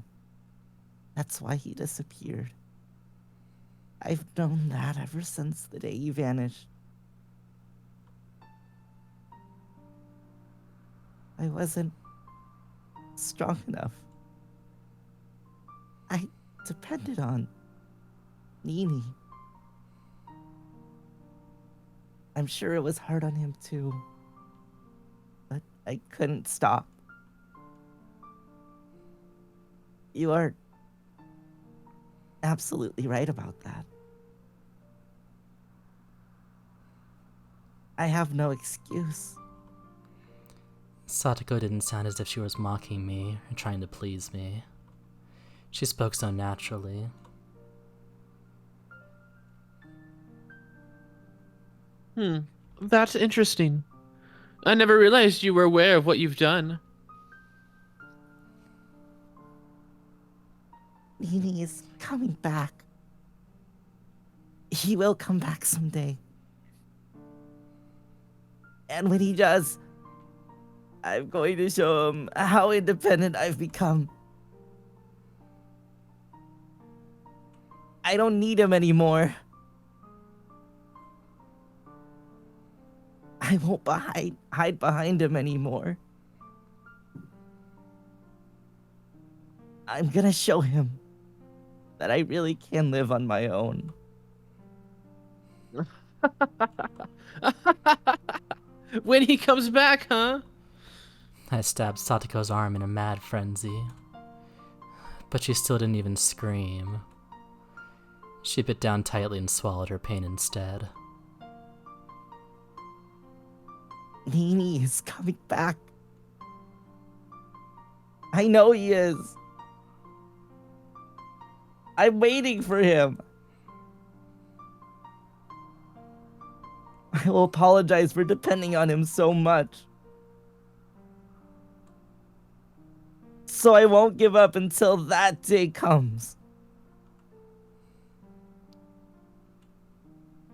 That's why he disappeared. I've known that ever since the day he vanished. I wasn't strong enough. I depended on Nini. I'm sure it was hard on him too, but I couldn't stop. You are absolutely right about that. I have no excuse. Satoko didn't sound as if she was mocking me or trying to please me. She spoke so naturally. That's interesting. I never realized you were aware of what you've done. Nini is coming back. He will come back someday. And when he does, I'm going to show him how independent I've become. I don't need him anymore. I won't hide behind him anymore. I'm gonna show him that I really can live on my own. When he comes back, huh? I stabbed Satoko's arm in a mad frenzy. But she still didn't even scream. She bit down tightly and swallowed her pain instead. Nini is coming back. I know he is. I'm waiting for him. I will apologize for depending on him so much. So I won't give up until that day comes.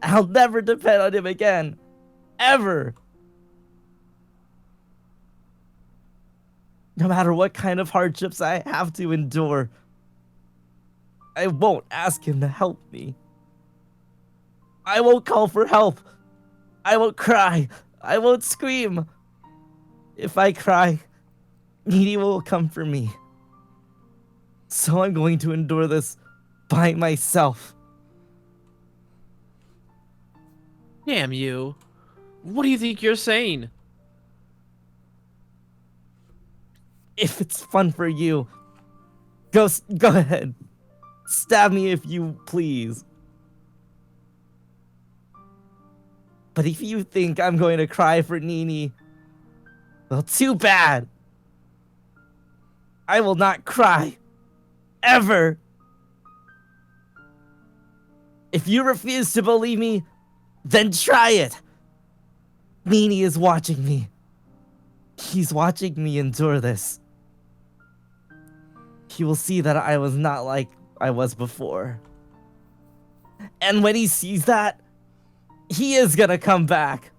I'll never depend on him again. Ever. No matter what kind of hardships I have to endure, I won't ask him to help me. I won't call for help. I won't cry. I won't scream. If I cry, Needy will come for me. So I'm going to endure this by myself. Damn you. What do you think you're saying? If it's fun for you, go ahead. Stab me if you please. But if you think I'm going to cry for Nini, well, too bad. I will not cry. Ever. If you refuse to believe me, then try it. Nini is watching me. He's watching me endure this. He will see that I was not like I was before. And when he sees that, he is gonna come back.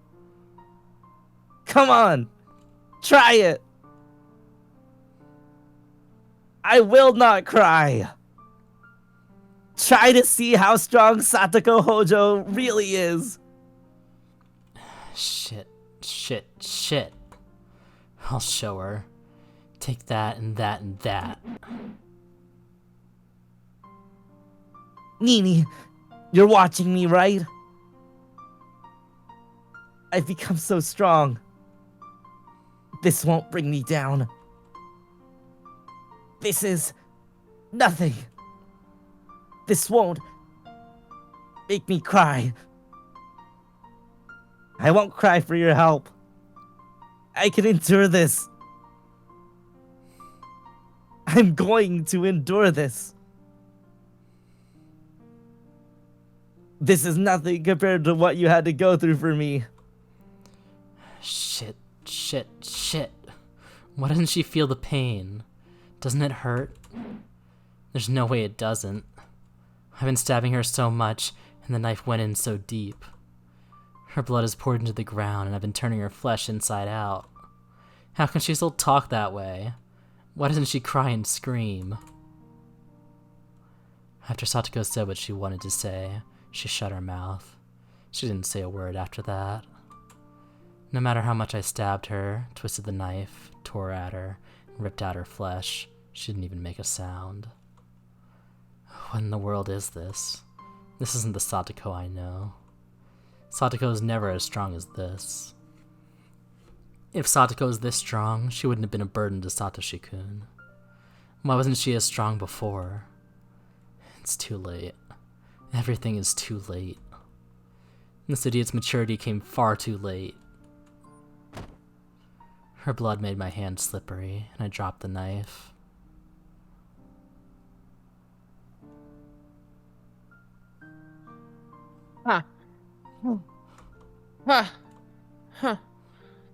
Come on. Try it. I will not cry. Try to see how strong Satoko Hojo really is. Shit. I'll show her. Take that and that and that. Nini, you're watching me, right? I've become so strong. This won't bring me down. This is nothing. This won't make me cry. I won't cry for your help. I can endure this. I'm going to endure this. This is nothing compared to what you had to go through for me. Shit. Why doesn't she feel the pain? Doesn't it hurt? There's no way it doesn't. I've been stabbing her so much, and the knife went in so deep. Her blood is poured into the ground, and I've been turning her flesh inside out. How can she still talk that way? Why doesn't she cry and scream? After Satoko said what she wanted to say, she shut her mouth. She didn't say a word after that. No matter how much I stabbed her, twisted the knife, tore at her, and ripped out her flesh, she didn't even make a sound. What in the world is this? This isn't the Satoko I know. Satoko is never as strong as this. If Satoko is this strong, she wouldn't have been a burden to Satoshi-kun. Why wasn't she as strong before? It's too late. Everything is too late. This idiot's maturity came far too late. Her blood made my hand slippery, and I dropped the knife. Ha! Ha! Ha!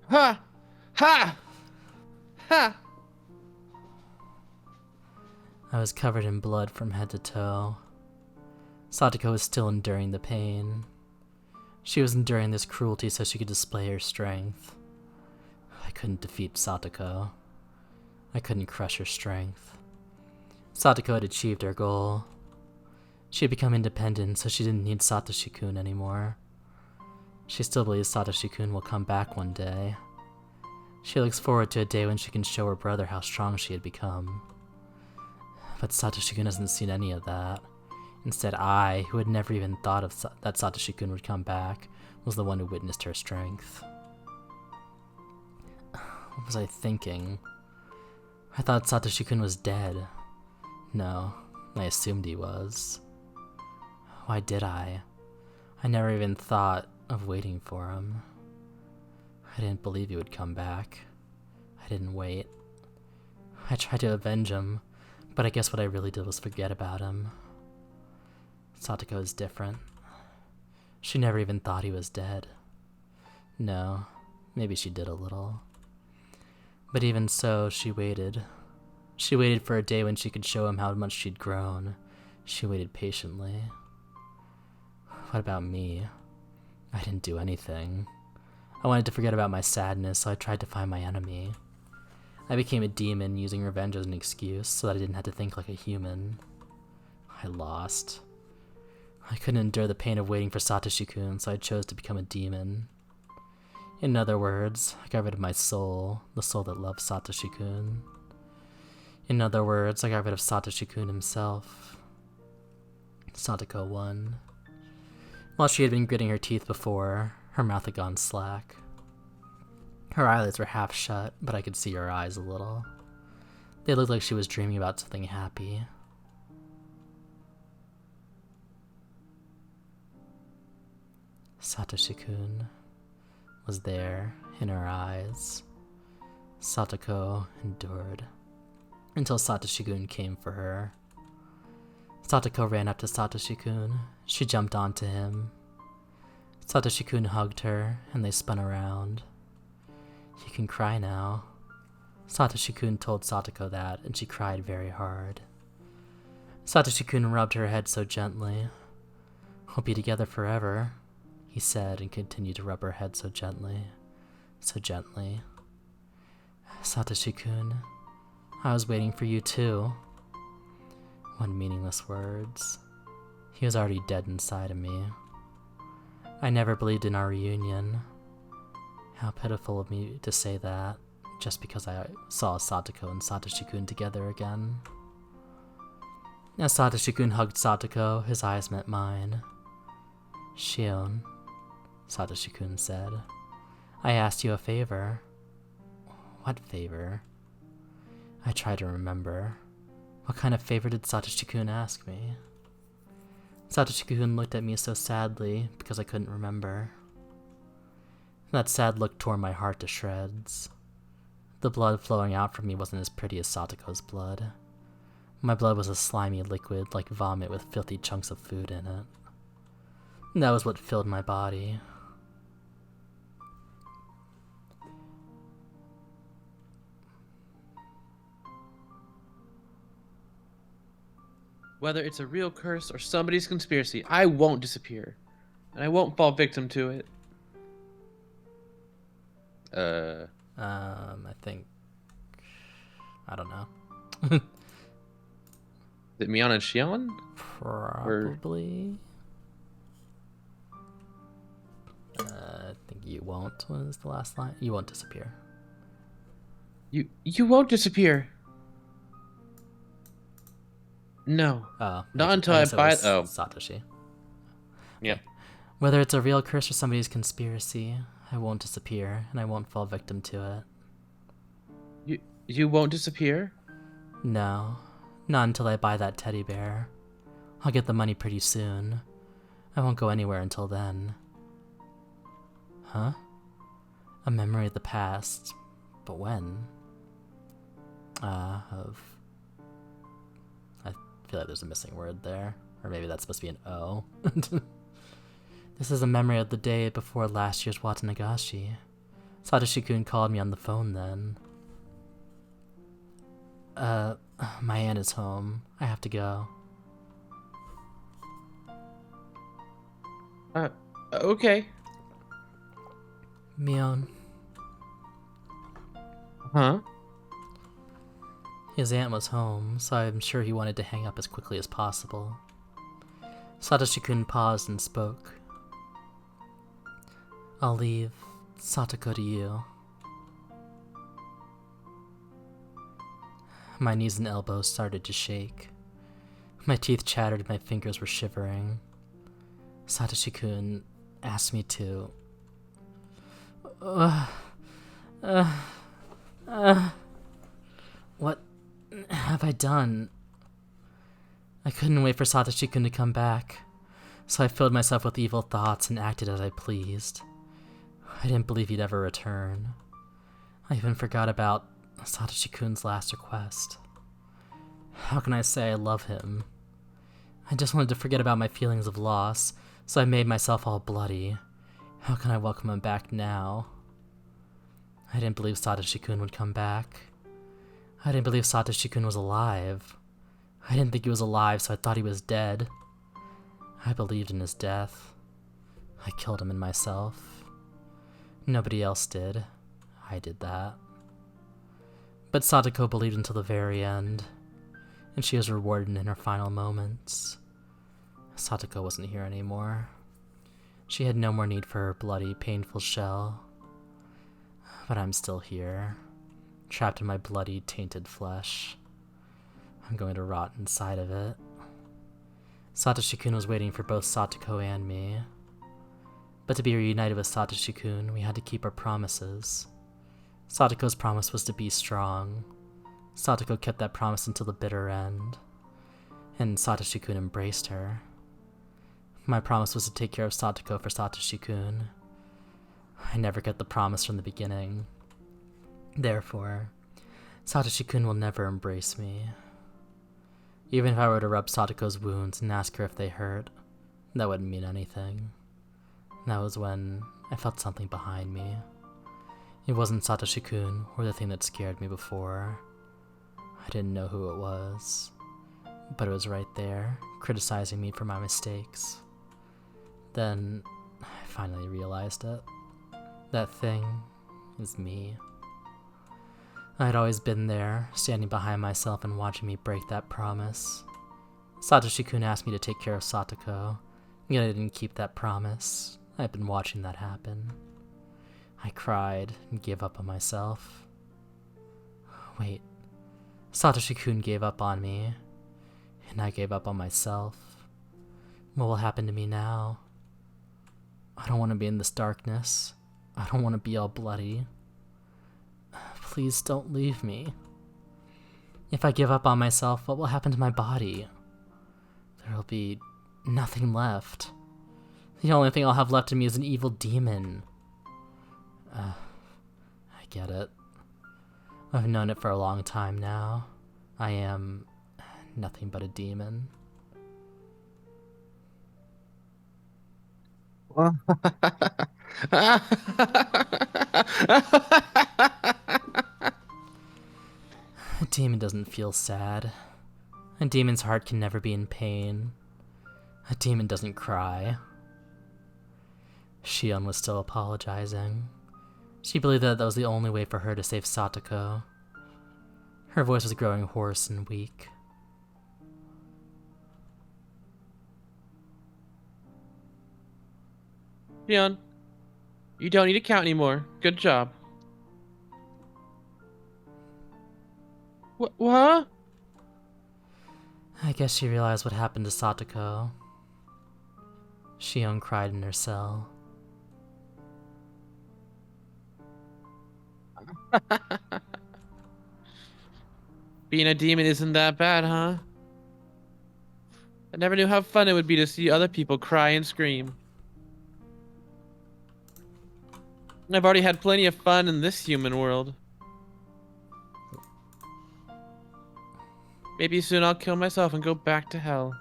Ha! Ha! Ha! I was covered in blood from head to toe. Satoko was still enduring the pain. She was enduring this cruelty so she could display her strength. I couldn't defeat Satoko. I couldn't crush her strength. Satoko had achieved her goal. She had become independent, so she didn't need Satoshi-kun anymore. She still believes Satoshi-kun will come back one day. She looks forward to a day when she can show her brother how strong she had become. But Satoshi-kun hasn't seen any of that. Instead, I, who had never even thought of that Satoshi-kun would come back, was the one who witnessed her strength. What was I thinking? I thought Satoshi-kun was dead. No, I assumed he was. Why did I? I never even thought of waiting for him. I didn't believe he would come back. I didn't wait. I tried to avenge him, but I guess what I really did was forget about him. Satoko is different. She never even thought he was dead. No, maybe she did a little. But even so, she waited. She waited for a day when she could show him how much she'd grown. She waited patiently. What about me? I didn't do anything. I wanted to forget about my sadness, so I tried to find my enemy. I became a demon, using revenge as an excuse so that I didn't have to think like a human. I lost. I couldn't endure the pain of waiting for Satoshi-kun, so I chose to become a demon. In other words, I got rid of my soul, the soul that loved Satoshi-kun. In other words, I got rid of Satoshi-kun himself. Satoko won. While she had been gritting her teeth before, her mouth had gone slack. Her eyelids were half shut, but I could see her eyes a little. They looked like she was dreaming about something happy. Satoshi-kun was there in her eyes. Satoko endured until Satoshi-kun came for her. Satoko ran up to Satoshi-kun. She jumped onto him. Satoshi-kun hugged her, and they spun around. You can cry now. Satoshi-kun told Satoko that, and she cried very hard. Satoshi-kun rubbed her head so gently. We'll be together forever, he said, and continued to rub her head so gently. So gently. Satoshi-kun, I was waiting for you too. What meaningless words. He was already dead inside of me. I never believed in our reunion. How pitiful of me to say that, just because I saw Satoko and Satoshi-kun together again. As Satoshi-kun hugged Satoko, his eyes met mine. Shion, Satoshi-kun said, I asked you a favor. What favor? I tried to remember. What kind of favor did Satoshi-kun ask me? Satoshi-kun looked at me so sadly because I couldn't remember. That sad look tore my heart to shreds. The blood flowing out from me wasn't as pretty as Satoko's blood. My blood was a slimy liquid like vomit with filthy chunks of food in it. That was what filled my body. Whether it's a real curse or somebody's conspiracy, I won't disappear. And I won't fall victim to it. I think... I don't know. Is it Mion and Shion? Probably. I think you won't was the last line. You won't disappear. You won't disappear. No. Oh. Not until I buy it. Oh. Satoshi. Yep. Whether it's a real curse or somebody's conspiracy, I won't disappear, and I won't fall victim to it. You won't disappear? No. Not until I buy that teddy bear. I'll get the money pretty soon. I won't go anywhere until then. Huh? A memory of the past. But when? I feel like there's a missing word there. Or maybe that's supposed to be an O. This is a memory of the day before last year's Watanagashi. Satoshi-kun called me on the phone then. My aunt is home. I have to go. Okay. Mion. Huh? His aunt was home, so I'm sure he wanted to hang up as quickly as possible. Satoshi-kun paused and spoke. I'll leave Satoko to you. My knees and elbows started to shake. My teeth chattered and my fingers were shivering. Satoshi-kun asked me to... What have I done? I couldn't wait for Satoshi-kun to come back, so I filled myself with evil thoughts and acted as I pleased. I didn't believe he'd ever return. I even forgot about Satoshi-kun's last request. How can I say I love him? I just wanted to forget about my feelings of loss, so I made myself all bloody. How can I welcome him back now? I didn't believe Satoshi-kun would come back. I didn't believe Satoshi-kun was alive. I didn't think he was alive, so I thought he was dead. I believed in his death. I killed him and myself. Nobody else did. I did that. But Satoko believed until the very end, and she was rewarded in her final moments. Satoko wasn't here anymore. She had no more need for her bloody, painful shell. But I'm still here, trapped in my bloody, tainted flesh. I'm going to rot inside of it. Satoshi-kun was waiting for both Satoko and me. But to be reunited with Satoshi-kun, we had to keep our promises. Satoko's promise was to be strong. Satoko kept that promise until the bitter end. And Satoshi-kun embraced her. My promise was to take care of Satoko for Satoshi-kun. I never kept the promise from the beginning. Therefore, Satoshi-kun will never embrace me. Even if I were to rub Satoko's wounds and ask her if they hurt, that wouldn't mean anything. That was when I felt something behind me. It wasn't Satoshi-kun or the thing that scared me before. I didn't know who it was, but it was right there, criticizing me for my mistakes. Then I finally realized it. That thing is me. I had always been there, standing behind myself and watching me break that promise. Satoshi-kun asked me to take care of Satoko, yet I didn't keep that promise. I've been watching that happen. I cried and gave up on myself. Wait, Satoshi-kun gave up on me, and I gave up on myself. What will happen to me now? I don't want to be in this darkness. I don't want to be all bloody. Please don't leave me. If I give up on myself, what will happen to my body? There will be nothing left. The only thing I'll have left in me is an evil demon. I get it. I've known it for a long time now. I am nothing but a demon. A demon doesn't feel sad. A demon's heart can never be in pain. A demon doesn't cry. Shion was still apologizing. She believed that was the only way for her to save Satoko. Her voice was growing hoarse and weak. Shion, you don't need to count anymore. Good job. What? I guess she realized what happened to Satoko. Shion cried in her cell. Being a demon isn't that bad, huh? I never knew how fun it would be to see other people cry and scream. I've already had plenty of fun in this human world. Maybe soon I'll kill myself and go back to hell.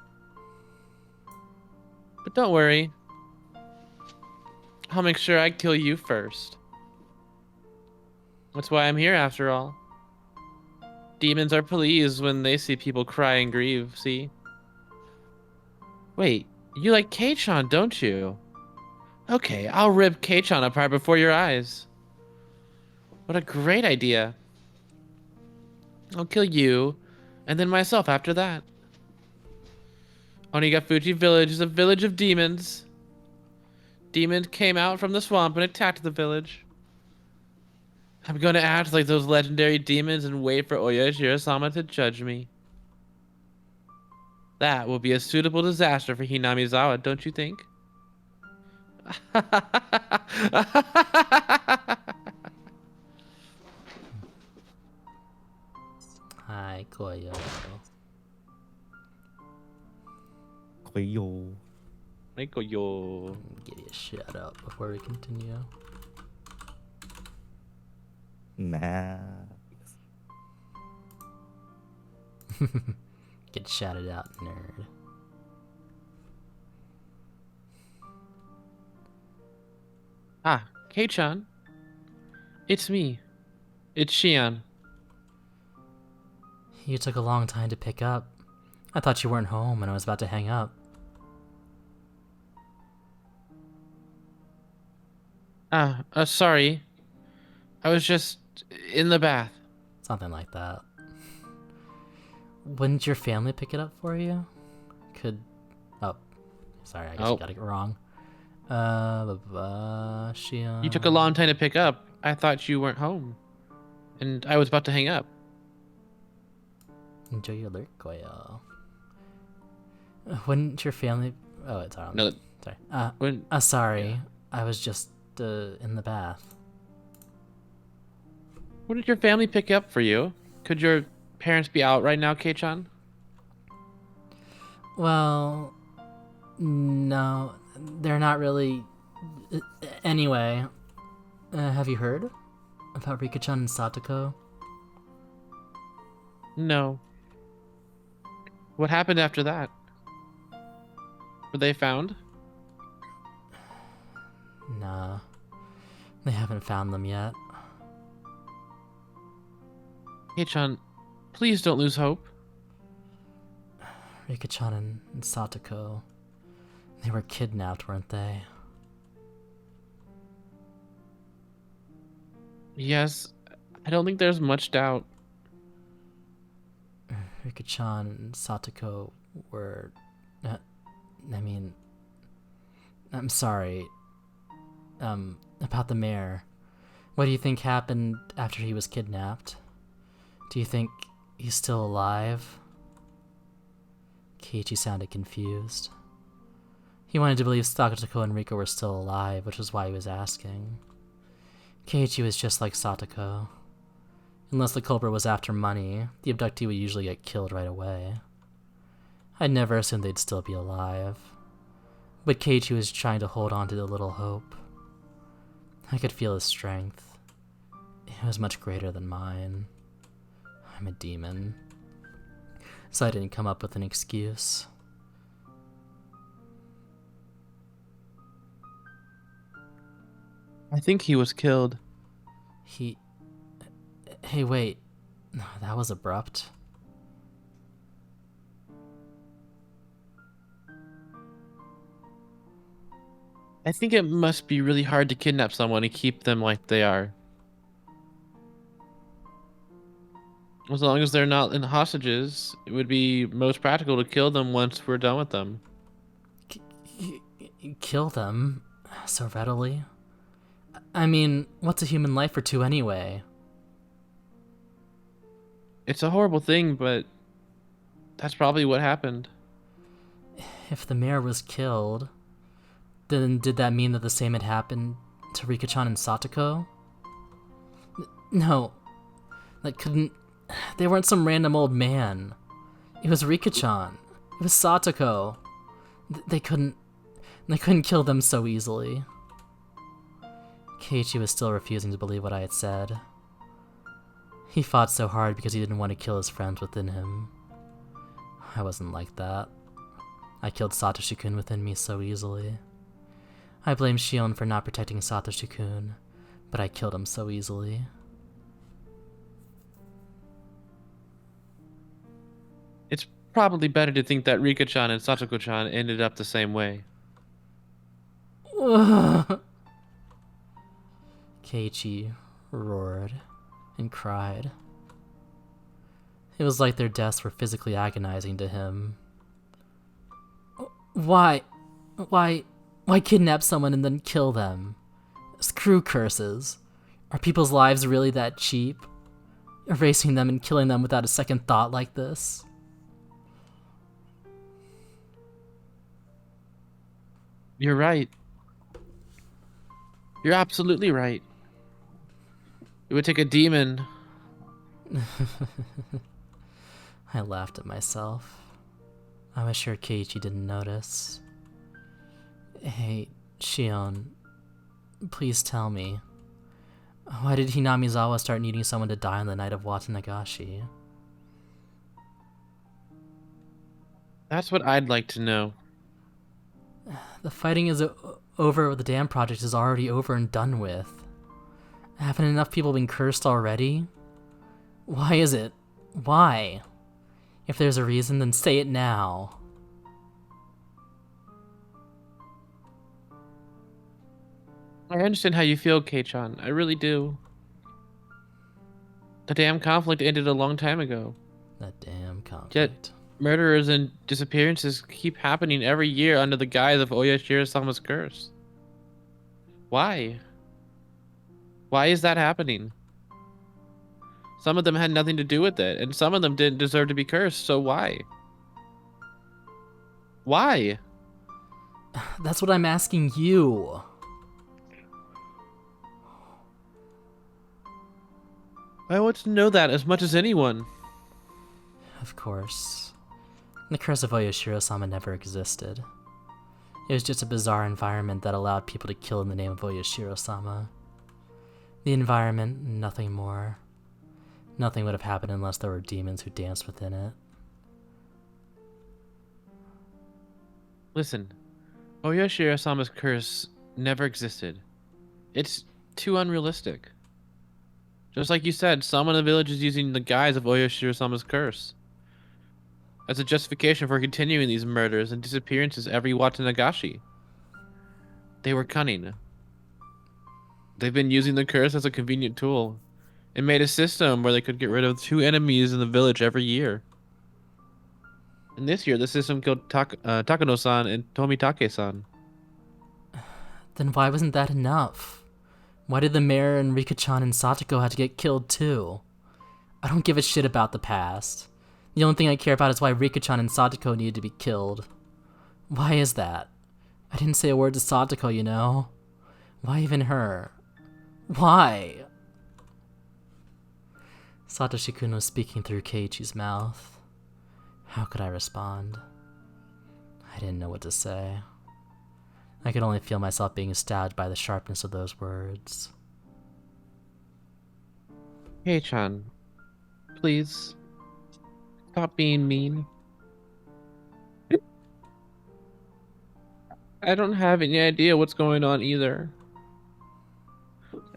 But don't worry. I'll make sure I kill you first. That's why I'm here, after all. Demons are pleased when they see people cry and grieve, see? Wait, you like Kei-chan, don't you? Okay, I'll rip Kei-chan apart before your eyes. What a great idea. I'll kill you, and then myself after that. Onigafuji Village is a village of demons. Demons came out from the swamp and attacked the village. I'm gonna act like those legendary demons and wait for Oyashiro-sama to judge me. That will be a suitable disaster for Hinamizawa, don't you think? Hi, Koyo. Koyo. Yo. Get your shut up before we continue. Nah. Get shouted out, nerd. Ah, Kei-chan. It's me. It's Shion. You took a long time to pick up. I thought you weren't home and I was about to hang up. Sorry. I was just in the bath. Something like that. Wouldn't your family pick it up for you? Could... Oh, sorry, I guess I Oh, got it wrong. you took a Shion... long time to pick up. I thought you weren't home. And I was about to hang up. Enjoy your lurk, Goyo. Wouldn't your family... Oh, it's on. No, Sorry. Sorry. Yeah. I was just, in the bath. What did your family pick up for you? Could your parents be out right now, Kei-chan? Well... No, they're not really... Anyway, have you heard about Rika-chan and Satoko? No. What happened after that? Were they found? Nah, they haven't found them yet. Kei-chan, please don't lose hope. Rika-chan and Satoko, they were kidnapped, weren't they? Yes, I don't think there's much doubt. Rika-chan and Satoko were... I mean... I'm sorry. About the mayor. What do you think happened after he was kidnapped? Do you think he's still alive? Keiichi sounded confused. He wanted to believe Satoko and Rika were still alive, which is why he was asking. Keiichi was just like Satoko. Unless the culprit was after money, the abductee would usually get killed right away. I'd never assumed they'd still be alive. But Keiichi was trying to hold on to the little hope. I could feel his strength. It was much greater than mine. I'm a demon. So I didn't come up with an excuse. I think he was killed. Hey, wait. That was abrupt. I think it must be really hard to kidnap someone and keep them like they are. As long as they're not in hostages, it would be most practical to kill them once we're done with them. Kill them? So readily? I mean, what's a human life or two anyway? It's a horrible thing, but that's probably what happened. If the mayor was killed, then did that mean that the same had happened to Rika-chan and Satoko? No. That couldn't... They weren't some random old man. It was Rika-chan. It was Satoko. They couldn't kill them so easily. Keiichi was still refusing to believe what I had said. He fought so hard because he didn't want to kill his friends within him. I wasn't like that. I killed Satoshi-kun within me so easily. I blame Shion for not protecting Satoshi-kun, but I killed him so easily. It's probably better to think that Rika-chan and Satoko-chan ended up the same way. Keiichi roared and cried. It was like their deaths were physically agonizing to him. Why kidnap someone and then kill them? Screw curses. Are people's lives really that cheap? Erasing them and killing them without a second thought like this? You're right. You're absolutely right. It would take a demon. I laughed at myself. I was sure Keiichi didn't notice. Hey, Shion, please tell me. Why did Hinamizawa start needing someone to die on the night of Watanagashi? That's what I'd like to know. The fighting is over, the dam project is already over and done with. Haven't enough people been cursed already? Why is it? Why? If there's a reason, then say it now. I understand how you feel, Kei-chan. I really do. The damn conflict ended a long time ago. That damn Yet, conflict. murders and disappearances keep happening every year under the guise of Oyashiro-sama's curse. Why? Why is that happening? Some of them had nothing to do with it, and some of them didn't deserve to be cursed, so why? Why? That's what I'm asking you. I want to know that as much as anyone. Of course. The curse of Oyashiro-sama never existed. It was just a bizarre environment that allowed people to kill in the name of Oyashiro-sama. The environment, nothing more. Nothing would have happened unless there were demons who danced within it. Listen, Oyashiro-sama's curse never existed. It's too unrealistic. Just like you said, some of the village is using the guise of Oyashiro-sama's curse as a justification for continuing these murders and disappearances every Watanagashi. They were cunning. They've been using the curse as a convenient tool and made a system where they could get rid of 2 enemies in the village every year. And this year, the system killed Takano-san and Tomitake-san. Then why wasn't that enough? Why did the mayor and Rika-chan and Satoko have to get killed too? I don't give a shit about the past. The only thing I care about is why Rika-chan and Satoko needed to be killed. Why is that? I didn't say a word to Satoko, you know? Why even her? Why? Satoshi-kun was speaking through Keiichi's mouth. How could I respond? I didn't know what to say. I could only feel myself being stabbed by the sharpness of those words. Hey-chan, please, stop being mean. I don't have any idea what's going on either.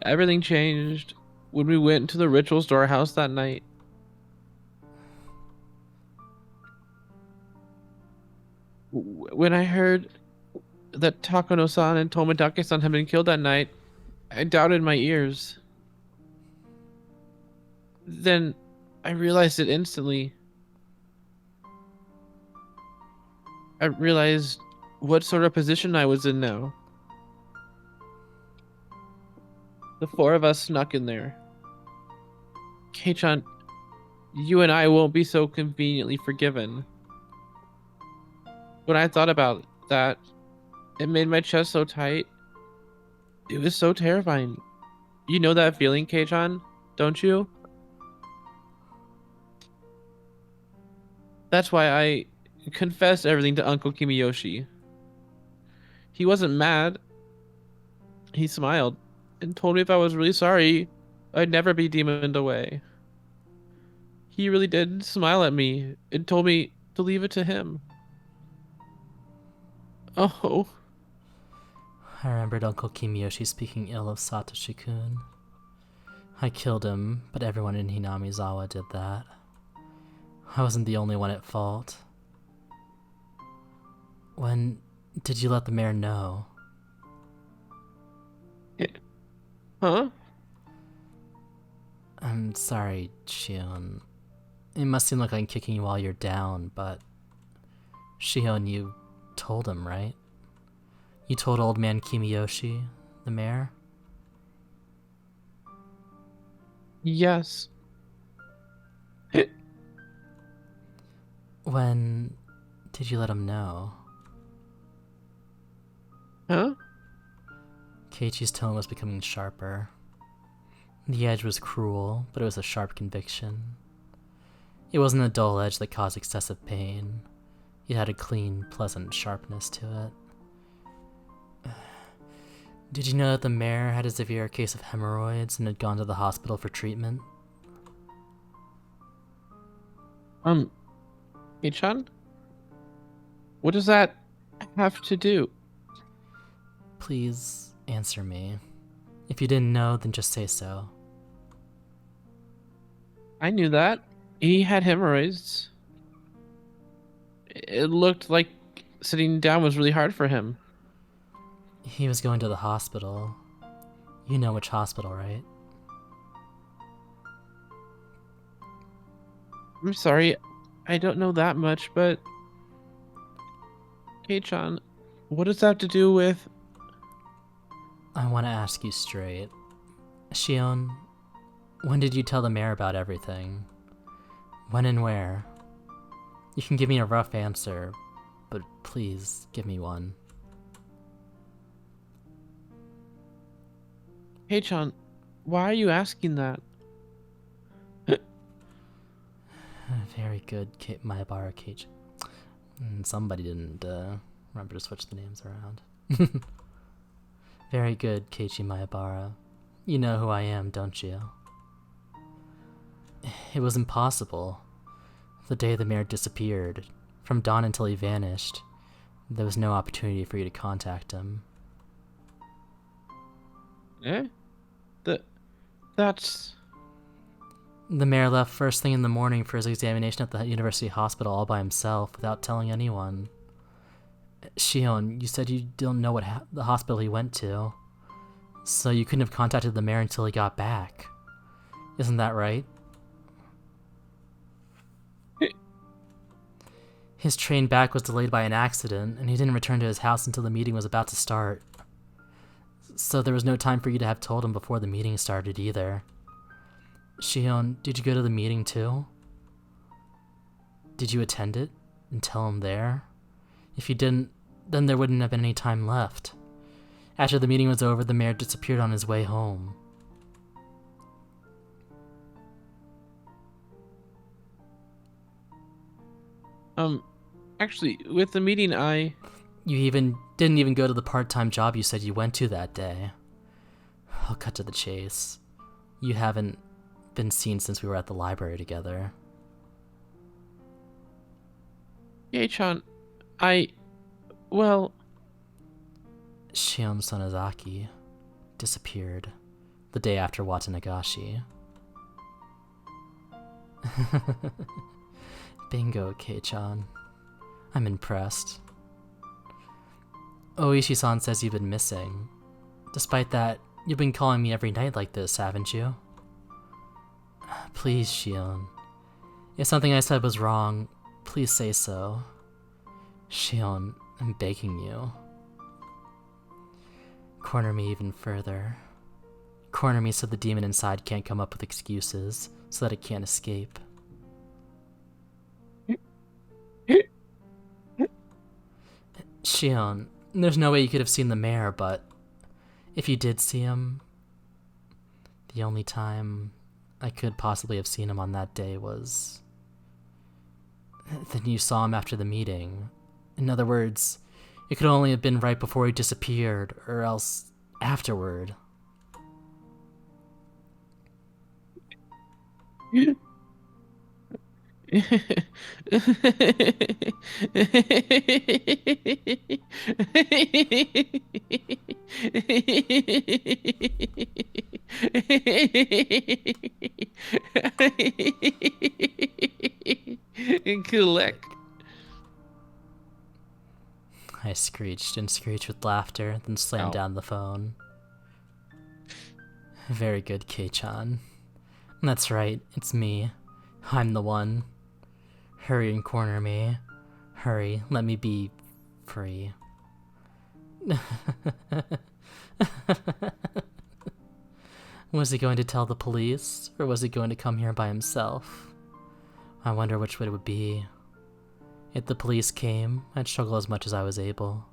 Everything changed when we went to the ritual storehouse that night. When I heard that Takano-san and Tomitake-san had been killed that night, I doubted my ears. Then I realized it instantly. I realized what sort of position I was in now. The 4 of us snuck in there. Kei-chan, you and I won't be so conveniently forgiven. When I thought about that, it made my chest so tight. It was so terrifying. You know that feeling, Kei-chan, don't you? That's why I confessed everything to Uncle Kimiyoshi. He wasn't mad. He smiled and told me if I was really sorry, I'd never be demoned away. He really did smile at me and told me to leave it to him. Oh. I remembered Uncle Kimiyoshi speaking ill of Satoshi-kun. I killed him, but everyone in Hinamizawa did that. I wasn't the only one at fault. When did you let the mayor know? Huh? I'm sorry, Shion. It must seem like I'm kicking you while you're down, but... Shion, you told him, right? You told old man Kimiyoshi, the mayor? Yes. When did you let him know? Huh? Keiichi's tone was becoming sharper. The edge was cruel, but it was a sharp conviction. It wasn't a dull edge that caused excessive pain. It had a clean, pleasant sharpness to it. Did you know that the mayor had a severe case of hemorrhoids and had gone to the hospital for treatment? Kei-chan? What does that have to do? Please answer me. If you didn't know, then just say so. I knew that. He had hemorrhoids. It looked like sitting down was really hard for him. He was going to the hospital. You know which hospital, right? I'm sorry, I don't know that much, but Kei-chan, what does that have to do with? I want to ask you straight. Shion, when did you tell the mayor about everything? When and where? You can give me a rough answer, but please give me one. Kei-chan, why are you asking that? Very good, Maebara Cage. Somebody didn't remember to switch the names around. Very good, Keiichi Maebara. You know who I am, don't you? It was impossible. The day the mayor disappeared, from dawn until he vanished, there was no opportunity for you to contact him. Eh? That's... The mayor left first thing in the morning for his examination at the university hospital all by himself without telling anyone. Shion, you said you don't know what the hospital he went to, so you couldn't have contacted the mayor until he got back. Isn't that right? His train back was delayed by an accident, and he didn't return to his house until the meeting was about to start. So there was no time for you to have told him before the meeting started either. Shion, did you go to the meeting too? Did you attend it and tell him there? If you didn't, then there wouldn't have been any time left. After the meeting was over, the mayor disappeared on his way home. Actually, with the meeting, You didn't even go to the part-time job you said you went to that day. I'll cut to the chase. You haven't been seen since we were at the library together. Kei-chan, well... Shion Sonozaki disappeared the day after Watanagashi. Bingo, Kei-chan. I'm impressed. Oishi-san says you've been missing. Despite that, you've been calling me every night like this, haven't you? Please, Shion. If something I said was wrong, please say so. Shion, I'm begging you. Corner me even further. Corner me so the demon inside can't come up with excuses, so that it can't escape. Shion, there's no way you could have seen the mayor, but if you did see him, the only time I could possibly have seen him on that day was... Then you saw him after the meeting. In other words, it could only have been right before he disappeared, or else afterward. Collect. I screeched and screeched with laughter, then slammed down the phone. Very good, Kei-chan. That's right, it's me. I'm the one. Hurry and corner me. Hurry, let me be free. Was he going to tell the police, or was he going to come here by himself? I wonder which way it would be. If the police came, I'd struggle as much as I was able.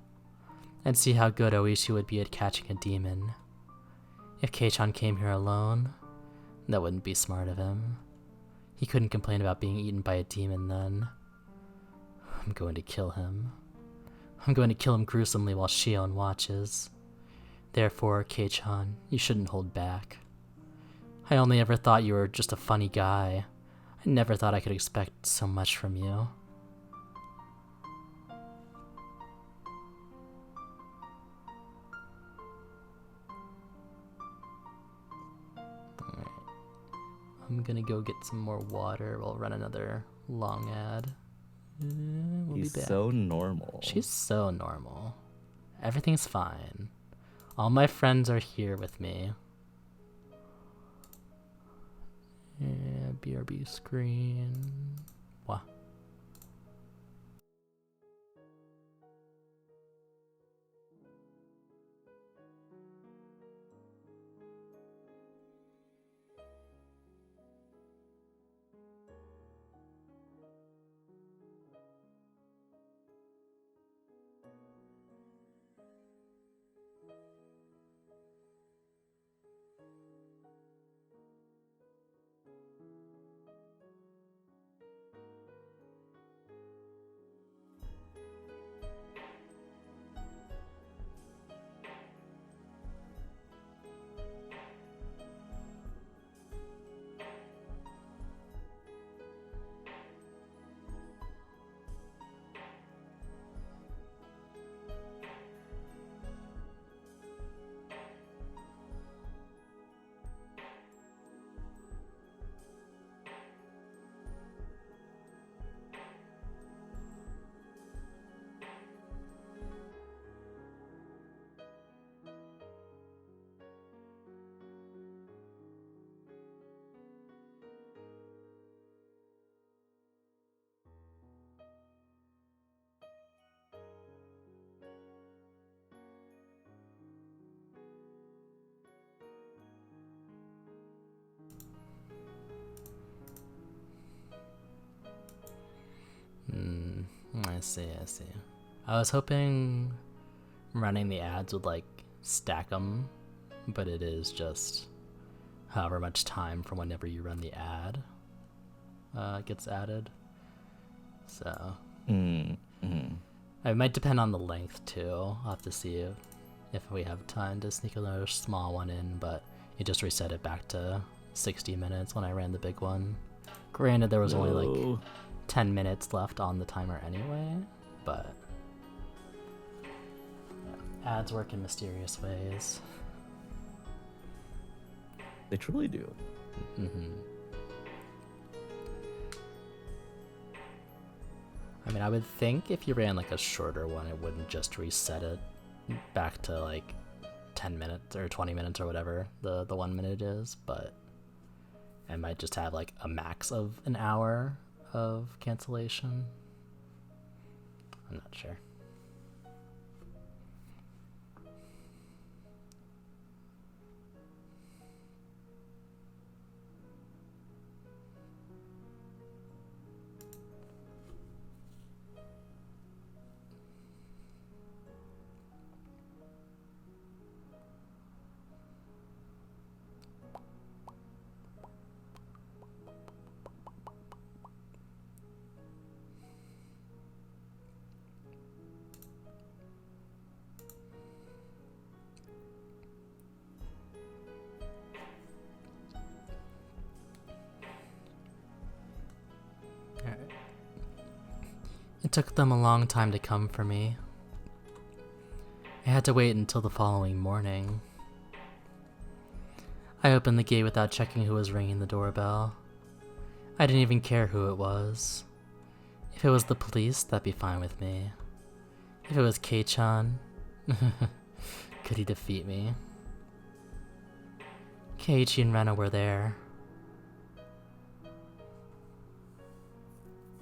I'd see how good Oishi would be at catching a demon. If Kei-chan came here alone, that wouldn't be smart of him. He couldn't complain about being eaten by a demon then. I'm going to kill him. I'm going to kill him gruesomely while Shion watches. Therefore, Kei-chan, you shouldn't hold back. I only ever thought you were just a funny guy. I never thought I could expect so much from you. Alright. I'm gonna go get some more water. We'll run another long ad. We'll He's be back. so normal. She's so normal. Everything's fine. All my friends are here with me. Yeah, BRB screen. What? I see, I see. I was hoping running the ads would like stack them, but it is just however much time from whenever you run the ad gets added. So it might depend on the length too. I'll have to see if we have time to sneak another small one in, but it just reset it back to 60 minutes when I ran the big one. Granted, there was only like 10 minutes left on the timer anyway, but yeah, ads work in mysterious ways. They truly do. I mean, I would think if you ran like a shorter one, it wouldn't just reset it back to like 10 minutes or 20 minutes or whatever the 1 minute is, but it might just have like a max of an hour of cancellation. I'm not sure. It took them a long time to come for me. I had to wait until the following morning. I opened the gate without checking who was ringing the doorbell. I didn't even care who it was. If it was the police, that'd be fine with me. If it was Kei-chan, could he defeat me? Keiichi and Rena were there.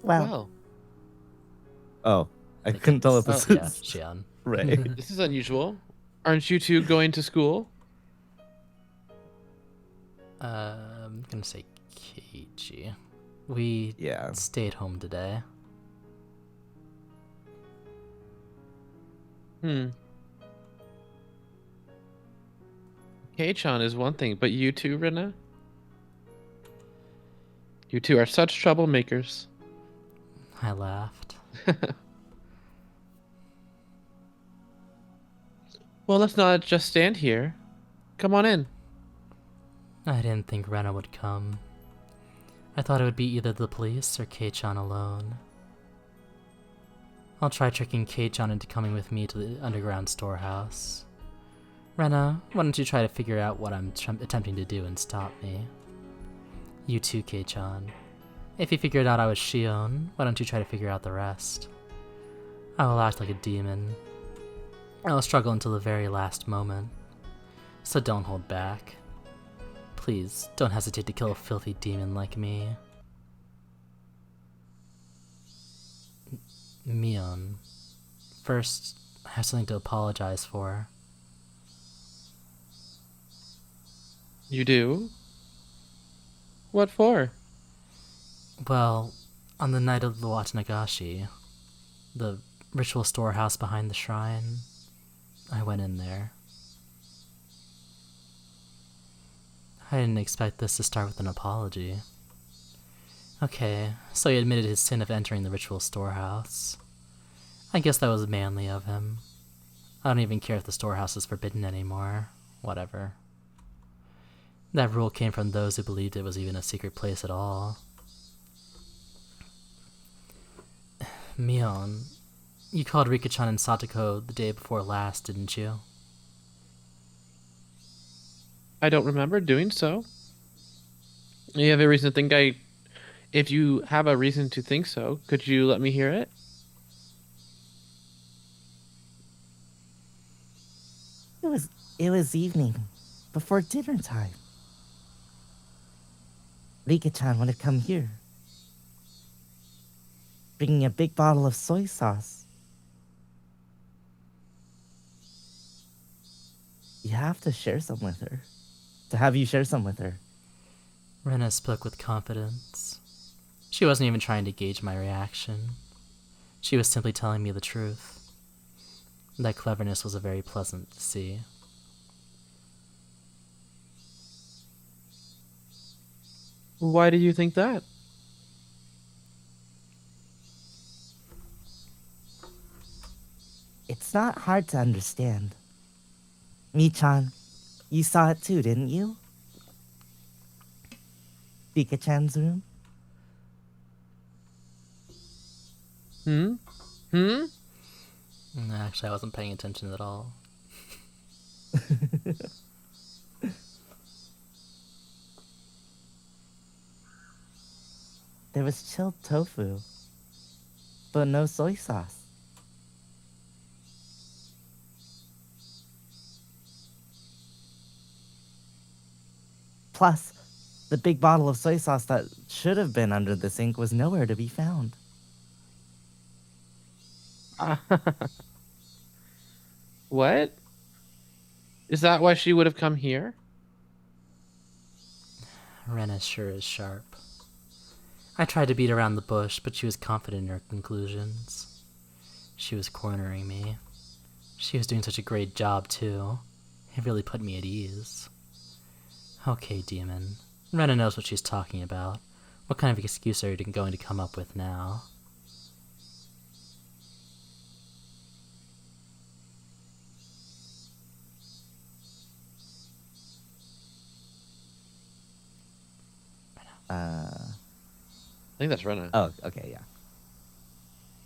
Well, Oh, I couldn't tell if this Yeah, is Shion. right. this is unusual. Aren't you two going to school? I'm gonna say Keiichi. We Yeah. stayed home today. Kei-chan is one thing, but you two, Rena? You two are such troublemakers. I laughed. Well, let's not just stand here. Come on in. I didn't think Rena would come. I thought it would be either the police or Kei-chan alone. I'll try tricking Kei-chan into coming with me to the underground storehouse. Rena, why don't you try to figure out what I'm attempting to do and stop me? You too, Kei-chan. If you figured out I was Shion, why don't you try to figure out the rest? I will act like a demon. I will struggle until the very last moment. So don't hold back. Please, don't hesitate to kill a filthy demon like me. Mion, first, I have something to apologize for. You do? What for? Well, on the night of the Watanagashi, the ritual storehouse behind the shrine, I went in there. I didn't expect this to start with an apology. Okay, so he admitted his sin of entering the ritual storehouse. I guess that was manly of him. I don't even care if the storehouse is forbidden anymore. Whatever. That rule came from those who believed it was even a secret place at all. Mion, you called Rika-chan and Satoko the day before last, didn't you? I don't remember doing so. You have a reason to think If you have a reason to think so, could you let me hear it? It was evening, before dinner time. Rika-chan would have come here, bringing a big bottle of soy sauce. You have to share some with her. To have you share some with her. Rena spoke with confidence. She wasn't even trying to gauge my reaction. She was simply telling me the truth. That cleverness was very pleasant to see. Why do you think that? It's not hard to understand. Mi-chan, you saw it too, didn't you? Rika-chan's room? Actually, I wasn't paying attention at all. There was chilled tofu, but no soy sauce. Plus, the big bottle of soy sauce that should have been under the sink was nowhere to be found. What? Is that why she would have come here? Rena sure is sharp. I tried to beat around the bush, but she was confident in her conclusions. She was cornering me. She was doing such a great job, too. It really put me at ease. Okay, demon. Rena knows what she's talking about. What kind of excuse are you going to come up with now? I think that's Rena. Oh, okay, yeah.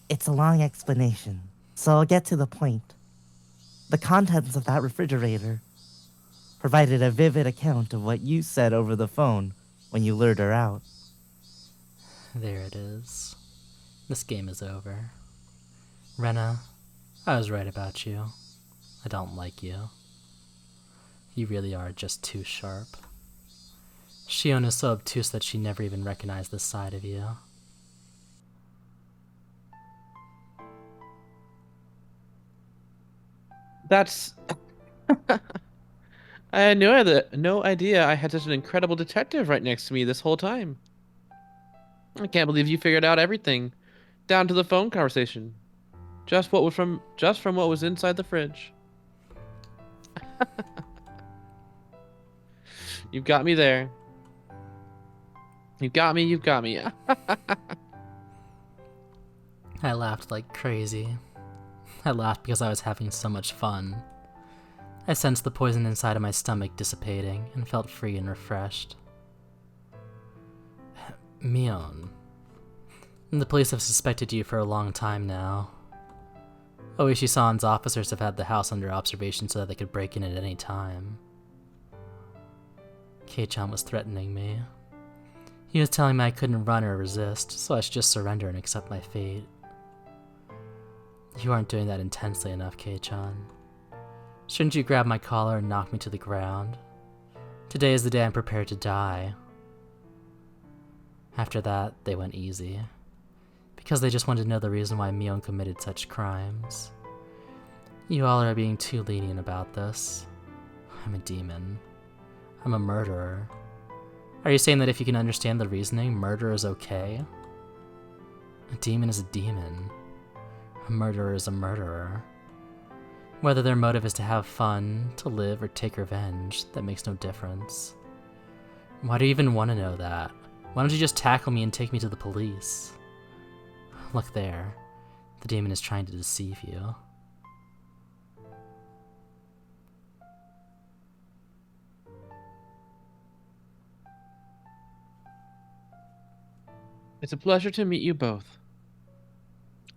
It's a long explanation, so I'll get to the point. The contents of that refrigerator provided a vivid account of what you said over the phone when you lured her out. There it is. This game is over. Rena, I was right about you. I don't like you. You really are just too sharp. Shion is so obtuse that she never even recognized this side of you. That's... I had no idea I had such an incredible detective right next to me this whole time. I can't believe you figured out everything, down to the phone conversation. Just from what was inside the fridge. You've got me there. You've got me. I laughed like crazy. I laughed because I was having so much fun. I sensed the poison inside of my stomach dissipating and felt free and refreshed. Mion, the police have suspected you for a long time now. Oishi-san's officers have had the house under observation so that they could break in at any time. Kei-chan was threatening me. He was telling me I couldn't run or resist, so I should just surrender and accept my fate. You aren't doing that intensely enough, Kei-chan. Shouldn't you grab my collar and knock me to the ground? Today is the day I'm prepared to die. After that, they went easy. Because they just wanted to know the reason why Mion committed such crimes. You all are being too lenient about this. I'm a demon. I'm a murderer. Are you saying that if you can understand the reasoning, murder is okay? A demon is a demon. A murderer is a murderer. Whether their motive is to have fun, to live, or take revenge, that makes no difference. Why do you even want to know that? Why don't you just tackle me and take me to the police? Look there. The demon is trying to deceive you. It's a pleasure to meet you both.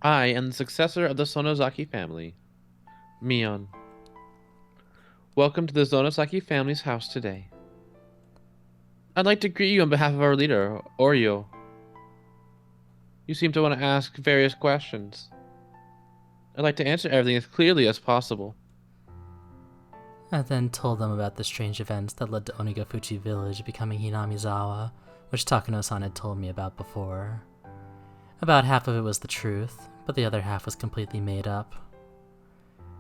I am the successor of the Sonozaki family, Mion. Welcome to the Sonozaki family's house today. I'd like to greet you on behalf of our leader, Oryo. You seem to want to ask various questions. I'd like to answer everything as clearly as possible. I then told them about the strange events that led to Onigafuchi village becoming Hinamizawa, which Takano-san had told me about before. About half of it was the truth, but the other half was completely made up.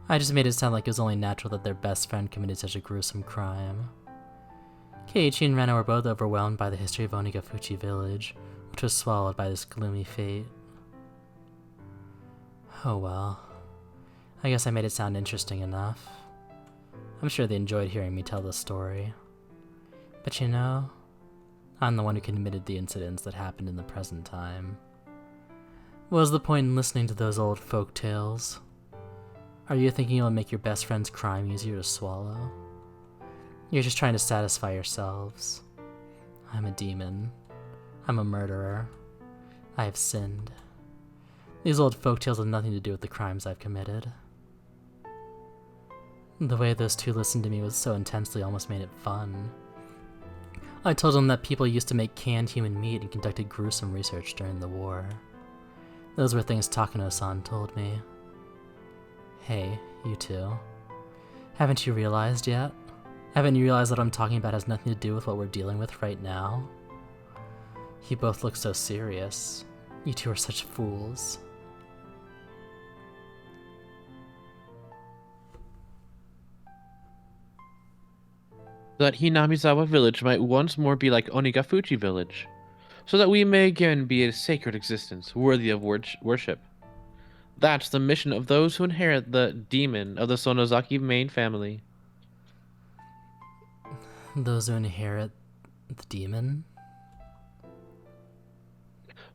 I just made it sound like it was only natural that their best friend committed such a gruesome crime. Keiichi and Rena were both overwhelmed by the history of Onigafuchi village, which was swallowed by this gloomy fate. Oh well. I guess I made it sound interesting enough. I'm sure they enjoyed hearing me tell the story. But you know, I'm the one who committed the incidents that happened in the present time. What was the point in listening to those old folk tales? Are you thinking it'll make your best friend's crime easier to swallow? You're just trying to satisfy yourselves. I'm a demon. I'm a murderer. I have sinned. These old folk tales have nothing to do with the crimes I've committed. The way those two listened to me was so intensely almost made it fun. I told them that people used to make canned human meat and conducted gruesome research during the war. Those were things Takano-san told me. Hey, you two. Haven't you realized yet? Haven't you realized that what I'm talking about has nothing to do with what we're dealing with right now? You both look so serious. You two are such fools. That Hinamizawa village might once more be like Onigafuchi village, so that we may again be a sacred existence worthy of worship. That's the mission of those who inherit the demon of the Sonozaki main family. Those who inherit the demon?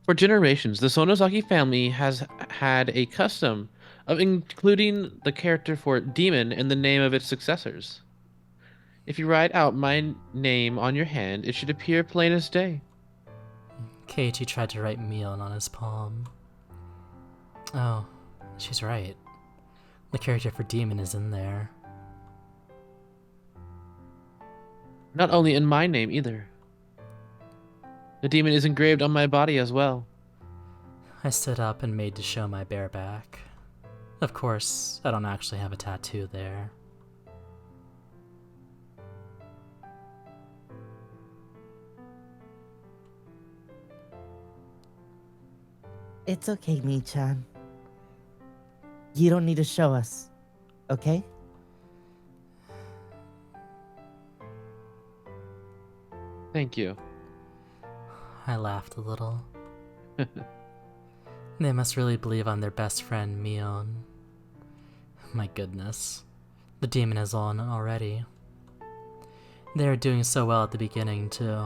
For generations, the Sonozaki family has had a custom of including the character for demon in the name of its successors. If you write out my name on your hand, it should appear plain as day. Keiichi tried to write Mion on his palm. Oh, she's right. The character for demon is in there. Not only in my name either. The demon is engraved on my body as well. I stood up and made to show my bare back. Of course, I don't actually have a tattoo there. It's okay, Mi-chan. You don't need to show us, okay? Thank you. I laughed a little. They must really believe I'm their best friend, Mion. My goodness. The demon is on already. They were doing so well at the beginning, too.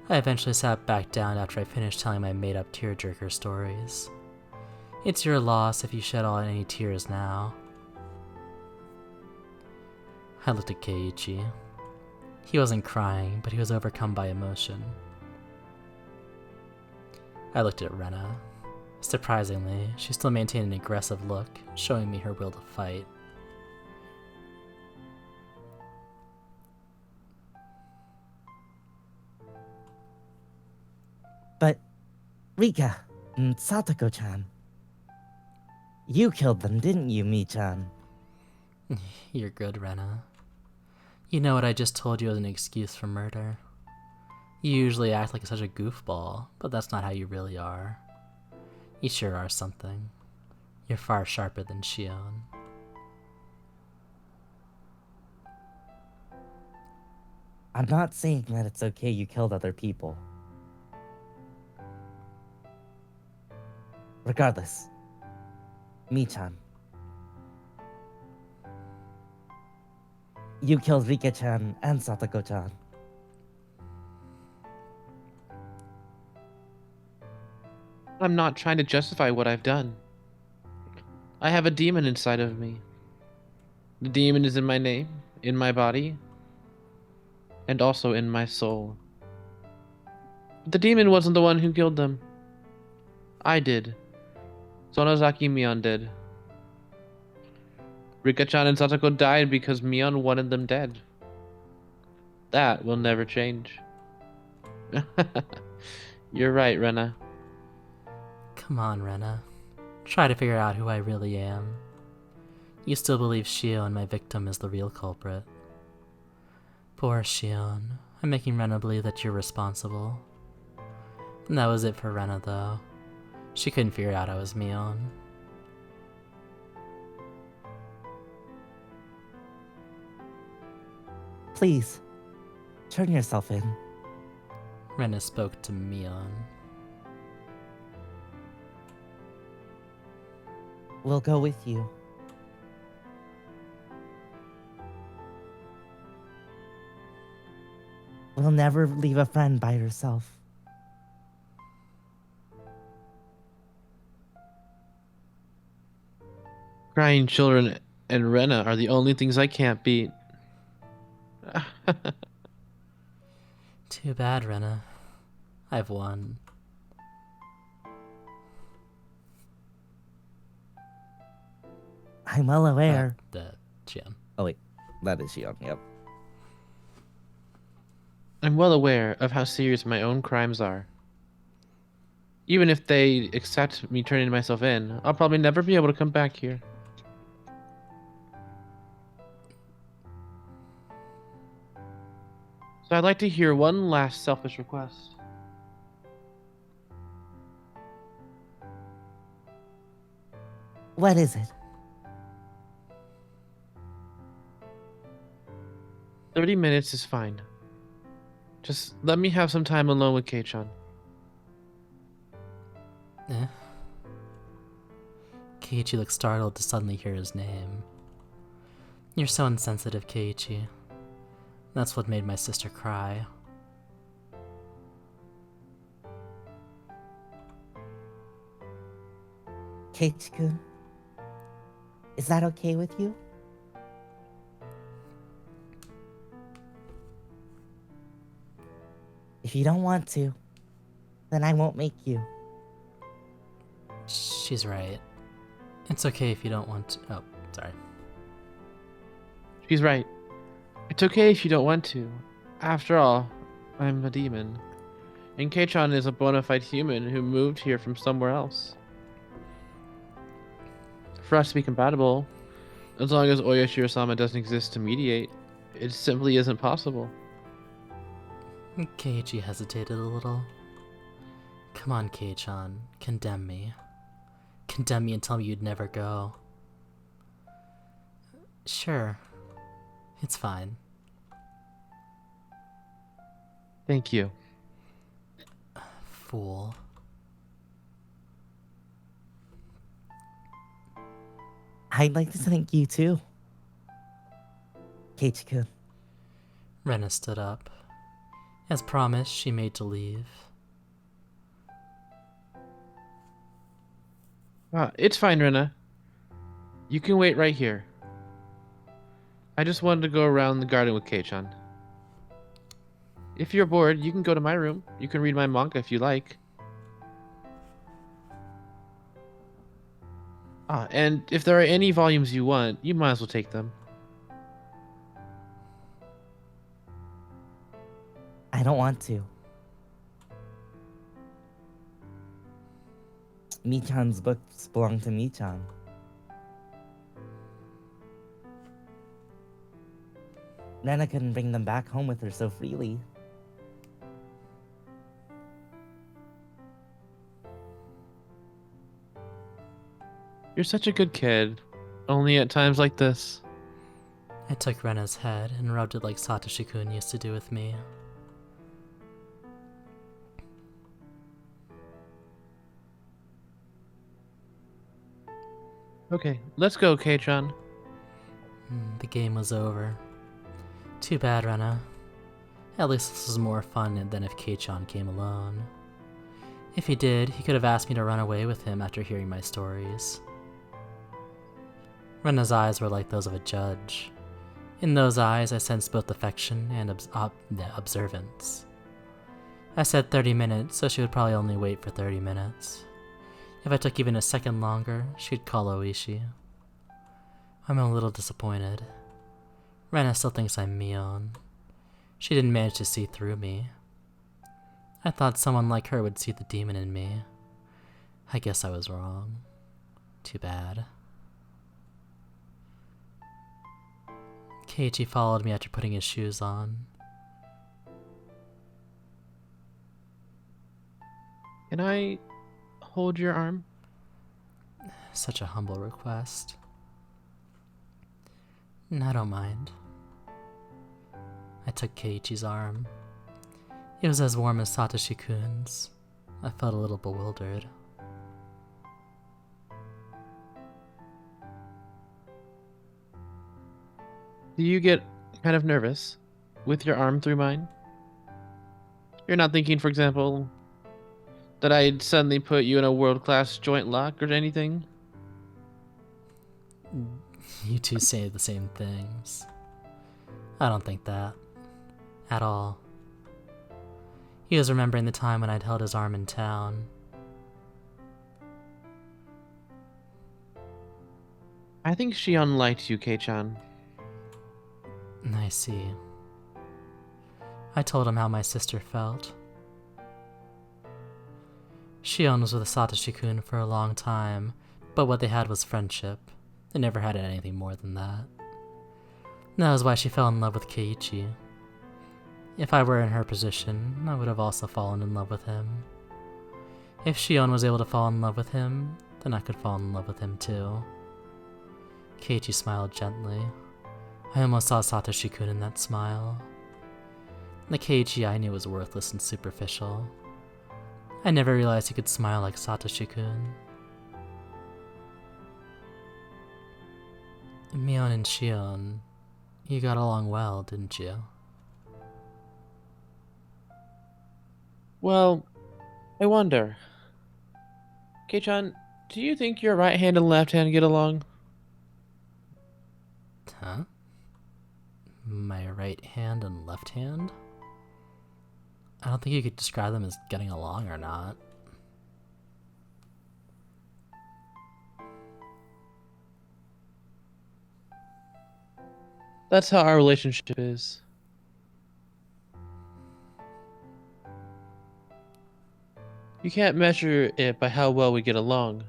I eventually sat back down after I finished telling my made-up tearjerker stories. It's your loss if you shed all any tears now. I looked at Keiichi. He wasn't crying, but he was overcome by emotion. I looked at Rena. Surprisingly, she still maintained an aggressive look, showing me her will to fight. But, Rika and Satoko-chan, you killed them, didn't you, Mi-chan? You're good, Rena. You know what I just told you was an excuse for murder. You usually act like such a goofball, but that's not how you really are. You sure are something. You're far sharper than Shion. I'm not saying that it's okay you killed other people. Regardless, Mi-chan. You killed Rika-chan and Satoko-chan. I'm not trying to justify what I've done. I have a demon inside of me. The demon is in my name, in my body, and also in my soul. But the demon wasn't the one who killed them. I did. Sonozaki Mion did. Rika-chan and Satoko died because Mion wanted them dead. That will never change. You're right, Rena. Come on, Rena. Try to figure out who I really am. You still believe Shion, my victim, is the real culprit. Poor Shion. I'm making Rena believe that you're responsible. And that was it for Rena, though. She couldn't figure out I was Mion. Please, turn yourself in. Rena spoke to Mion. We'll go with you. We'll never leave a friend by herself. Crying children and Rena are the only things I can't beat. Too bad, Rena. I've won. I'm well aware. Shion. Oh wait, that is Shion. Yep. I'm well aware of how serious my own crimes are. Even if they accept me turning myself in, I'll probably never be able to come back here. So I'd like to hear one last selfish request. What is it? 30 minutes is fine. Just let me have some time alone with Kei-chan. Eh? Keiichi looked startled to suddenly hear his name. You're so insensitive, Keiichi. That's what made my sister cry. Keiichi-kun, is that okay with you? If you don't want to, then I won't make you. She's right. It's okay if you don't want to. Oh, sorry. She's right. It's okay if you don't want to. After all, I'm a demon. And Kei-chan is a bona fide human who moved here from somewhere else. For us to be compatible, as long as Oyashiro-sama doesn't exist to mediate, it simply isn't possible. Keiichi hesitated a little. Come on, Kei-chan. Condemn me. Condemn me and tell me you'd never go. Sure. It's fine. Thank you. Fool. I'd like to thank you too. Keiichi-kun. Rena stood up. As promised, she made to leave. It's fine, Rena. You can wait right here. I just wanted to go around the garden with Kei-chan. If you're bored, you can go to my room. You can read my manga if you like. And if there are any volumes you want, you might as well take them. I don't want to. Mi-chan's books belong to Mi-chan. Nana couldn't bring them back home with her so freely. You're such a good kid. Only at times like this. I took Rena's head and rubbed it like Satoshi-kun used to do with me. Okay, let's go, Kei-chan. The game was over. Too bad, Rena. At least this was more fun than if Kei-chan came alone. If he did, he could have asked me to run away with him after hearing my stories. Rena's eyes were like those of a judge. In those eyes, I sensed both affection and observance. I said 30 minutes, so she would probably only wait for 30 minutes. If I took even a second longer, she'd call Oishi. I'm a little disappointed. Rena still thinks I'm Mion. She didn't manage to see through me. I thought someone like her would see the demon in me. I guess I was wrong. Too bad. Keiichi followed me after putting his shoes on. Can I hold your arm? Such a humble request. I don't mind. I took Keiichi's arm. It was as warm as Satoshi-kun's. I felt a little bewildered. Do you get kind of nervous with your arm through mine? You're not thinking, for example, that I'd suddenly put you in a world-class joint lock or anything? You two say the same things. I don't think that. At all. He was remembering the time when I'd held his arm in town. I think Shion liked you, Kei-chan. I see. I told him how my sister felt. Shion was with Satoshi-kun for a long time, but what they had was friendship. They never had anything more than that. That was why she fell in love with Keiichi. If I were in her position, I would have also fallen in love with him. If Shion was able to fall in love with him, then I could fall in love with him too. Keiichi smiled gently. I almost saw Satoshi-kun in that smile. The Keiichi I knew was worthless and superficial. I never realized he could smile like Satoshi-kun. Mion and Shion, you got along well, didn't you? Well, I wonder. Kei-chan, do you think your right hand and left hand get along? Huh? My right hand and left hand? I don't think you could describe them as getting along or not. That's how our relationship is. You can't measure it by how well we get along.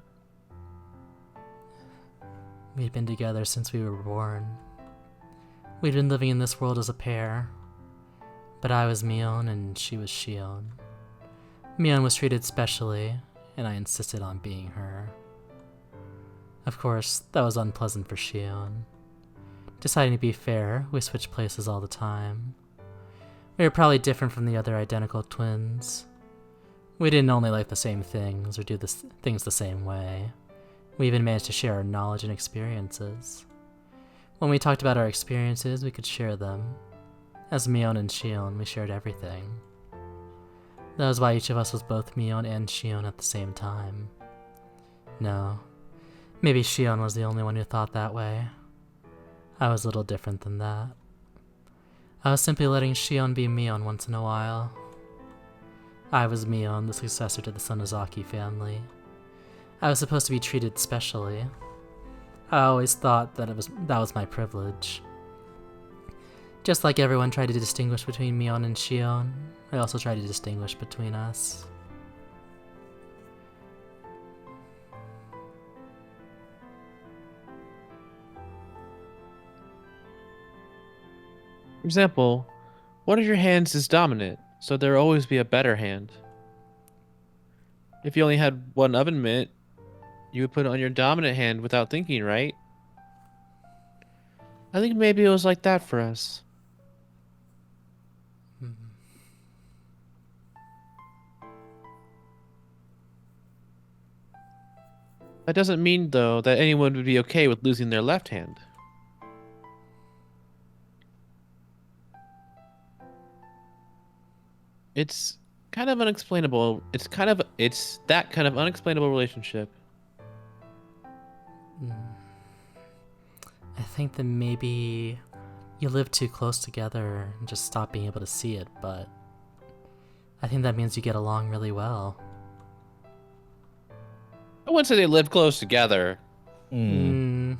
We'd been together since we were born. We'd been living in this world as a pair. But I was Mion and she was Shion. Mion was treated specially, and I insisted on being her. Of course, that was unpleasant for Shion. Deciding to be fair, we switched places all the time. We were probably different from the other identical twins. We didn't only like the same things or do things the same way. We even managed to share our knowledge and experiences. When we talked about our experiences, we could share them. As Mion and Shion, we shared everything. That was why each of us was both Mion and Shion at the same time. No, maybe Shion was the only one who thought that way. I was a little different than that. I was simply letting Shion be Mion once in a while. I was Mion, the successor to the Sonozaki family. I was supposed to be treated specially. I always thought that was my privilege. Just like everyone tried to distinguish between Mion and Shion, I also tried to distinguish between us. For example, one of your hands is dominant, so there'll always be a better hand. If you only had one oven mitt, you would put it on your dominant hand without thinking, right? I think maybe it was like that for us. That doesn't mean, though, that anyone would be okay with losing their left hand. It's kind of unexplainable. It's that kind of unexplainable relationship. I think that maybe you live too close together and just stop being able to see it, but I think that means you get along really well. I wouldn't say they live close together. Hmm.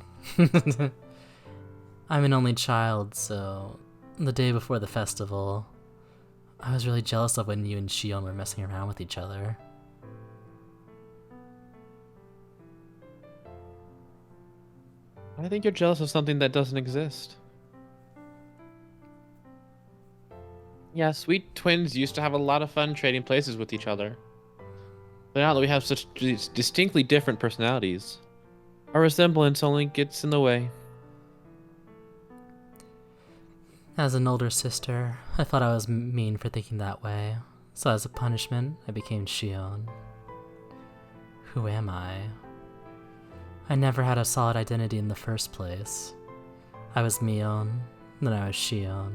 I'm an only child, so the day before the festival, I was really jealous of when you and Shion were messing around with each other. I think you're jealous of something that doesn't exist. Yes, we twins used to have a lot of fun trading places with each other. But now that we have such distinctly different personalities, our resemblance only gets in the way. As an older sister, I thought I was mean for thinking that way, so as a punishment, I became Shion. Who am I? I never had a solid identity in the first place. I was Mion, then I was Shion.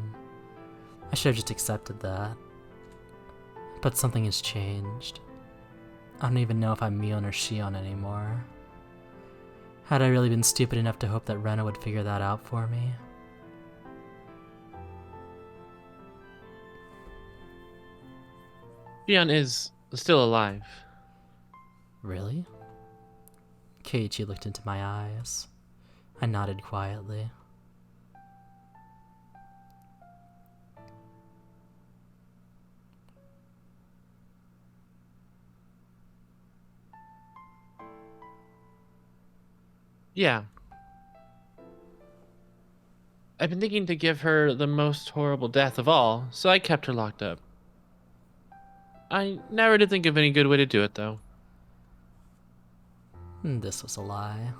I should have just accepted that. But something has changed. I don't even know if I'm Mion or Shion anymore. Had I really been stupid enough to hope that Rena would figure that out for me? Shion is still alive. Really? Keiichi looked into my eyes. I nodded quietly. Yeah. I've been thinking to give her the most horrible death of all, so I kept her locked up. I never did think of any good way to do it, though. This was a lie.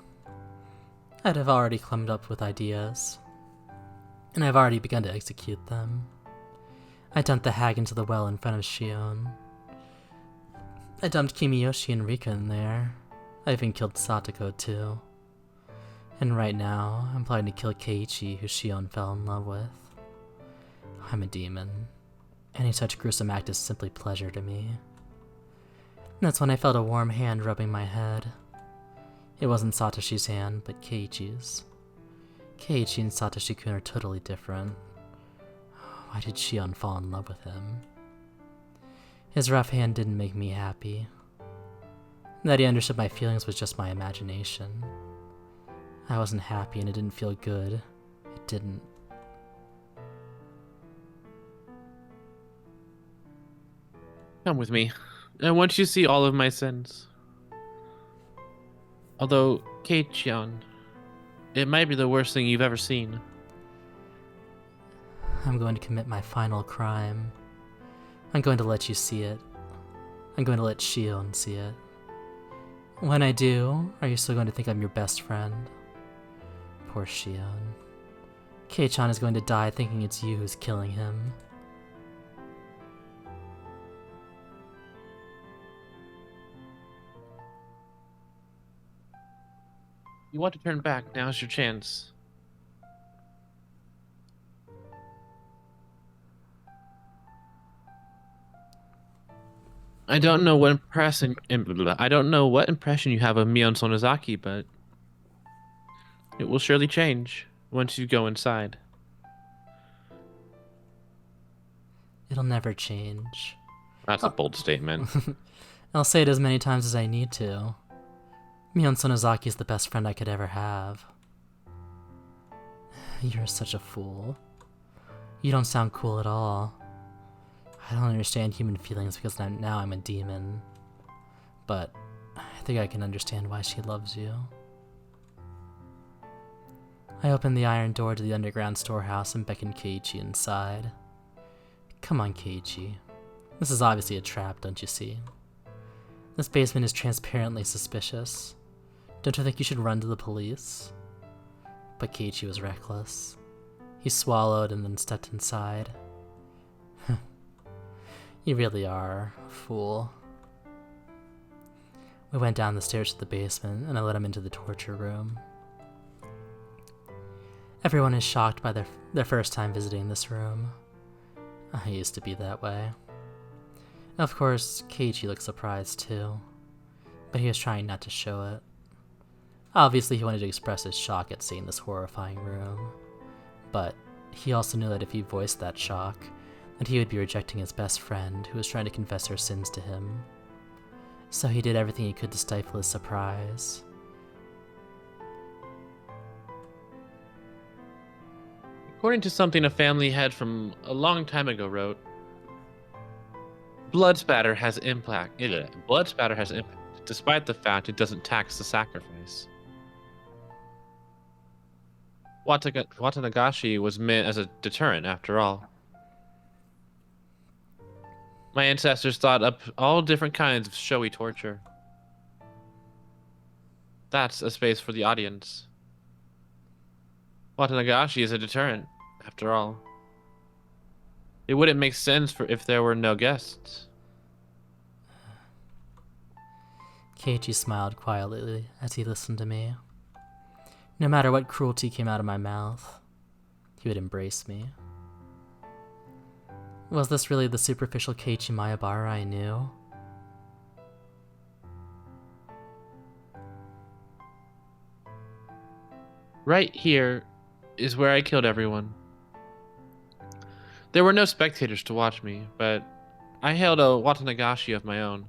I'd have already come up with ideas, and I've already begun to execute them. I dumped the hag into the well in front of Shion. I dumped Kimiyoshi and Rika in there. I even killed Satoko too. And right now, I'm planning to kill Keiichi, who Shion fell in love with. I'm a demon. Any such gruesome act is simply pleasure to me. That's when I felt a warm hand rubbing my head. It wasn't Satoshi's hand, but Keiichi's. Keiichi and Satoshi-kun are totally different. Why did Shion fall in love with him? His rough hand didn't make me happy. That he understood my feelings was just my imagination. I wasn't happy and it didn't feel good. It didn't. Come with me. I want you to see all of my sins. Although, Keiichion, it might be the worst thing you've ever seen. I'm going to commit my final crime. I'm going to let you see it. I'm going to let Shion see it. When I do, are you still going to think I'm your best friend? Poor Shion. Kei-chan is going to die thinking it's you who's killing him. You want to turn back, now's your chance. I don't know what impression you have of Mion Sonozaki, but it will surely change once you go inside. It'll never change. That's a bold statement. I'll say it as many times as I need to. Mion Sonozaki is the best friend I could ever have. You're such a fool. You don't sound cool at all. I don't understand human feelings because now I'm a demon. But I think I can understand why she loves you. I opened the iron door to the underground storehouse and beckoned Keiichi inside. Come on, Keiichi. This is obviously a trap, don't you see? This basement is transparently suspicious. Don't you think you should run to the police? But Keiichi was reckless. He swallowed and then stepped inside. You really are a fool. We went down the stairs to the basement, and I led him into the torture room. Everyone is shocked by their first time visiting this room. I used to be that way. Of course, Keiichi looked surprised too, but he was trying not to show it. Obviously, he wanted to express his shock at seeing this horrifying room, but he also knew that if he voiced that shock, that he would be rejecting his best friend who was trying to confess her sins to him. So he did everything he could to stifle his surprise. According to something a family head from a long time ago wrote, blood spatter has impact. Blood spatter has impact, despite the fact it doesn't tax the sacrifice. Watanagashi was meant as a deterrent, after all. My ancestors thought up all different kinds of showy torture. That's a space for the audience. Watanagashi is a deterrent, after all. It wouldn't make sense if there were no guests. Keiichi smiled quietly as he listened to me. No matter what cruelty came out of my mouth, he would embrace me. Was this really the superficial Keiichi Maebara I knew? Right here is where I killed everyone. There were no spectators to watch me, but I hailed a Watanagashi of my own.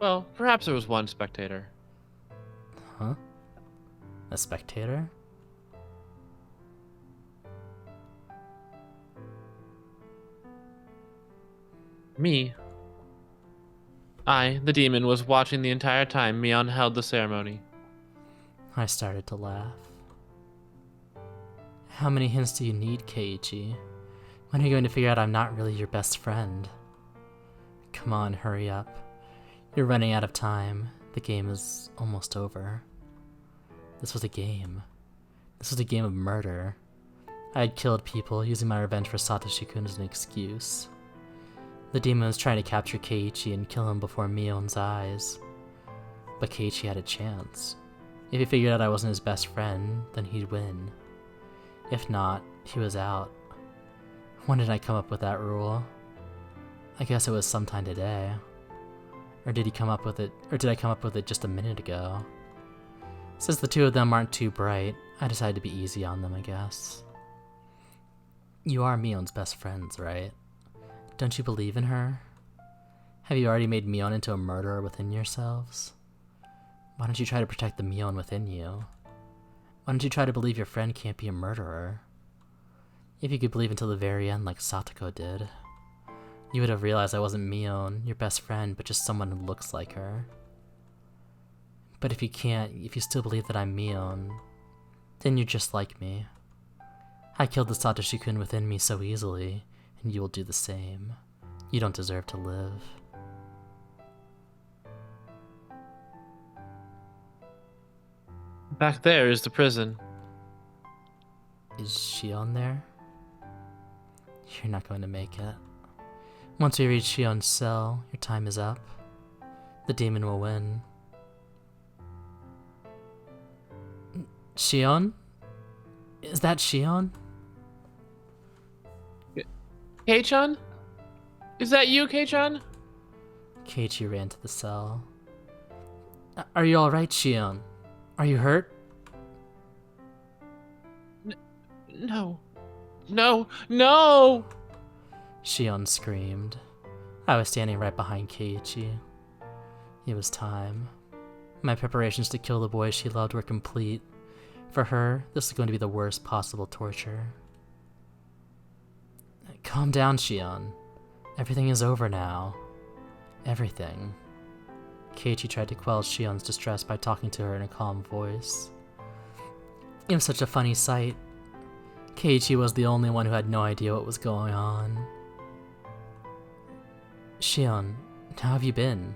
Well, perhaps there was one spectator. Huh? A spectator? Me. I, the demon, was watching the entire time Mion held the ceremony. I started to laugh. How many hints do you need, Keiichi? When are you going to figure out I'm not really your best friend? Come on, hurry up. You're running out of time. The game is almost over. This was a game. This was a game of murder. I had killed people, using my revenge for Satoshi-kun as an excuse. The demon was trying to capture Keiichi and kill him before Mion's eyes. But Keiichi had a chance. If he figured out I wasn't his best friend, then he'd win. If not, he was out. When did I come up with that rule? I guess it was sometime today. Or did I come up with it just a minute ago? Since the two of them aren't too bright, I decided to be easy on them, I guess. You are Mion's best friends, right? Don't you believe in her? Have you already made Mion into a murderer within yourselves? Why don't you try to protect the Mion within you? Why don't you try to believe your friend can't be a murderer? If you could believe until the very end like Satoko did, you would have realized I wasn't Mion, your best friend, but just someone who looks like her. But if you can't, if you still believe that I'm Mion, then you're just like me. I killed the Satoshi-kun within me so easily, and you will do the same. You don't deserve to live. Back there is the prison. Is Shion there? You're not going to make it. Once we reach Shion's cell, your time is up. The demon will win. Shion? Is that Shion? Kei-chan? Is that you, Kei-chan? Keiichi ran to the cell. Are you alright, Shion? Are you hurt? No. No. No! Shion screamed. I was standing right behind Keiichi. It was time. My preparations to kill the boy she loved were complete. For her, this was going to be the worst possible torture. Calm down, Shion. Everything is over now. Everything. Keiichi tried to quell Shion's distress by talking to her in a calm voice. It was such a funny sight. Keiichi was the only one who had no idea what was going on. Shion, how have you been?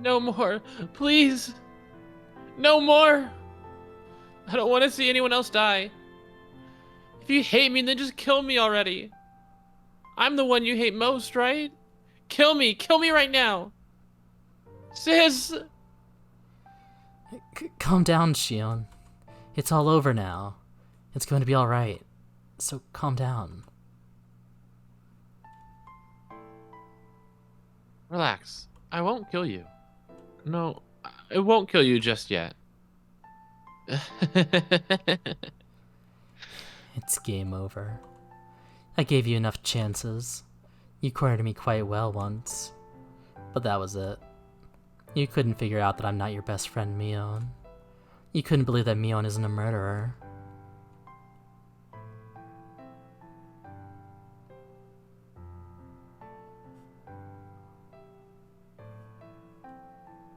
No more. Please. No more. I don't want to see anyone else die. If you hate me, then just kill me already. I'm the one you hate most, right? Kill me. Kill me right now. Sis! Calm down, Shion. It's all over now. It's going to be alright. So calm down. Relax. I won't kill you. No, I won't kill you just yet. It's game over. I gave you enough chances. You cornered me quite well once. But that was it. You couldn't figure out that I'm not your best friend, Mion. You couldn't believe that Mion isn't a murderer.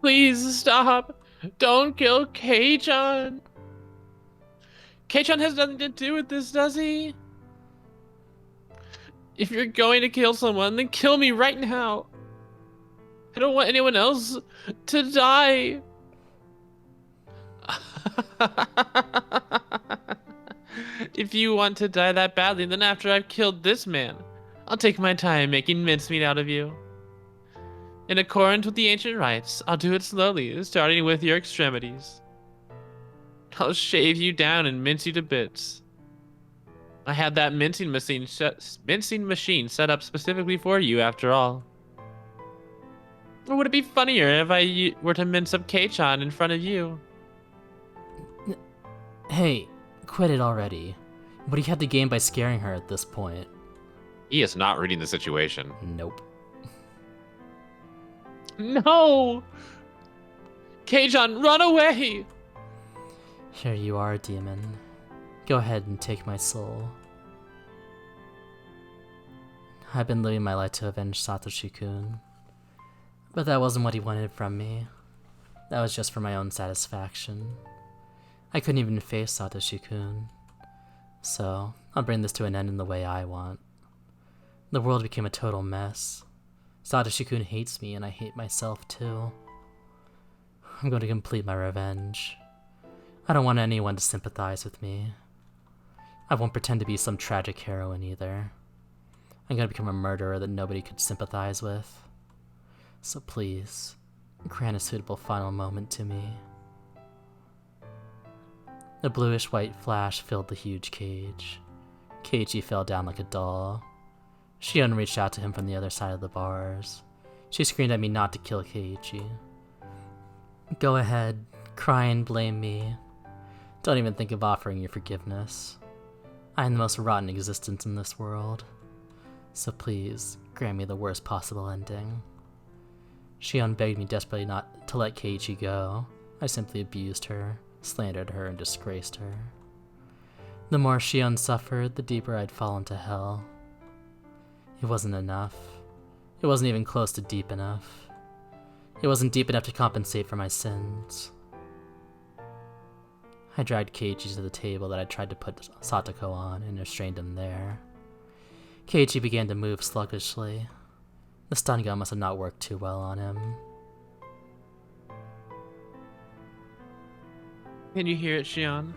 Please stop. Don't kill Kei-chan. Kei-chan has nothing to do with this, does he? If you're going to kill someone, then kill me right now. I don't want anyone else to die. If you want to die that badly, then after I've killed this man, I'll take my time making mincemeat out of you. In accordance with the ancient rites, I'll do it slowly, starting with your extremities. I'll shave you down and mince you to bits. I had that mincing machine set up specifically for you, after all. Or would it be funnier if I were to mince up Kei-chan in front of you? Hey, quit it already. What do you have to gain by scaring her at this point? He is not reading the situation. Nope. No! Kei-chan, run away! Here you are, demon. Go ahead and take my soul. I've been living my life to avenge Satoshi-kun. But that wasn't what he wanted from me. That was just for my own satisfaction. I couldn't even face Satoshi-kun. So, I'll bring this to an end in the way I want. The world became a total mess. Satoshi-kun hates me and I hate myself too. I'm going to complete my revenge. I don't want anyone to sympathize with me. I won't pretend to be some tragic heroine either. I'm going to become a murderer that nobody could sympathize with. So please, grant a suitable final moment to me. A bluish-white flash filled the huge cage. Keiichi fell down like a doll. Shion reached out to him from the other side of the bars. She screamed at me not to kill Keiichi. Go ahead, cry and blame me. Don't even think of offering your forgiveness. I am the most rotten existence in this world. So please, grant me the worst possible ending. Shion begged me desperately not to let Keiichi go. I simply abused her, slandered her, and disgraced her. The more Shion suffered, the deeper I'd fall into hell. It wasn't enough. It wasn't even close to deep enough. It wasn't deep enough to compensate for my sins. I dragged Keiichi to the table that I tried to put Satoko on and restrained him there. Keiichi began to move sluggishly. The stun gun must have not worked too well on him. Can you hear it, Shion?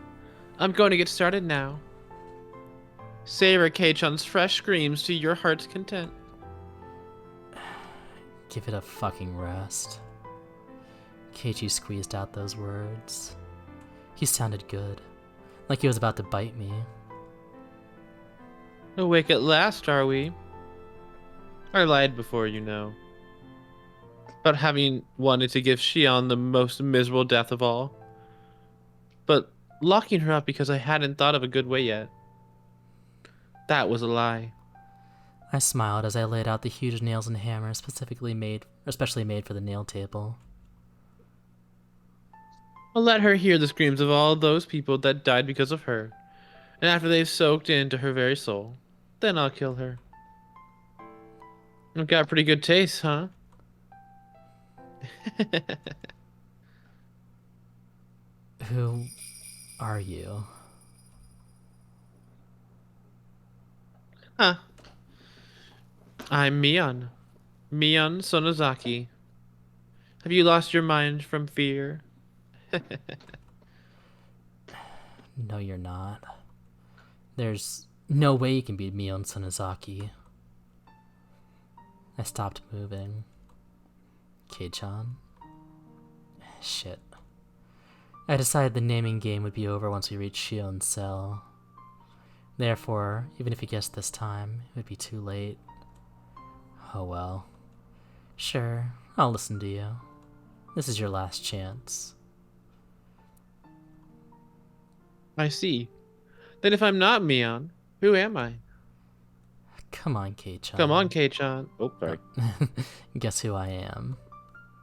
I'm going to get started now. Savor Kei-chan's fresh screams to your heart's content. Give it a fucking rest. Keiichi squeezed out those words. He sounded good, like he was about to bite me. Awake at last, are we? I lied before, you know. About having wanted to give Shion the most miserable death of all. But locking her up because I hadn't thought of a good way yet. That was a lie. I smiled as I laid out the huge nails and hammer especially made for the nail table. I'll let her hear the screams of all those people that died because of her. And after they've soaked into her very soul, then I'll kill her. I've got pretty good taste, huh? Who are you? Huh. I'm Mion. Mion Sonozaki. Have you lost your mind from fear? No, you're not. There's no way you can beat Mion Sonozaki. I stopped moving. Kei-chan? Shit. I decided the naming game would be over once we reached Shion's cell. Therefore, even if he guessed this time, it would be too late. Oh well. Sure, I'll listen to you. This is your last chance. I see. Then if I'm not Mion, who am I? Come on, Kei-chan. Come on, Kei-chan. Oh, sorry. Guess who I am?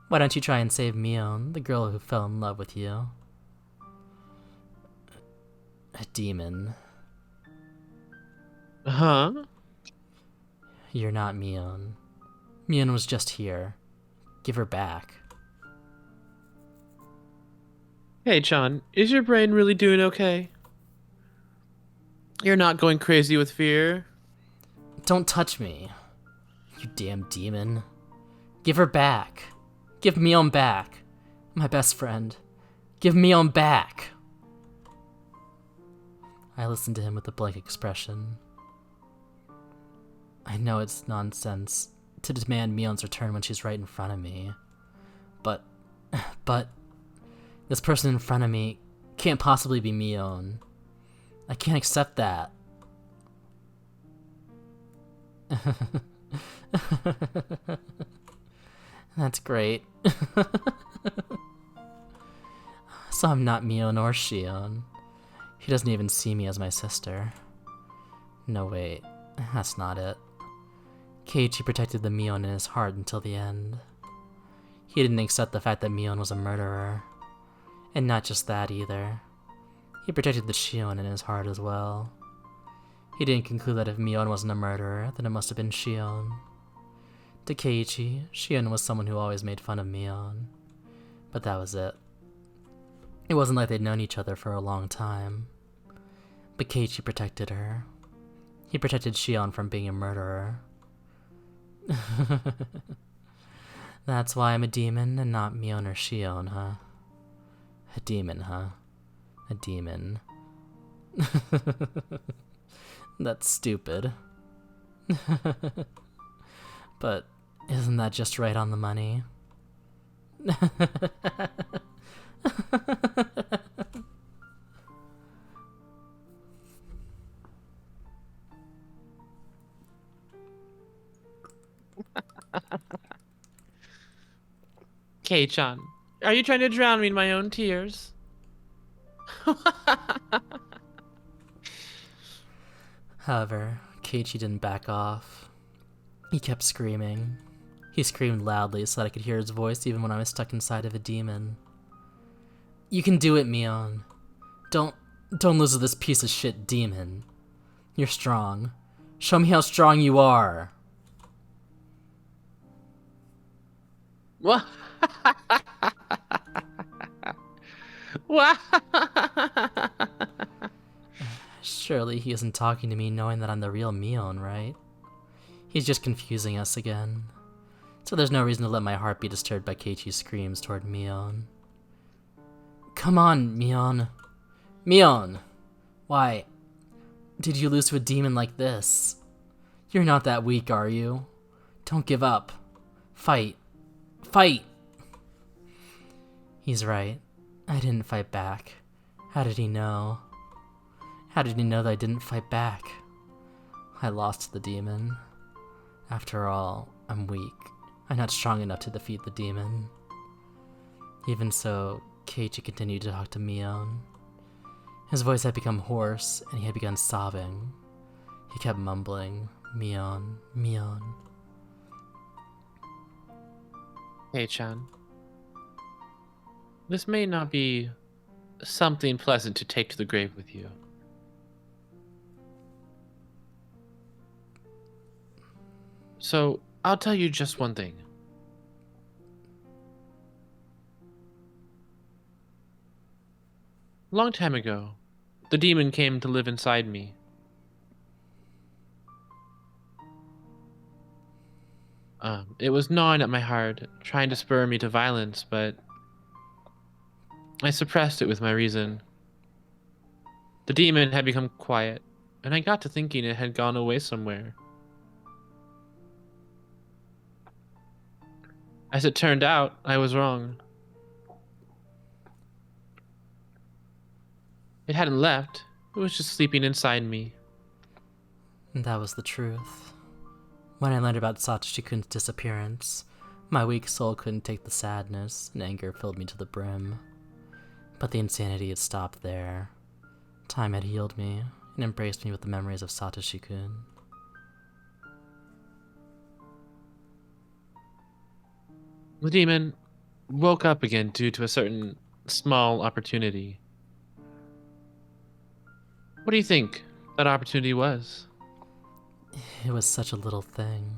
Why don't you try and save Mion, the girl who fell in love with you? A demon. Huh? You're not Mion. Mion was just here. Give her back. Hey, Chan, is your brain really doing okay? You're not going crazy with fear? Don't touch me, you damn demon. Give her back. Give Mion back. My best friend. Give Mion back. I listened to him with a blank expression. I know it's nonsense to demand Mion's return when she's right in front of me. But this person in front of me can't possibly be Mion. I can't accept that. That's great. So I'm not Mion or Shion. He doesn't even see me as my sister. No, wait. That's not it. Keiichi protected the Mion in his heart until the end. He didn't accept the fact that Mion was a murderer. And not just that either. He protected the Shion in his heart as well. He didn't conclude that if Mion wasn't a murderer, then it must have been Shion. To Keiichi, Shion was someone who always made fun of Mion. But that was it. It wasn't like they'd known each other for a long time. But Keiichi protected her. He protected Shion from being a murderer. That's why I'm a demon and not Mion or Shion, huh? A demon, huh? A demon. That's stupid. But isn't that just right on the money? Kei-chan, are you trying to drown me in my own tears? However, Keiichi didn't back off. He kept screaming. He screamed loudly so that I could hear his voice even when I was stuck inside of a demon. You can do it, Mion. Don't lose to this piece of shit demon. You're strong. Show me how strong you are. What? What? Surely he isn't talking to me knowing that I'm the real Mion, right? He's just confusing us again. So there's no reason to let my heart be disturbed by Keiichi's screams toward Mion. Come on, Mion. Mion! Why? Did you lose to a demon like this? You're not that weak, are you? Don't give up. Fight. Fight! He's right. I didn't fight back. How did he know? How did he know that I didn't fight back? I lost to the demon. After all, I'm weak. I'm not strong enough to defeat the demon. Even so, Keiichi continued to talk to Mion. His voice had become hoarse, and he had begun sobbing. He kept mumbling, Mion, Mion. Kei-chan, this may not be something pleasant to take to the grave with you. So, I'll tell you just one thing. A long time ago, the demon came to live inside me. It was gnawing at my heart, trying to spur me to violence, but I suppressed it with my reason. The demon had become quiet, and I got to thinking it had gone away somewhere. As it turned out, I was wrong. It hadn't left, it was just sleeping inside me. And that was the truth. When I learned about Satoshi-kun's disappearance, my weak soul couldn't take the sadness, and anger filled me to the brim. But the insanity had stopped there. Time had healed me, and embraced me with the memories of Satoshi-kun. The demon woke up again due to a certain small opportunity. What do you think that opportunity was? It was such a little thing.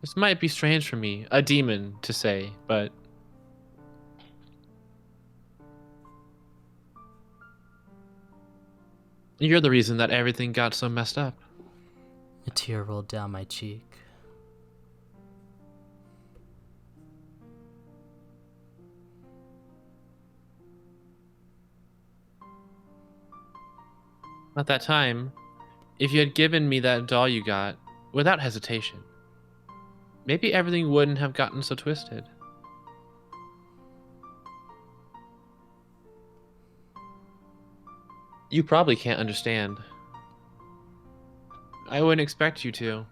This might be strange for me, a demon, to say, but you're the reason that everything got so messed up. A tear rolled down my cheek. At that time, if you had given me that doll you got, without hesitation, maybe everything wouldn't have gotten so twisted. You probably can't understand. I wouldn't expect you to.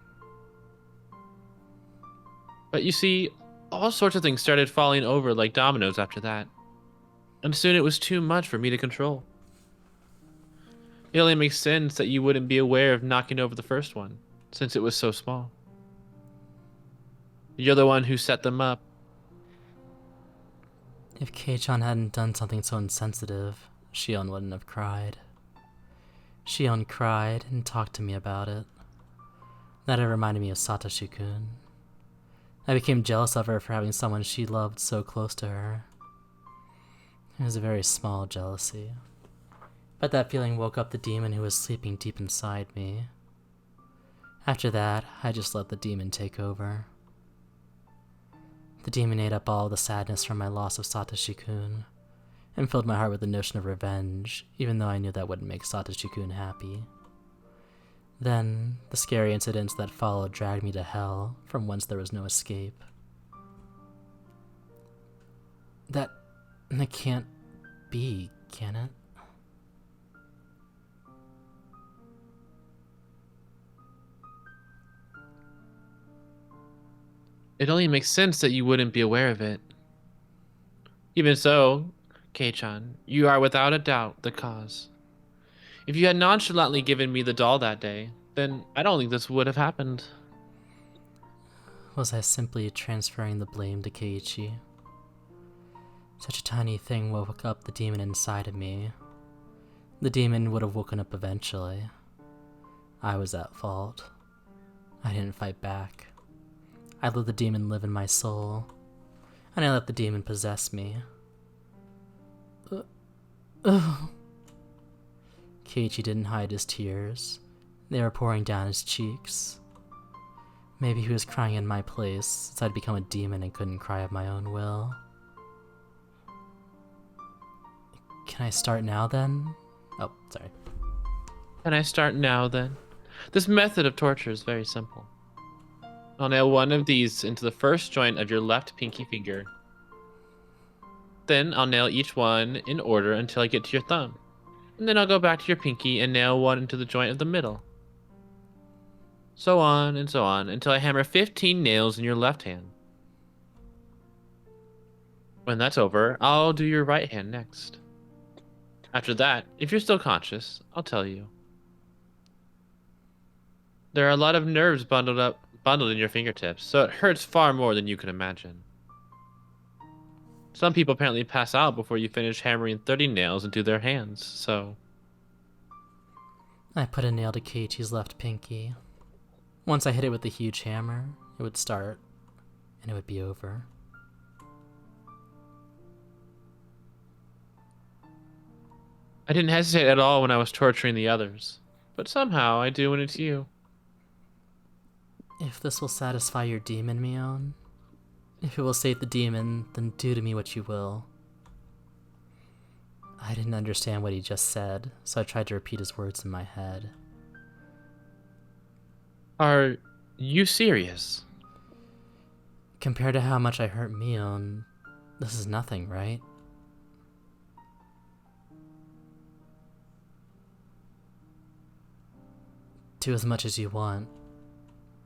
But you see, all sorts of things started falling over like dominoes after that. And soon it was too much for me to control. It only makes sense that you wouldn't be aware of knocking over the first one, since it was so small. You're the one who set them up. If Kei-chan hadn't done something so insensitive, Shion wouldn't have cried. Shion cried and talked to me about it. That had reminded me of Satoshi-kun. I became jealous of her for having someone she loved so close to her. It was a very small jealousy. But that feeling woke up the demon who was sleeping deep inside me. After that, I just let the demon take over. The demon ate up all the sadness from my loss of Satoshi-kun, and filled my heart with the notion of revenge, even though I knew that wouldn't make Satoshi-kun happy. Then, the scary incidents that followed dragged me to hell, from whence there was no escape. That can't be, can it? It only makes sense that you wouldn't be aware of it. Even so, Kei-chan, you are without a doubt the cause. If you had nonchalantly given me the doll that day, then I don't think this would have happened. Was I simply transferring the blame to Keiichi? Such a tiny thing woke up the demon inside of me. The demon would have woken up eventually. I was at fault. I didn't fight back. I let the demon live in my soul, and I let the demon possess me. Keiichi didn't hide his tears. They were pouring down his cheeks. Maybe he was crying in my place, since I'd become a demon and couldn't cry of my own will. Can I start now then? Oh, sorry. Can I start now then? This method of torture is very simple. I'll nail one of these into the first joint of your left pinky finger. Then I'll nail each one in order until I get to your thumb. And then I'll go back to your pinky and nail one into the joint of the middle. So on and so on until I hammer 15 nails in your left hand. When that's over, I'll do your right hand next. After that, if you're still conscious, I'll tell you. There are a lot of nerves bundled in your fingertips, so it hurts far more than you can imagine. Some people apparently pass out before you finish hammering 30 nails into their hands, so... I put a nail to Keiichi's left pinky. Once I hit it with the huge hammer, it would start, and it would be over. I didn't hesitate at all when I was torturing the others, but somehow I do when it's you. If this will satisfy your demon, Mion, if it will save the demon, then do to me what you will. I didn't understand what he just said, so I tried to repeat his words in my head. Are you serious? Compared to how much I hurt Mion, this is nothing, right? Do as much as you want.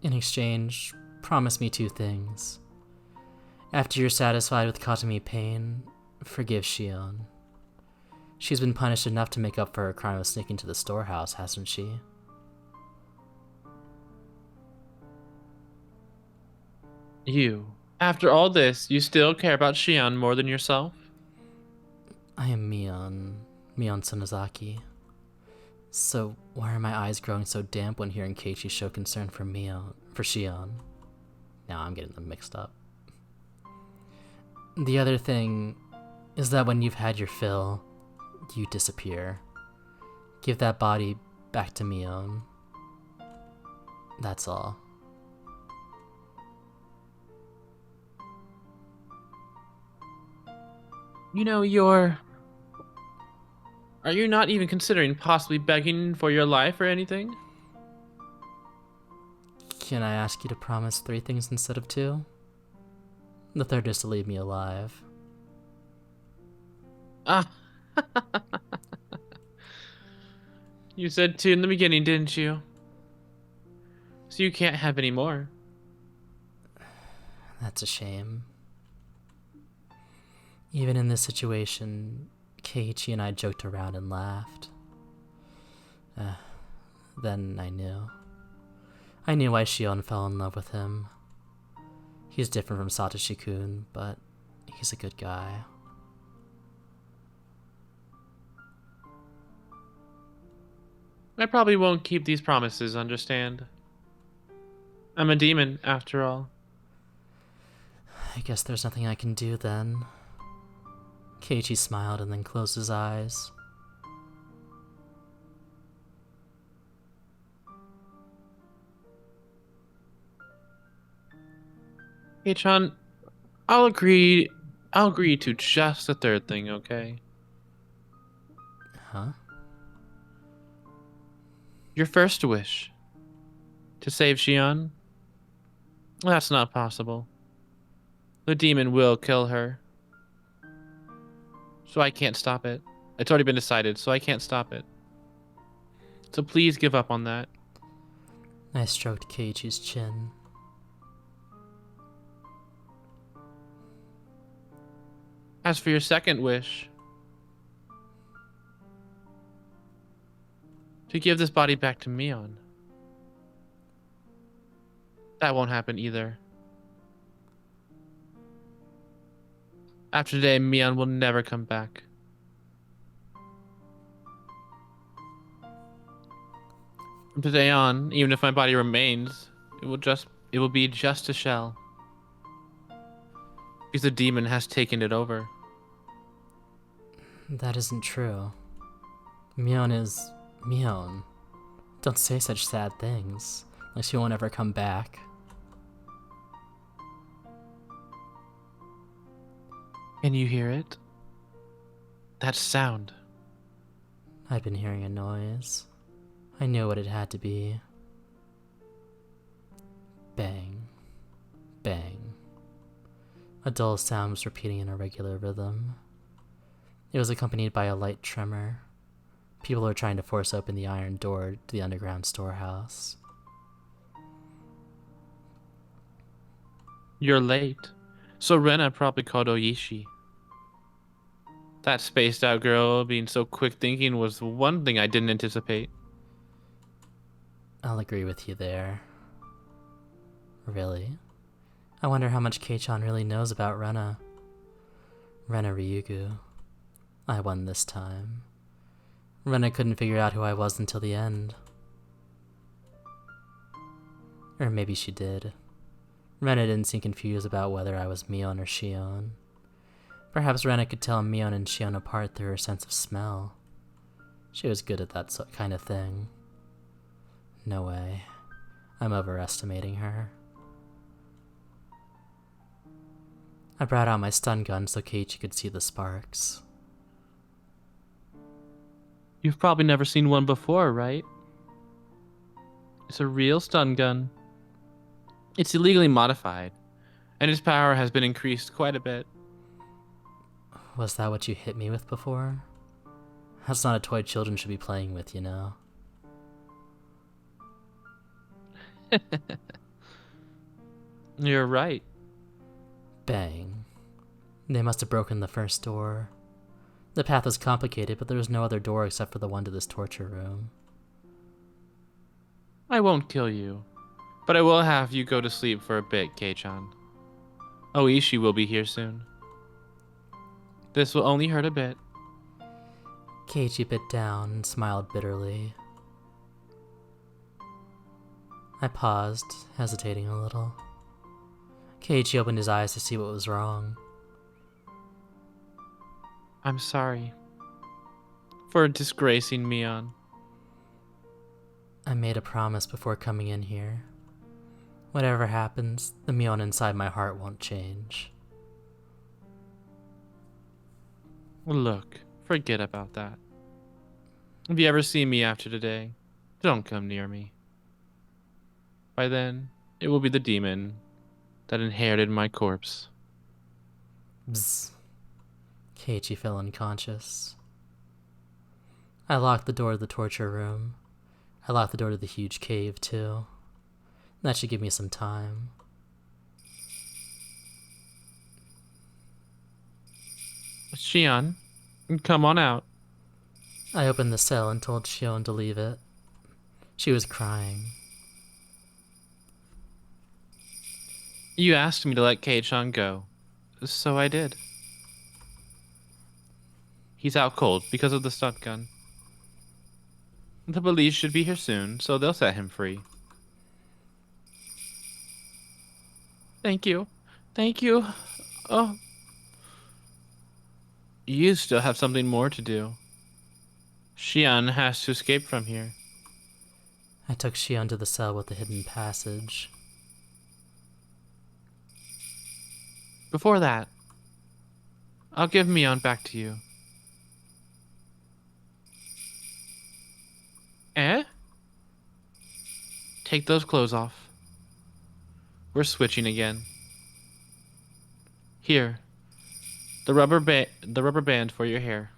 In exchange, promise me 2 things. After you're satisfied with causing me pain, forgive Shion. She's been punished enough to make up for her crime of sneaking to the storehouse, hasn't she? You. After all this, you still care about Shion more than yourself? I am Mion Sonozaki. So why are my eyes growing so damp when hearing Keiichi show concern for Shion? Now I'm getting them mixed up. The other thing is that when you've had your fill, you disappear. Give that body back to Mion. That's all. You know, Are you not even considering possibly begging for your life or anything? Can I ask you to promise 3 things instead of 2? The third is to leave me alive. Ah. You said 2 in the beginning, didn't you? So you can't have any more. That's a shame. Even in this situation, Keiichi and I joked around and laughed. Then I knew. I knew why Shion fell in love with him. He's different from Satoshi-kun, but he's a good guy. I probably won't keep these promises, understand? I'm a demon, after all. I guess there's nothing I can do then. Keiichi smiled and then closed his eyes. Hey, Chan, I'll agree to just the third thing, okay? Huh? Your first wish. To save Shion? That's not possible. The demon will kill her. So I can't stop it. It's already been decided, so I can't stop it. So please give up on that. I stroked Keiichi's chin. As for your second wish, to give this body back to Mion, that won't happen either. After today, Mion will never come back. From today on, even if my body remains, it will be just a shell. Because the demon has taken it over. That isn't true. Mion is Mion. Don't say such sad things, like she won't ever come back. Can you hear it? That sound. I'd been hearing a noise. I knew what it had to be. Bang. Bang. A dull sound was repeating in a regular rhythm. It was accompanied by a light tremor. People were trying to force open the iron door to the underground storehouse. You're late. So Rena probably called Oishi. That spaced out girl being so quick thinking was one thing I didn't anticipate. I'll agree with you there. Really? I wonder how much Kei-chan really knows about Rena. Rena Ryugu. I won this time. Rena couldn't figure out who I was until the end. Or maybe she did. Rena didn't seem confused about whether I was Mion or Shion. Perhaps Rena could tell Mion and Shion apart through her sense of smell. She was good at that kind of thing. No way. I'm overestimating her. I brought out my stun gun so Keiichi could see the sparks. You've probably never seen one before, right? It's a real stun gun. It's illegally modified, and its power has been increased quite a bit. Was that what you hit me with before? That's not a toy children should be playing with, you know? You're right. Bang. They must have broken the first door. The path was complicated, but there was no other door except for the one to this torture room. I won't kill you, but I will have you go to sleep for a bit, Kei-chan. Oishi will be here soon. This will only hurt a bit. Keiichi bit down and smiled bitterly. I paused, hesitating a little. Keiichi opened his eyes to see what was wrong. I'm sorry for disgracing Mion. I made a promise before coming in here. Whatever happens, the Mion inside my heart won't change. Look, forget about that. If you ever see me after today, don't come near me. By then, it will be the demon that inherited my corpse. Bzz. Keiichi fell unconscious. I locked the door to the torture room. I locked the door to the huge cave, too. That should give me some time. Shion, come on out. I opened the cell and told Shion to leave it. She was crying. You asked me to let Kei-chan go, so I did. He's out cold because of the stun gun. The police should be here soon, so they'll set him free. Thank you. Thank you. Oh. You still have something more to do. Shion has to escape from here. I took Shion to the cell with the hidden passage. Before that, I'll give Mion back to you. Eh? Take those clothes off. We're switching again. Here, the rubber band for your hair.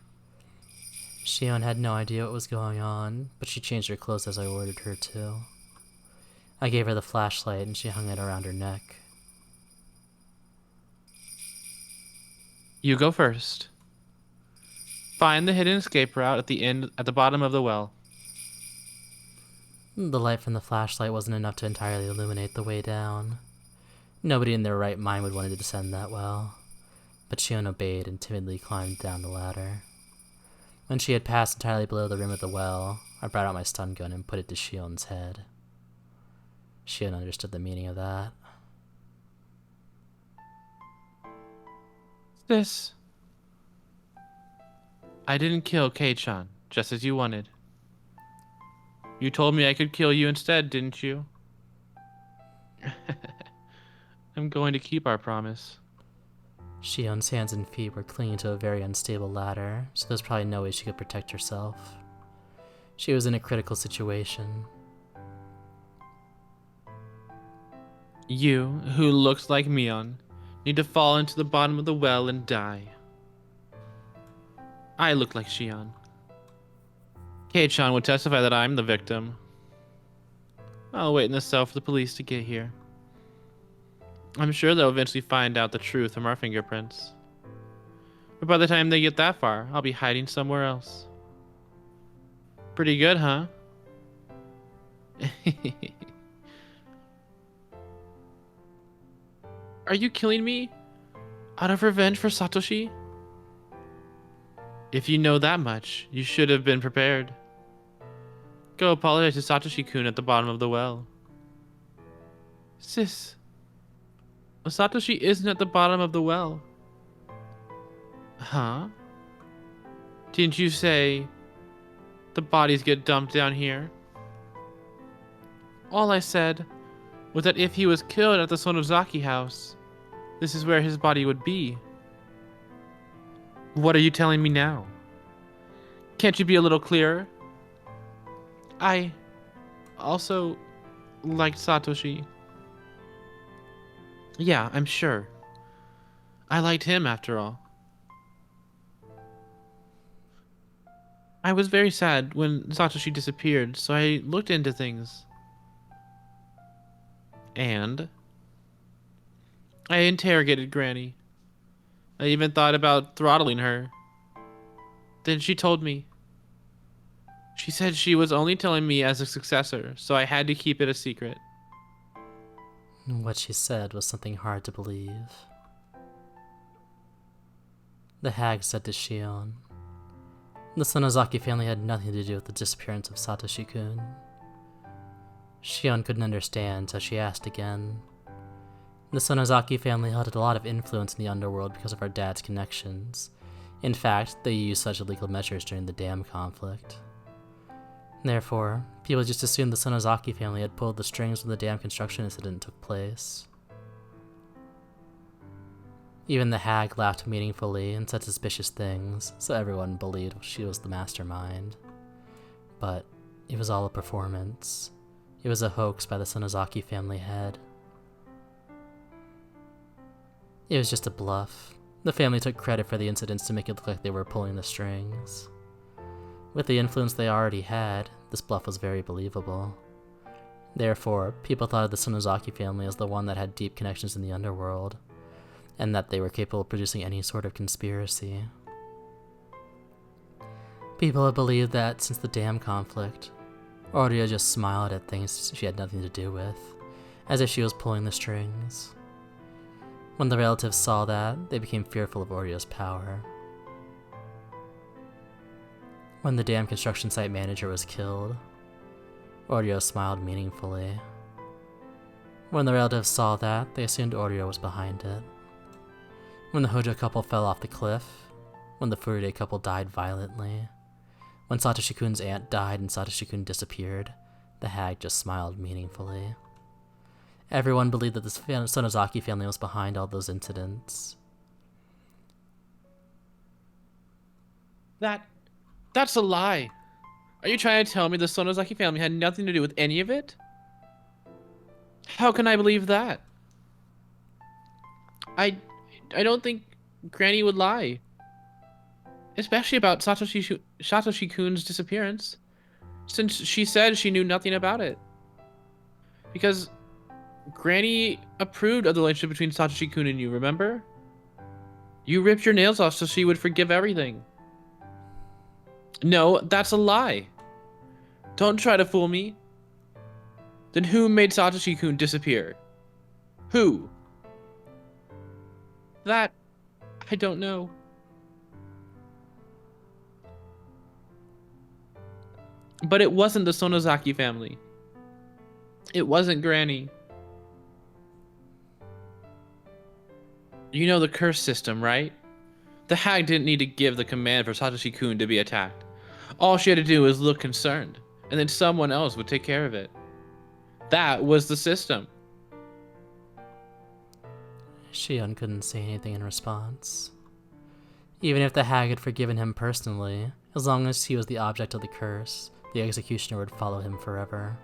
Shion had no idea what was going on, but she changed her clothes as I ordered her to. I gave her the flashlight and she hung it around her neck. You go first. Find the hidden escape route at the bottom of the well. The light from the flashlight wasn't enough to entirely illuminate the way down. Nobody in their right mind would want to descend that well, but Shion obeyed and timidly climbed down the ladder. When she had passed entirely below the rim of the well, I brought out my stun gun and put it to Shion's head. Shion understood the meaning of that. This. I didn't kill Kei-chan, just as you wanted. You told me I could kill you instead, didn't you? I'm going to keep our promise. Shion's hands and feet were clinging to a very unstable ladder, so there's probably no way she could protect herself. She was in a critical situation. You, who looks like Mion, need to fall into the bottom of the well and die. I look like Shion. Kei-chan would testify that I'm the victim. I'll wait in the cell for the police to get here. I'm sure they'll eventually find out the truth from our fingerprints. But by the time they get that far, I'll be hiding somewhere else. Pretty good, huh? Are you killing me? Out of revenge for Satoshi? If you know that much, you should have been prepared. Go apologize to Satoshi-kun at the bottom of the well. Sis, Satoshi isn't at the bottom of the well. Huh? Didn't you say the bodies get dumped down here. All I said was that if he was killed at the Sonozaki house, this is where his body would be. What are you telling me now? Can't you be a little clearer? I also liked Satoshi. Yeah, I'm sure. I liked him after all. I was very sad when Satoshi disappeared, so I looked into things. And I interrogated Granny. I even thought about throttling her. Then she told me. She said she was only telling me as a successor, so I had to keep it a secret. What she said was something hard to believe. The hag said to Shion, the Sonozaki family had nothing to do with the disappearance of Satoshi-kun. Shion couldn't understand, so she asked again. The Sonozaki family held a lot of influence in the underworld because of our dad's connections. In fact, they used such illegal measures during the dam conflict. Therefore, people just assumed the Sonozaki family had pulled the strings when the dam construction incident took place. Even the hag laughed meaningfully and said suspicious things, so everyone believed she was the mastermind. But it was all a performance. It was a hoax by the Sonozaki family head. It was just a bluff. The family took credit for the incidents to make it look like they were pulling the strings. With the influence they already had, this bluff was very believable. Therefore, people thought of the Sonozaki family as the one that had deep connections in the underworld, and that they were capable of producing any sort of conspiracy. People have believed that since the dam conflict, Oreo just smiled at things she had nothing to do with, as if she was pulling the strings. When the relatives saw that, they became fearful of Oreo's power. When the dam construction site manager was killed, Oreo smiled meaningfully. When the relatives saw that, they assumed Oreo was behind it. When the Hojo couple fell off the cliff, when the Furude couple died violently, when Satoshi-kun's aunt died and Satoshi-kun disappeared, the hag just smiled meaningfully. Everyone believed that the Sonozaki family was behind all those incidents. That's a lie. Are you trying to tell me the Sonozaki family had nothing to do with any of it? How can I believe that? I don't think Granny would lie. Especially about Satoshi-kun's disappearance, since she said she knew nothing about it. Because Granny approved of the relationship between Satoshi-kun and you, remember? You ripped your nails off so she would forgive everything. No, that's a lie. Don't try to fool me. Then who made Satoshi-kun disappear? Who? That, I don't know. But it wasn't the Sonozaki family. It wasn't Granny. You know the curse system, right? The hag didn't need to give the command for Satoshi-kun to be attacked. All she had to do was look concerned, and then someone else would take care of it. That was the system. Shion couldn't say anything in response. Even if the hag had forgiven him personally, as long as he was the object of the curse, the executioner would follow him forever.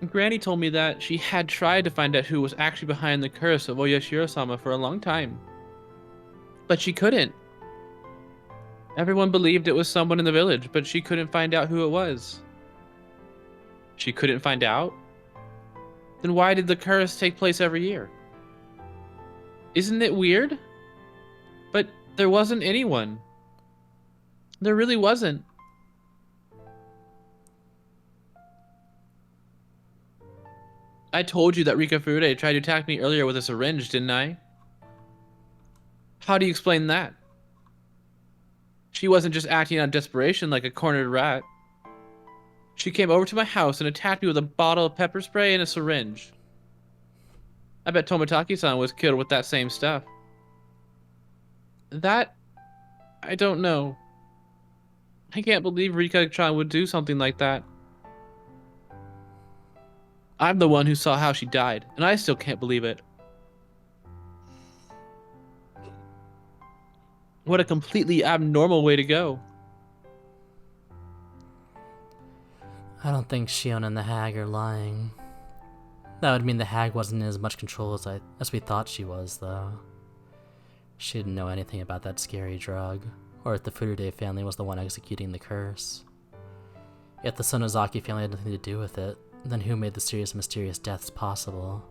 Granny told me that she had tried to find out who was actually behind the curse of Oyashiro-sama for a long time. But she couldn't. Everyone believed it was someone in the village, but she couldn't find out who it was. She couldn't find out? Then why did the curse take place every year? Isn't it weird? But there wasn't anyone. There really wasn't. I told you that Rika Furude tried to attack me earlier with a syringe, didn't I? How do you explain that? She wasn't just acting out of desperation like a cornered rat. She came over to my house and attacked me with a bottle of pepper spray and a syringe. I bet Toмотaki-san was killed with that same stuff. That I don't know. I can't believe Rika-chan would do something like that. I'm the one who saw how she died, and I still can't believe it. What a completely abnormal way to go. I don't think Shion and the hag are lying. That would mean the hag wasn't in as much control as we thought she was, though. She didn't know anything about that scary drug, or if the Furude family was the one executing the curse. If the Sonozaki family had nothing to do with it, then who made the serious mysterious deaths possible?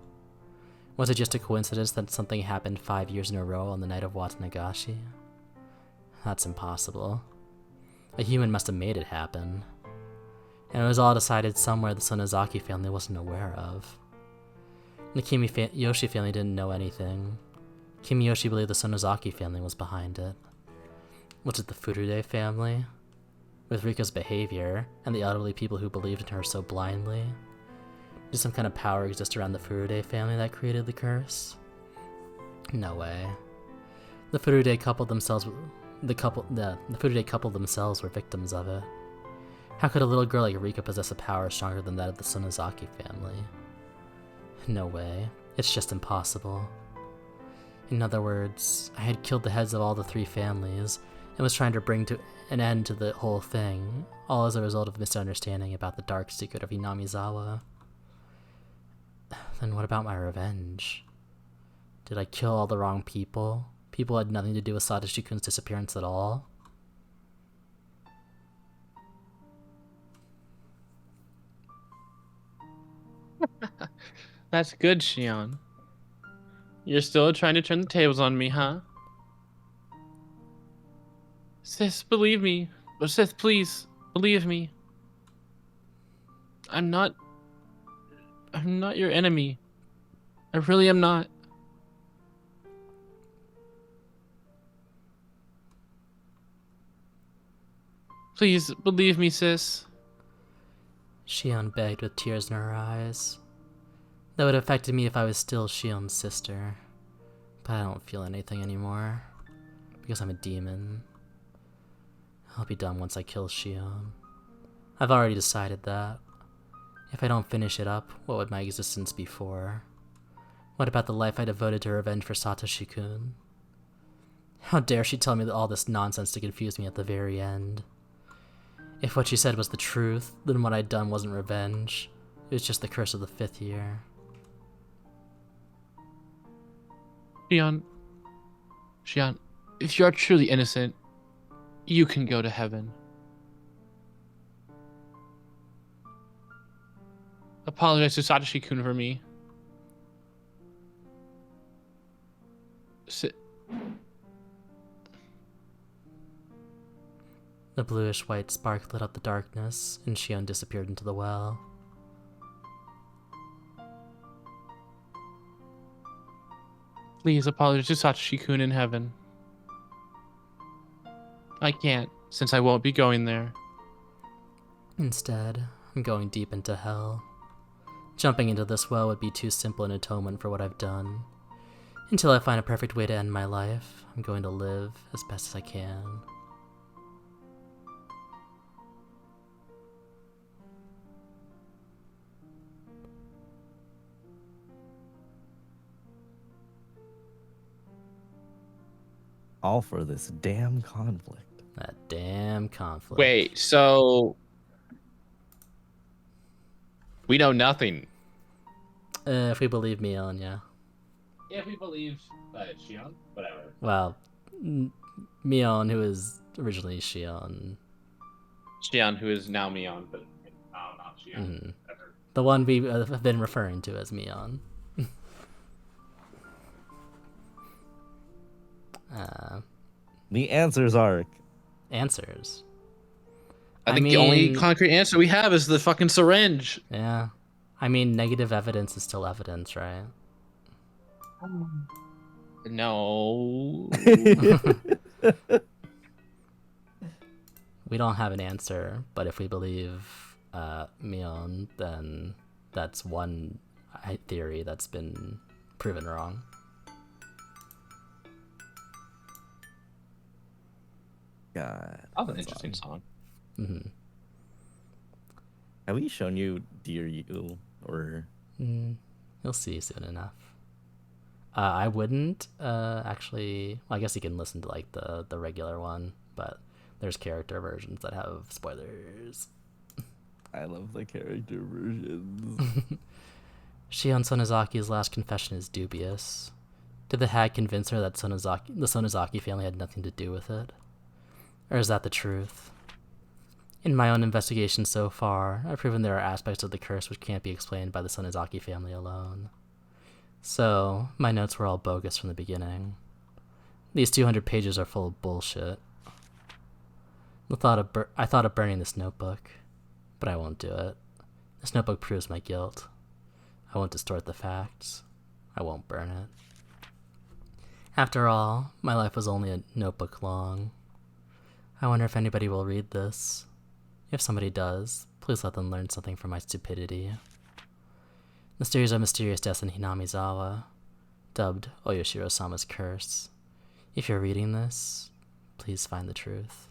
Was it just a coincidence that something happened 5 years in a row on the night of Watanagashi? That's impossible. A human must have made it happen. And it was all decided somewhere the Sonozaki family wasn't aware of. The Kimiyoshi family didn't know anything. Kimiyoshi believed the Sonozaki family was behind it. Was it the Furude family? With Rika's behavior, and the elderly people who believed in her so blindly? Did some kind of power exist around the Furude family that created the curse? No way. The Furude couple themselves were victims of it. How could a little girl like Rika possess a power stronger than that of the Sonozaki family? No way. It's just impossible. In other words, I had killed the heads of all the 3 families, and was trying to bring to an end to the whole thing, all as a result of misunderstanding about the dark secret of Inamizawa. Then what about my revenge? Did I kill all the wrong people? People had nothing to do with Satoshi-kun's disappearance at all? That's good, Shion. You're still trying to turn the tables on me, huh? Sis, believe me. Sis, please, believe me. I'm not your enemy. I really am not. Please, believe me, sis. Shion begged with tears in her eyes. That would have affected me if I was still Shion's sister. But I don't feel anything anymore. Because I'm a demon. I'll be done once I kill Shion. I've already decided that. If I don't finish it up, what would my existence be for? What about the life I devoted to revenge for Satoshi-kun? How dare she tell me all this nonsense to confuse me at the very end? If what she said was the truth, then what I'd done wasn't revenge. It was just the curse of the 5th year. Shion, if you are truly innocent, you can go to heaven. Apologize to Satoshi-kun for me. The bluish-white spark lit up the darkness, and Shion disappeared into the well. Please apologize to Satoshi-kun in heaven. I can't, since I won't be going there. Instead, I'm going deep into hell. Jumping into this well would be too simple an atonement for what I've done. Until I find a perfect way to end my life, I'm going to live as best as I can. All for this damn conflict. That damn conflict. Wait, so we know nothing. If we believe Mion, yeah. Yeah, if we believe Shion, whatever. Well, Mion, who is originally Shion. Shion, who is now Mion, but not Shion. Mm-hmm. The one we have been referring to as Mion. The answers are Answers. I think the only concrete answer we have is the fucking syringe. Yeah. I mean, negative evidence is still evidence, right? No. We don't have an answer, but if we believe Mion, then that's one theory that's been proven wrong. God. That was an interesting song. Mm-hmm. Have we shown you Dear You or You'll see soon enough. I wouldn't actually. Well, I guess you can listen to like the regular one, but there's character versions that have spoilers. I love the character versions. Shion Sonozaki's last confession is dubious. Did the hag convince her that the Sonozaki family had nothing to do with it? Or is that the truth? In my own investigation so far, I've proven there are aspects of the curse which can't be explained by the Sonozaki family alone. So, my notes were all bogus from the beginning. These 200 pages are full of bullshit. I thought of burning this notebook, but I won't do it. This notebook proves my guilt. I won't distort the facts. I won't burn it. After all, my life was only a notebook long. I wonder if anybody will read this. If somebody does, please let them learn something from my stupidity. The series of mysterious deaths in Hinamizawa, dubbed Oyoshiro-sama's curse. If you're reading this, please find the truth.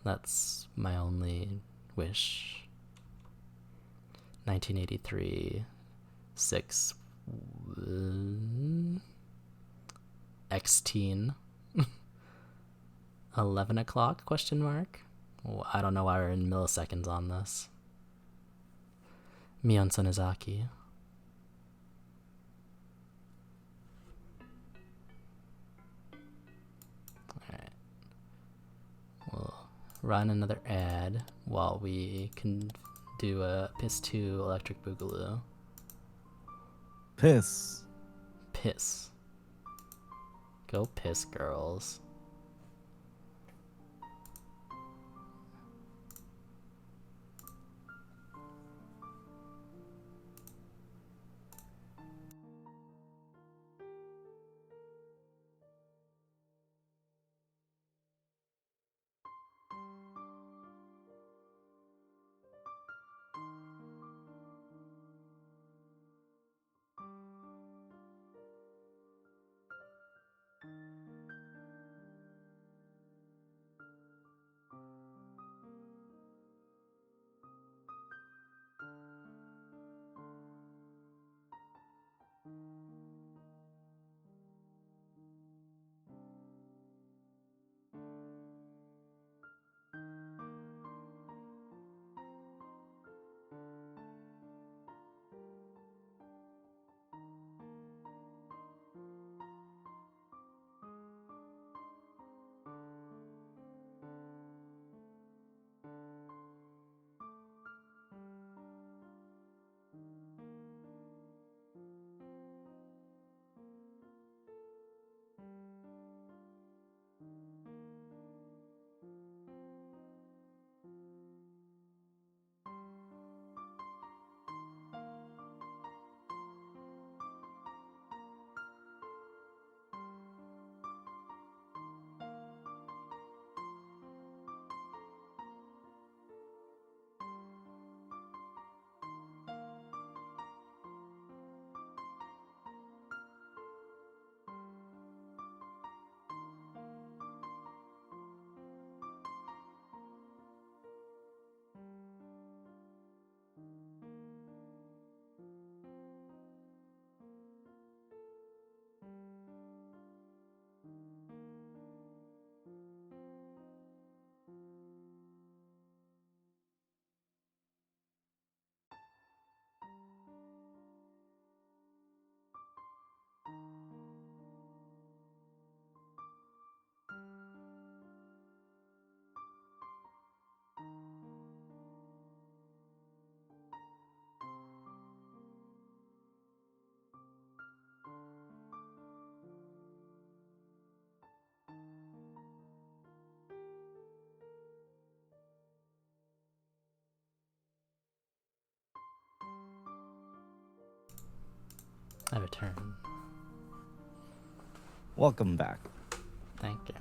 That's my only wish. 1983, 6 X-teen. 11 o'clock, question mark? Oh, I don't know why we're in milliseconds on this. Mion Sonozaki. Alright. We'll run another ad while we can do a Piss 2 Electric Boogaloo. Piss. Piss. Go piss, girls. I return. Welcome back. Thank you.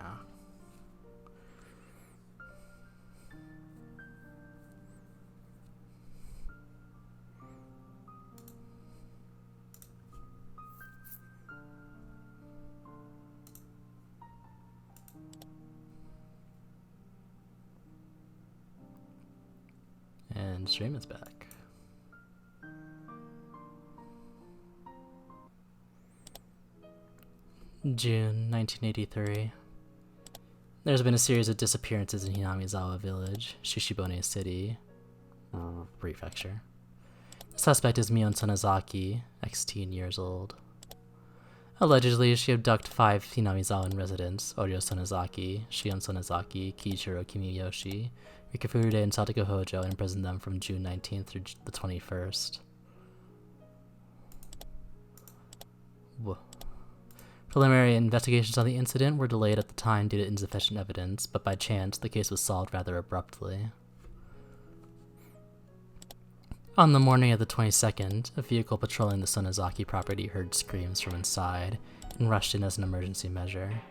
stream is back. June 1983. There's been a series of disappearances in Hinamizawa Village, Shishibone City, Prefecture. The suspect is Mion Sonozaki, 16 years old. Allegedly, she abducted 5 Hinamizawa residents, Oryo Sonozaki, Shion Sonozaki, Kiichiro Kimiyoshi, Rikafurude, and Satoko Hojo, and imprisoned them from June 19th through the 21st. Whoa. Preliminary investigations on the incident were delayed at the time due to insufficient evidence, but by chance, the case was solved rather abruptly. On the morning of the 22nd, a vehicle patrolling the Sonozaki property heard screams from inside and rushed in as an emergency measure.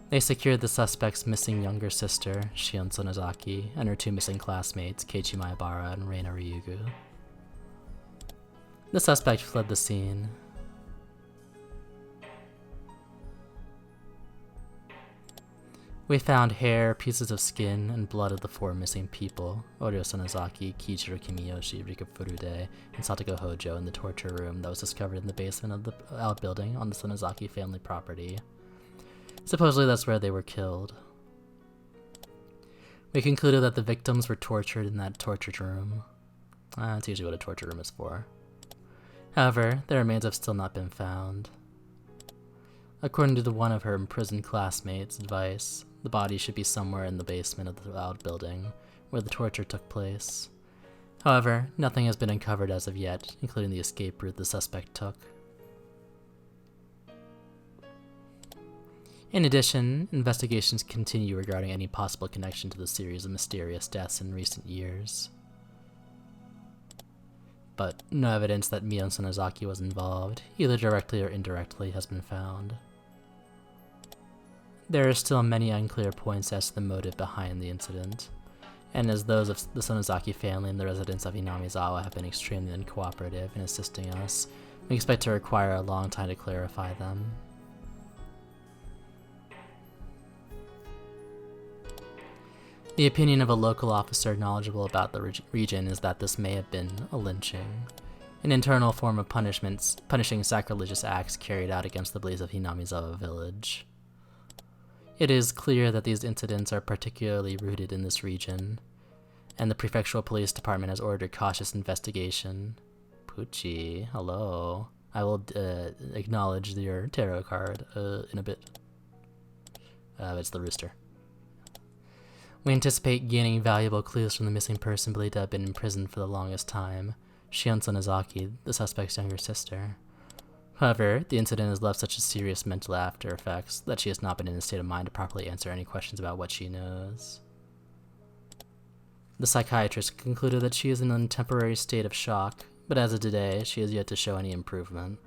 They secured the suspect's missing younger sister, Shion Sonozaki, and her 2 missing classmates, Keiichi Maebara and Reina Ryugu. The suspect fled the scene. We found hair, pieces of skin, and blood of the 4 missing people, Oryo Sonozaki, Kiichiro Kimiyoshi, Rika Furude, and Satoko Hojo, in the torture room that was discovered in the basement of the outbuilding on the Sonozaki family property. Supposedly that's where they were killed. We concluded that the victims were tortured in that torture room. That's usually what a torture room is for. However, their remains have still not been found. According to one of her imprisoned classmates' advice, the body should be somewhere in the basement of the outbuilding, where the torture took place. However, nothing has been uncovered as of yet, including the escape route the suspect took. In addition, investigations continue regarding any possible connection to the series of mysterious deaths in recent years. But no evidence that Mion Sonozaki was involved, either directly or indirectly, has been found. There are still many unclear points as to the motive behind the incident, and as those of the Sonozaki family and the residents of Hinamizawa have been extremely uncooperative in assisting us, we expect to require a long time to clarify them. The opinion of a local officer knowledgeable about the region is that this may have been a lynching, an internal form of punishing sacrilegious acts carried out against the blaze of Hinamizawa village. It is clear that these incidents are particularly rooted in this region, and the prefectural police department has ordered cautious investigation. Poochie, hello. I will acknowledge your tarot card in a bit. It's the rooster. We anticipate gaining valuable clues from the missing person believed to have been imprisoned for the longest time, Shion Sonozaki, the suspect's younger sister. However, the incident has left such a serious mental after effects that she has not been in a state of mind to properly answer any questions about what she knows. The psychiatrist concluded that she is in a temporary state of shock, but as of today, she has yet to show any improvement.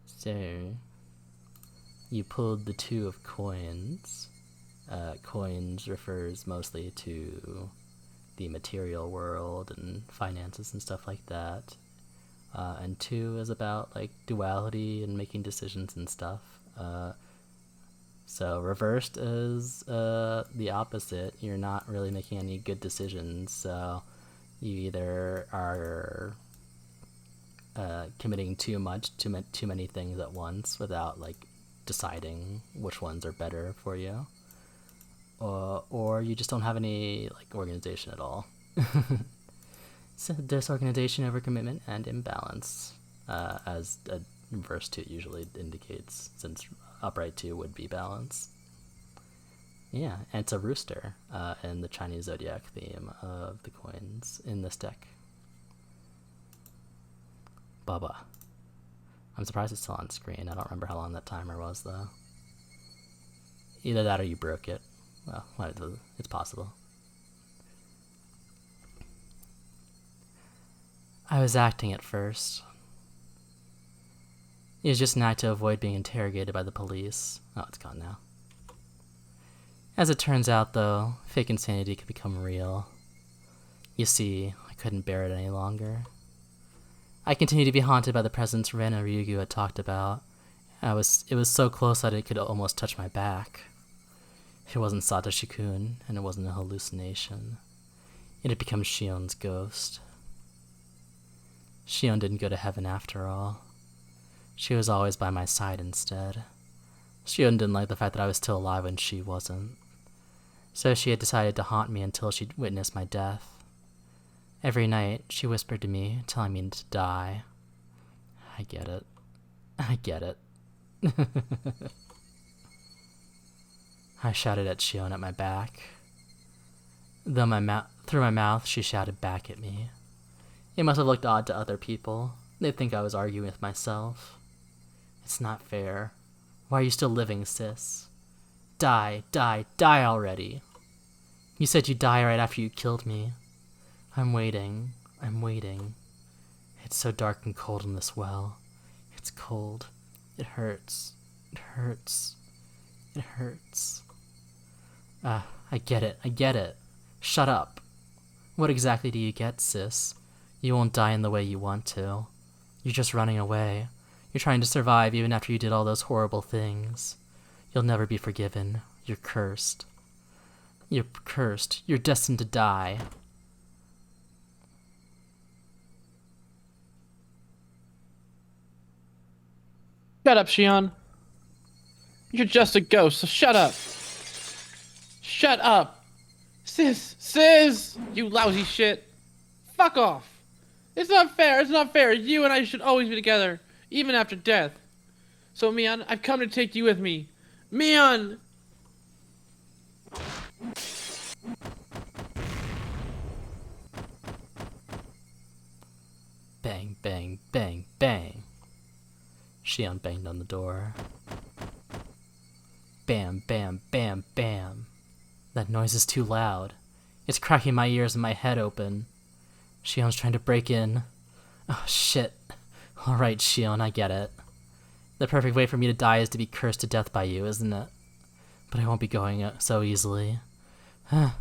So, you pulled the 2 of coins. Coins refers mostly to the material world and finances and stuff like that. And 2 is about like duality and making decisions and stuff. So reversed is the opposite. You're not really making any good decisions. So you either are committing too many things at once without like deciding which ones are better for you, or you just don't have any like organization at all. So disorganization, overcommitment, and imbalance, as a verse 2 usually indicates, since upright 2 would be balance. Yeah, and it's a rooster in the Chinese zodiac theme of the coins in this deck. Bubba. I'm surprised it's still on screen. I don't remember how long that timer was, though. Either that or you broke it. Well, it's possible. I was acting at first. It was just an act to avoid being interrogated by the police. Oh, it's gone now. As it turns out, though, fake insanity could become real. You see, I couldn't bear it any longer. I continued to be haunted by the presence Ren and Ryugu had talked about. It was so close that it could almost touch my back. It wasn't Satoshi-kun, and it wasn't a hallucination. It had become Shion's ghost. Shion didn't go to heaven after all. She was always by my side instead. Shion didn't like the fact that I was still alive when she wasn't. So she had decided to haunt me until she'd witnessed my death. Every night, she whispered to me, telling me to die. I get it. I get it. I shouted at Shion at my back. Through my mouth, she shouted back at me. It must have looked odd to other people. They'd think I was arguing with myself. It's not fair. Why are you still living, sis? Die, die, die already. You said you'd die right after you killed me. I'm waiting. I'm waiting. It's so dark and cold in this well. It's cold. It hurts. It hurts. It hurts. I get it. I get it. Shut up. What exactly do you get, sis? You won't die in the way you want to. You're just running away. You're trying to survive even after you did all those horrible things. You'll never be forgiven. You're cursed. You're cursed. You're destined to die. Shut up, Shion. You're just a ghost, so shut up. Shut up. Sis, you lousy shit. Fuck off. It's not fair, it's not fair. You and I should always be together, even after death. So, Mion, I've come to take you with me. Mion! Bang, bang, bang, bang. Shion banged on the door. Bam, bam, bam, bam. That noise is too loud. It's cracking my ears and my head open. Shion's trying to break in. Oh, shit. Alright, Shion, I get it. The perfect way for me to die is to be cursed to death by you, isn't it? But I won't be going so easily. I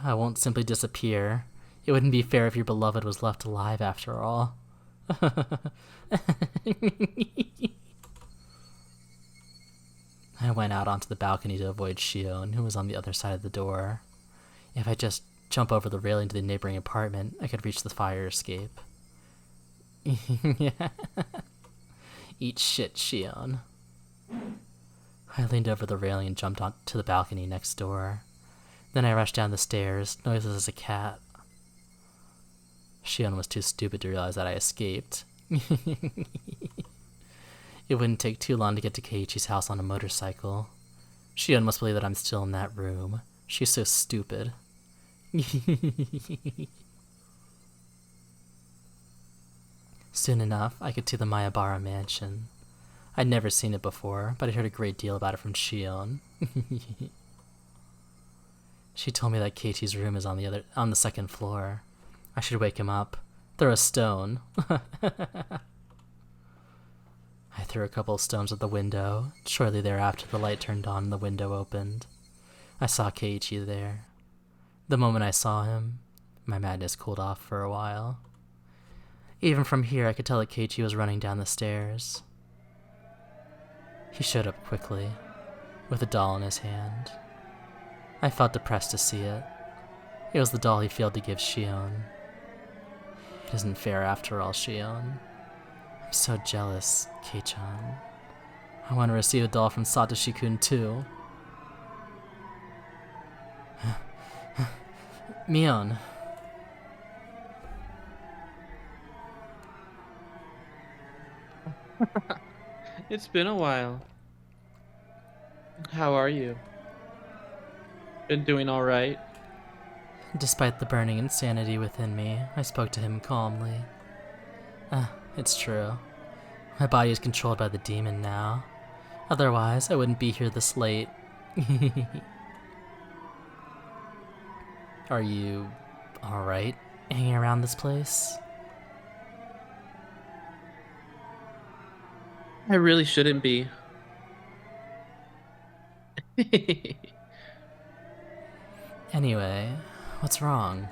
won't simply disappear. It wouldn't be fair if your beloved was left alive after all. I went out onto the balcony to avoid Shion, who was on the other side of the door. If I just jump over the railing to the neighboring apartment, I could reach the fire escape. Eat shit, Shion. I leaned over the railing and jumped onto the balcony next door. Then I rushed down the stairs, noiseless as a cat. Shion was too stupid to realize that I escaped. It wouldn't take too long to get to Keiichi's house on a motorcycle. Shion must believe that I'm still in that room. She's so stupid. Soon enough, I could see the Mayabara mansion. I'd never seen it before, but I heard a great deal about it from Shion. She told me that Keiichi's room is on the second floor. I should wake him up. Throw a stone. I threw a couple of stones at the window. Shortly thereafter, the light turned on and the window opened. I saw Keiichi there. The moment I saw him, my madness cooled off for a while. Even from here, I could tell that Keiichi was running down the stairs. He showed up quickly, with a doll in his hand. I felt depressed to see it. It was the doll he failed to give Shion. It isn't fair after all, Shion. I'm so jealous, Kei-chan. I want to receive a doll from Satoshi-kun too. Mion. It's been a while. How are you? Been doing alright? Despite the burning insanity within me, I spoke to him calmly. It's true. My body is controlled by the demon now. Otherwise, I wouldn't be here this late. Are you alright hanging around this place? I really shouldn't be. Anyway, what's wrong?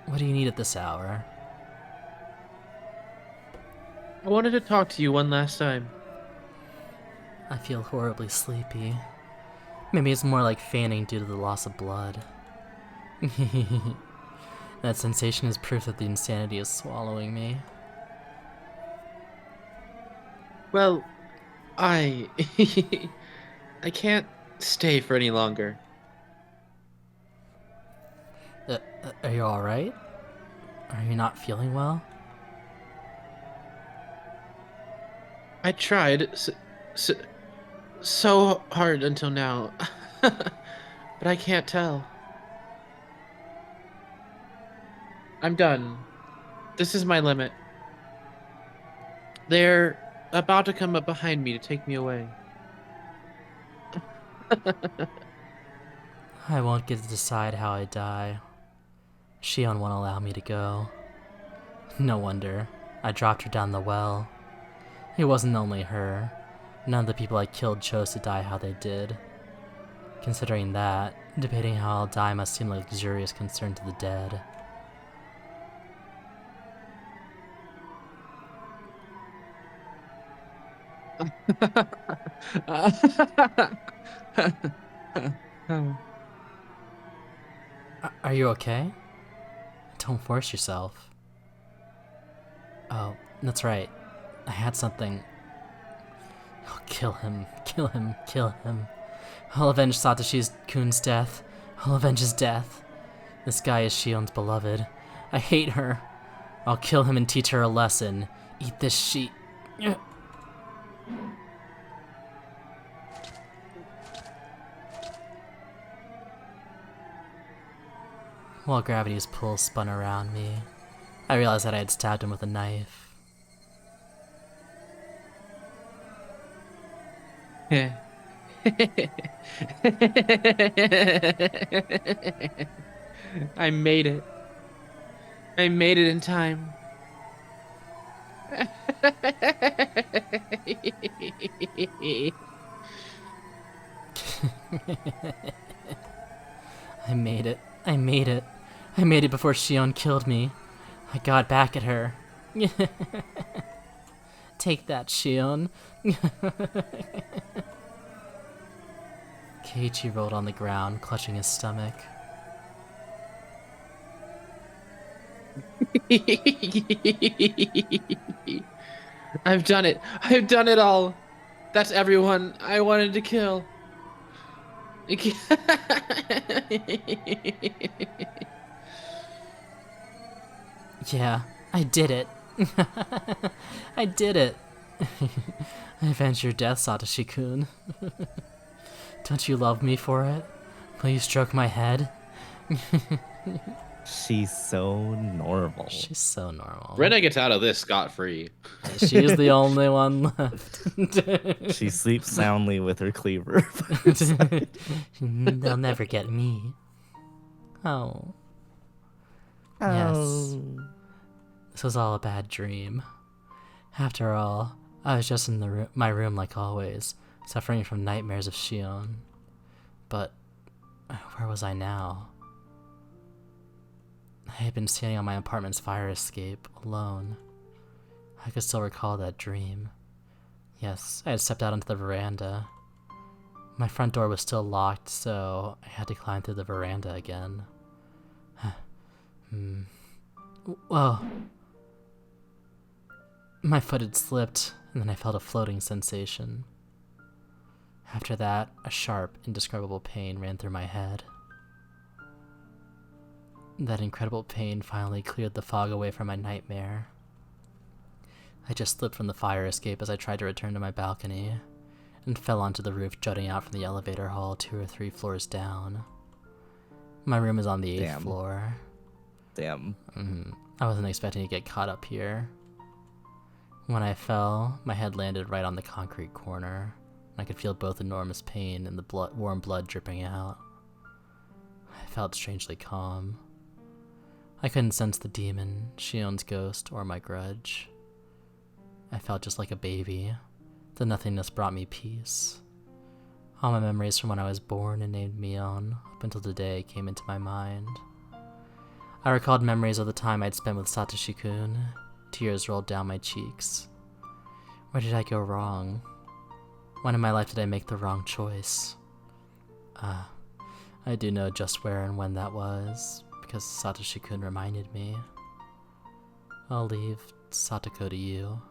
What do you need at this hour? I wanted to talk to you one last time. I feel horribly sleepy. Maybe it's more like fainting due to the loss of blood. That sensation is proof that the insanity is swallowing me. Well, I... I can't stay for any longer. Are you alright? Are you not feeling well? I tried so hard until now, but I can't tell. I'm done. This is my limit. They're about to come up behind me to take me away. I won't get to decide how I die. Shion won't allow me to go. No wonder. I dropped her down the well. It wasn't only her. None of the people I killed chose to die how they did. Considering that, debating how I'll die must seem like luxurious concern to the dead. Are you okay? Don't force yourself. Oh, that's right. I had something. I'll kill him, kill him, kill him. I'll avenge Satoshi's-kun's death. I'll avenge his death. This guy is Shion's beloved. I hate her. I'll kill him and teach her a lesson. Eat this sheet. While gravity's pull spun around me, I realized that I had stabbed him with a knife. I made it. I made it in time. I made it. I made it. I made it before Shion killed me. I got back at her. Take that, Shion. Keiichi rolled on the ground, clutching his stomach. I've done it. I've done it all. That's everyone I wanted to kill. Yeah, I did it. I did it. I avenged your death, Satoshi-kun. Don't you love me for it? Will you stroke my head? She's so normal. She's so normal. Rena gets out of this scot-free. She's the only one left. She sleeps soundly with her cleaver. They'll never get me. Oh. Yes. This was all a bad dream. After all, I was just in my room like always, suffering from nightmares of Shion. But where was I now? I had been standing on my apartment's fire escape, alone. I could still recall that dream. Yes, I had stepped out onto the veranda. My front door was still locked, so I had to climb through the veranda again. Whoa. My foot had slipped, and then I felt a floating sensation. After that, a sharp, indescribable pain ran through my head. That incredible pain finally cleared the fog away from my nightmare. I just slipped from the fire escape as I tried to return to my balcony, and fell onto the roof jutting out from the elevator hall 2 or 3 floors down. My room is on the 8th floor. Damn. I wasn't expecting to get caught up here. When I fell, my head landed right on the concrete corner. I could feel both enormous pain and the warm blood dripping out. I felt strangely calm. I couldn't sense the demon, Shion's ghost, or my grudge. I felt just like a baby. The nothingness brought me peace. All my memories from when I was born and named Mion up until today came into my mind. I recalled memories of the time I'd spent with Satoshi-kun. Tears rolled down my cheeks. Where did I go wrong? When in my life did I make the wrong choice? I do know just where and when that was, because Satoshi-kun reminded me. I'll leave Satoko to you.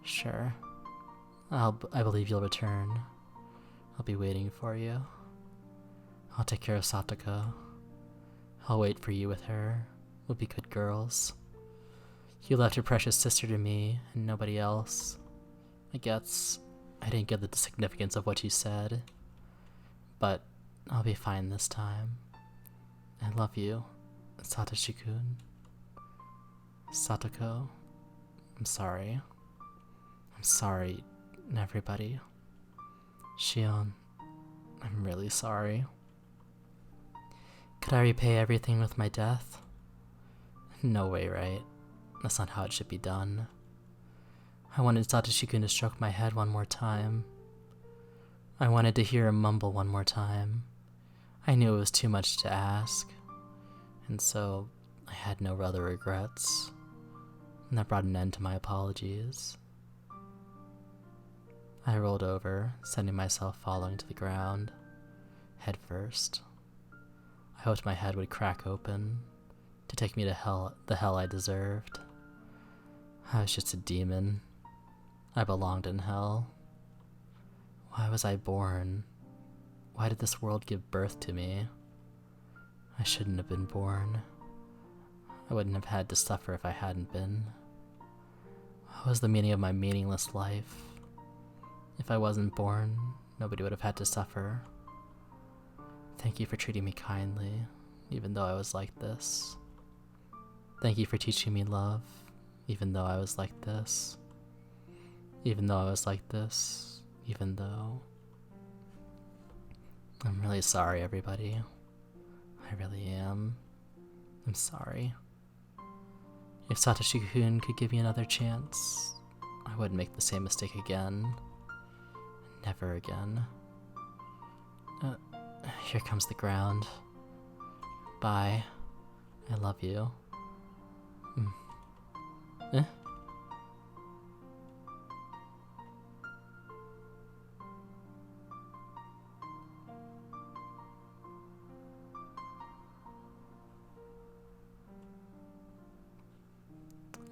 Sure. I believe you'll return. I'll be waiting for you. I'll take care of Satoko. I'll wait for you with her. We'll be good girls. You left your precious sister to me, and nobody else. I guess I didn't get the significance of what you said. But I'll be fine this time. I love you, Satoshi-kun. Satoko, I'm sorry. I'm sorry, everybody. Shion, I'm really sorry. Could I repay everything with my death? No way, right? That's not how it should be done. I wanted Satoshi-kun to stroke my head one more time. I wanted to hear him mumble one more time. I knew it was too much to ask, and so I had no other regrets. And that brought an end to my apologies. I rolled over, sending myself falling to the ground, head first. I hoped my head would crack open to take me to the hell I deserved. I was just a demon. I belonged in hell. Why was I born? Why did this world give birth to me? I shouldn't have been born. I wouldn't have had to suffer if I hadn't been. What was the meaning of my meaningless life? If I wasn't born, nobody would have had to suffer. Thank you for treating me kindly, even though I was like this. Thank you for teaching me love, even though I was like this. Even though I was like this, even though... I'm really sorry, everybody. I really am. I'm sorry. If Satoshi-kun could give me another chance, I wouldn't make the same mistake again. Never again. Here comes the ground. Bye. I love you. Eh?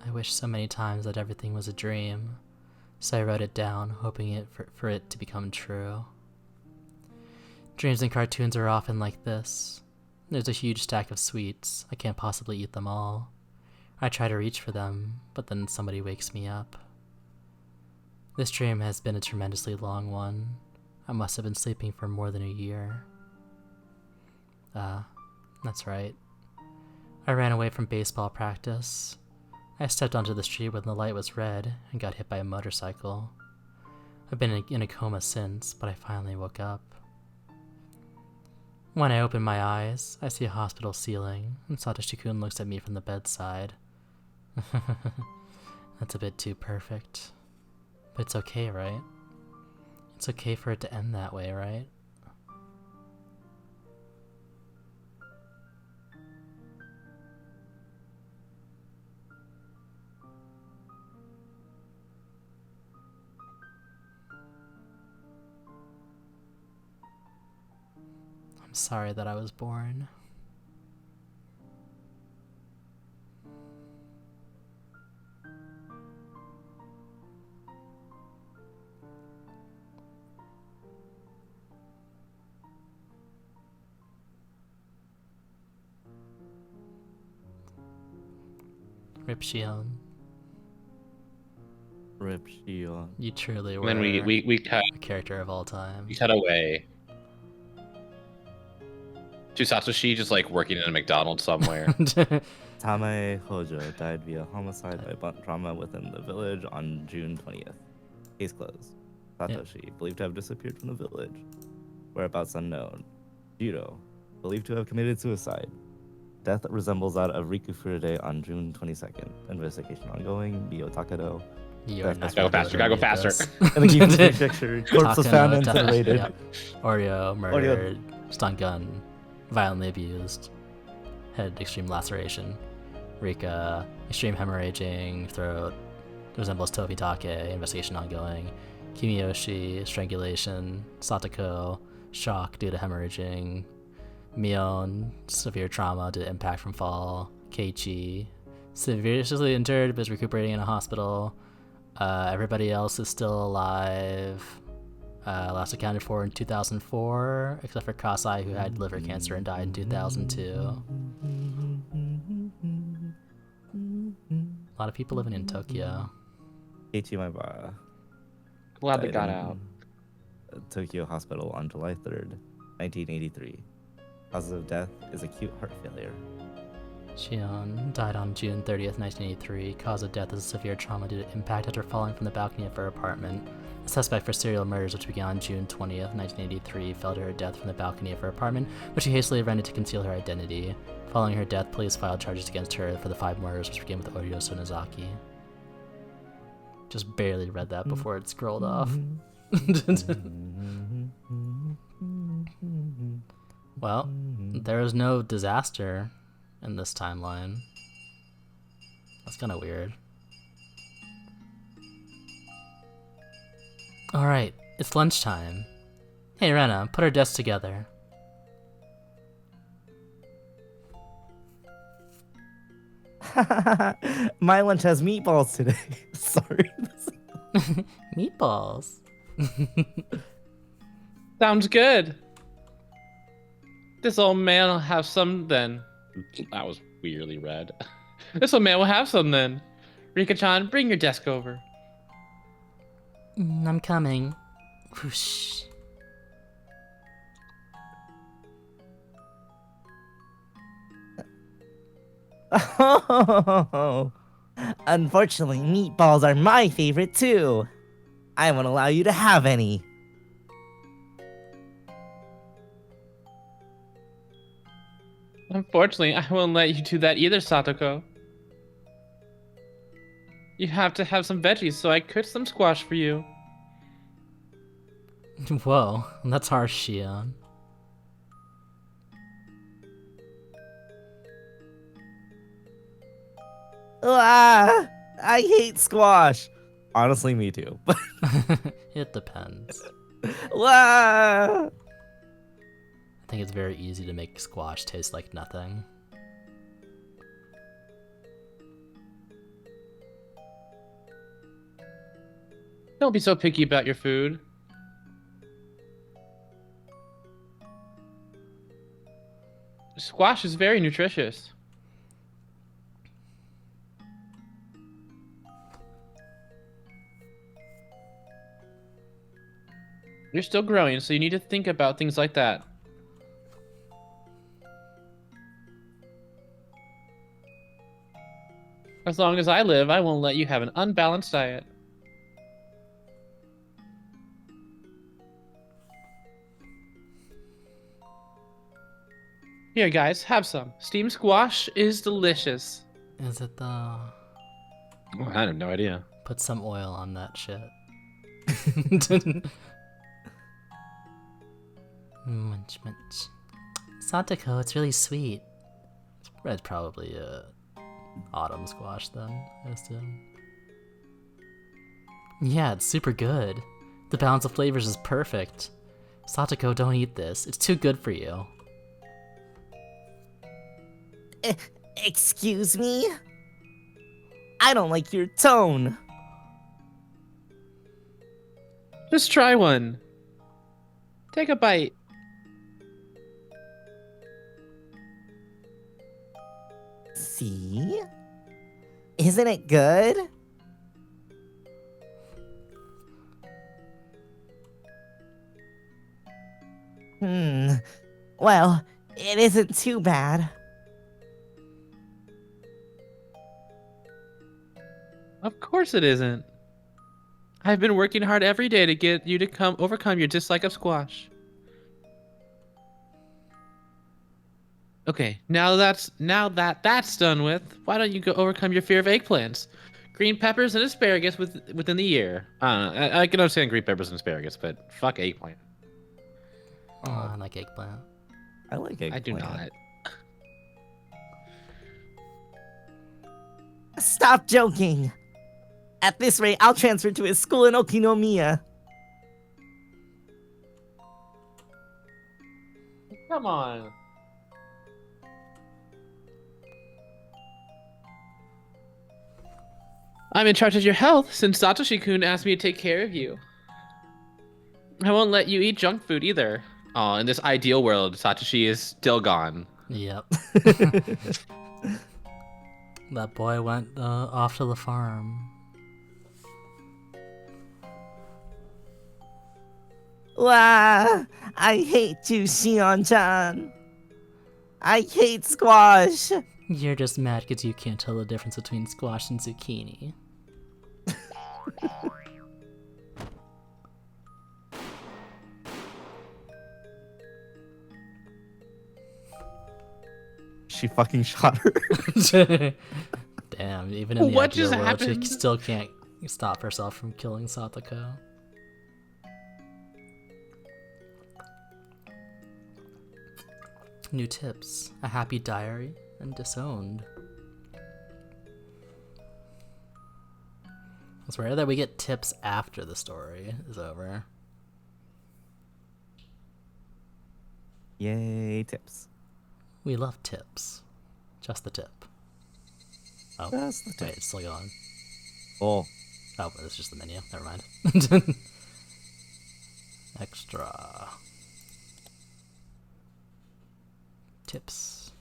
I wished so many times that everything was a dream, so I wrote it down, hoping for it to become true. Dreams and cartoons are often like this. There's a huge stack of sweets. I can't possibly eat them all. I try to reach for them, but then somebody wakes me up. This dream has been a tremendously long one. I must have been sleeping for more than a year. That's right. I ran away from baseball practice. I stepped onto the street when the light was red and got hit by a motorcycle. I've been in a coma since, but I finally woke up. When I open my eyes, I see a hospital ceiling, and Satoshi-kun looks at me from the bedside. That's a bit too perfect. But it's okay, right? It's okay for it to end that way, right? I'm sorry that I was born. Rip Shion. Rip Shion. You truly were And then we cut a character of all time. away to Satoshi just like working in a McDonald's somewhere. Tame Hojo died via homicide by blunt trauma within the village on June 20th. Case closed. Satoshi, believed to have disappeared from the village. Whereabouts unknown. Jiro, believed to have committed suicide. Death resembles that of Riku Furude on June 22nd. Investigation ongoing. Mio Takado. You're Gotta go faster, gotta go faster. And the game picture. Corpse was found and incinerated. Yep. Oreo murdered. Stun gun. Violently abused. Head extreme laceration. Rika extreme hemorrhaging. Throat. resembles Tobitake, investigation ongoing. Kimiyoshi, strangulation. Satoko, shock due to hemorrhaging. Mion, severe trauma due to impact from fall. Keiichi, severely injured but is recuperating in a hospital. Everybody else is still alive. Last accounted for in 2004, except for Kasai, who had liver cancer and died in 2002. A lot of people living in Tokyo. Keiichi Maibara Glad they died got in out. a Tokyo hospital on July 3rd, 1983. Cause of death is acute heart failure. Shion died on June 30th, 1983. Cause of death is severe trauma due to impact after falling from the balcony of her apartment. The suspect for serial murders, which began on June 20th, 1983, fell to her death from the balcony of her apartment, which she hastily rented to conceal her identity. Following her death, police filed charges against her for the 5 murders, which began with Oryo Sonozaki. Just barely read that before it scrolled off. Well, there is no disaster in this timeline. That's kind of weird. Alright, it's lunchtime. Hey Rena, put our desks together. My lunch has meatballs today. Sorry. Meatballs. Sounds good. This old man will have some then. That was weirdly read. This old man will have some then. Rika-chan, bring your desk over. I'm coming. Whoosh. Oh, unfortunately, meatballs are my favorite too. I won't allow you to have any. Unfortunately, I won't let you do that either, Satoko. You have to have some veggies, so I cooked some squash for you. Whoa, that's harsh, Shion. Ah, I hate squash. Honestly, me too. It depends. Ah. I think it's very easy to make squash taste like nothing. Don't be so picky about your food. Squash is very nutritious. You're still growing, so you need to think about things like that. As long as I live, I won't let you have an unbalanced diet. Here, guys, have some. Steamed squash is delicious. Is it though? Oh, I have no idea. Put some oil on that shit. Munch, munch. Satoko, it's really sweet. It's probably a autumn squash then, I assume. Yeah, it's super good. The balance of flavors is perfect. Satoko, don't eat this. It's too good for you. Excuse me? I don't like your tone. Just try one. Take a bite. See? Isn't it good? Well, it isn't too bad. Of course it isn't. I've been working hard every day to get you to overcome your dislike of squash. Okay, now that that's done with, why don't you go overcome your fear of eggplants? Green peppers and asparagus within the year. I can understand green peppers and asparagus, but fuck eggplant. Oh, I like eggplant. I like eggplant. I do not. Stop joking. At this rate, I'll transfer to his school in Okinomiya. Come on. I'm in charge of your health since Satoshi-kun asked me to take care of you. I won't let you eat junk food either. Oh, in this ideal world, Satoshi is still gone. Yep. That boy went off to the farm. Wah! I hate you, Shion-chan. I hate squash. You're just mad because you can't tell the difference between squash and zucchini. She fucking shot her. Damn, even in the What ideal just world, she happened? still can't stop herself from killing Satoko. New tips: a happy diary and disowned. It's rare that we get tips after the story is over. Yay, tips. We love tips. Just the tip. Oh, Just the tip. wait, it's still going. Oh, Oh, but it's just the menu. Never mind. Extra. Tips.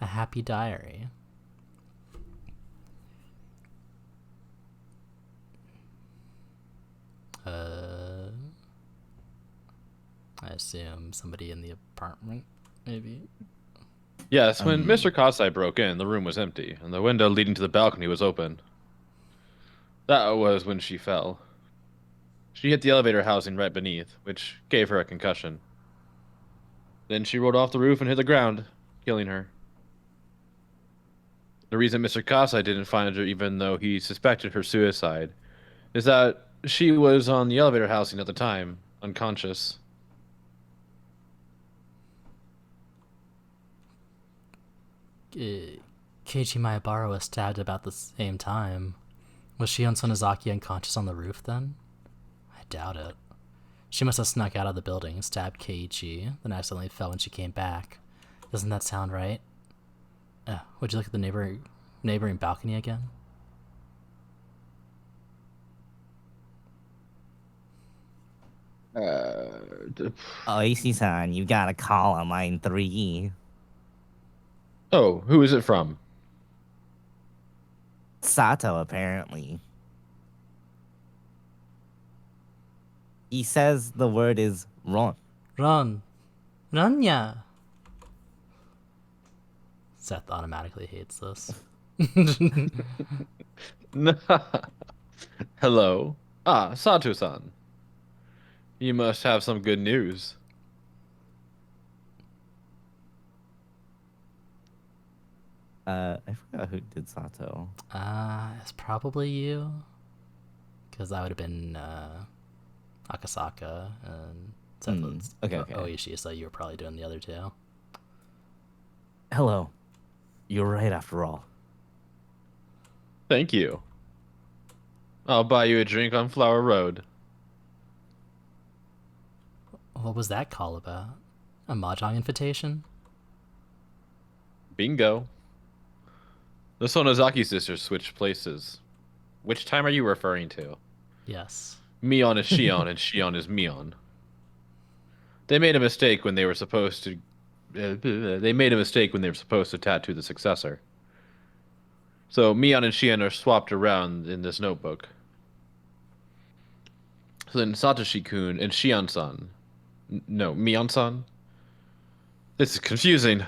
A happy diary. I assume somebody in the apartment, maybe? Yes, when Mr. Kasai broke in, the room was empty, and the window leading to the balcony was open. That was when she fell. She hit the elevator housing right beneath, which gave her a concussion. Then she rolled off the roof and hit the ground, killing her. The reason Mr. Kasai didn't find her even though he suspected her suicide is that she was on the elevator housing at the time, unconscious. Keiichi Maebara was stabbed about the same time. Was Shion Sonozaki unconscious on the roof then? I doubt it. She must have snuck out of the building, stabbed Keiichi, then accidentally fell when she came back. Doesn't that sound right? Would you look at the neighboring balcony again? Oishi-san, you gotta call on line 3. Oh, who is it from? Sato, apparently. He says the word is run. Run! Run-ya! Seth automatically hates this. Hello. Ah, Sato-san. You must have some good news. I forgot who did Sato. It's probably you. Because that would have been Akasaka and Seth was okay. Oishi, so you were probably doing the other two. Hello. You're right after all. Thank you. I'll buy you a drink on Flower Road. What was that call about? A mahjong invitation? Bingo. The Sonozaki sisters switched places. Which time are you referring to? Yes. Mion is Shion and Shion is Mion. They made a mistake when they were supposed to tattoo the successor. So Mion and Shion are swapped around in this notebook. So then Satoshi-kun and Shion-san. No, Mion-san? This is confusing.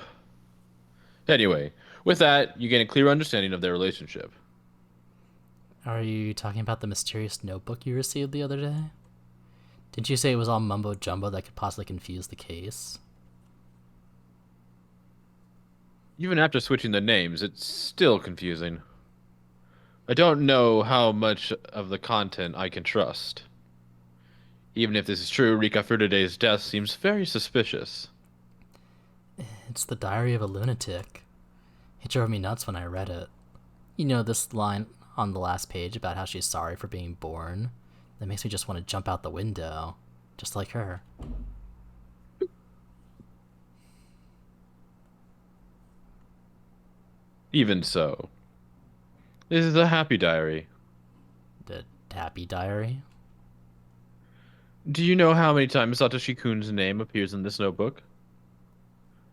Anyway, with that, you gain a clear understanding of their relationship. Are you talking about the mysterious notebook you received the other day? Didn't you say it was all mumbo jumbo that could possibly confuse the case? Even after switching the names, it's still confusing. I don't know how much of the content I can trust. Even if this is true, Rika Furude's death seems very suspicious. It's the diary of a lunatic. It drove me nuts when I read it. You know this line on the last page about how she's sorry for being born? That makes me just want to jump out the window, just like her. Even so, this is a happy diary. The happy diary? Do you know how many times Satoshi-kun's name appears in this notebook?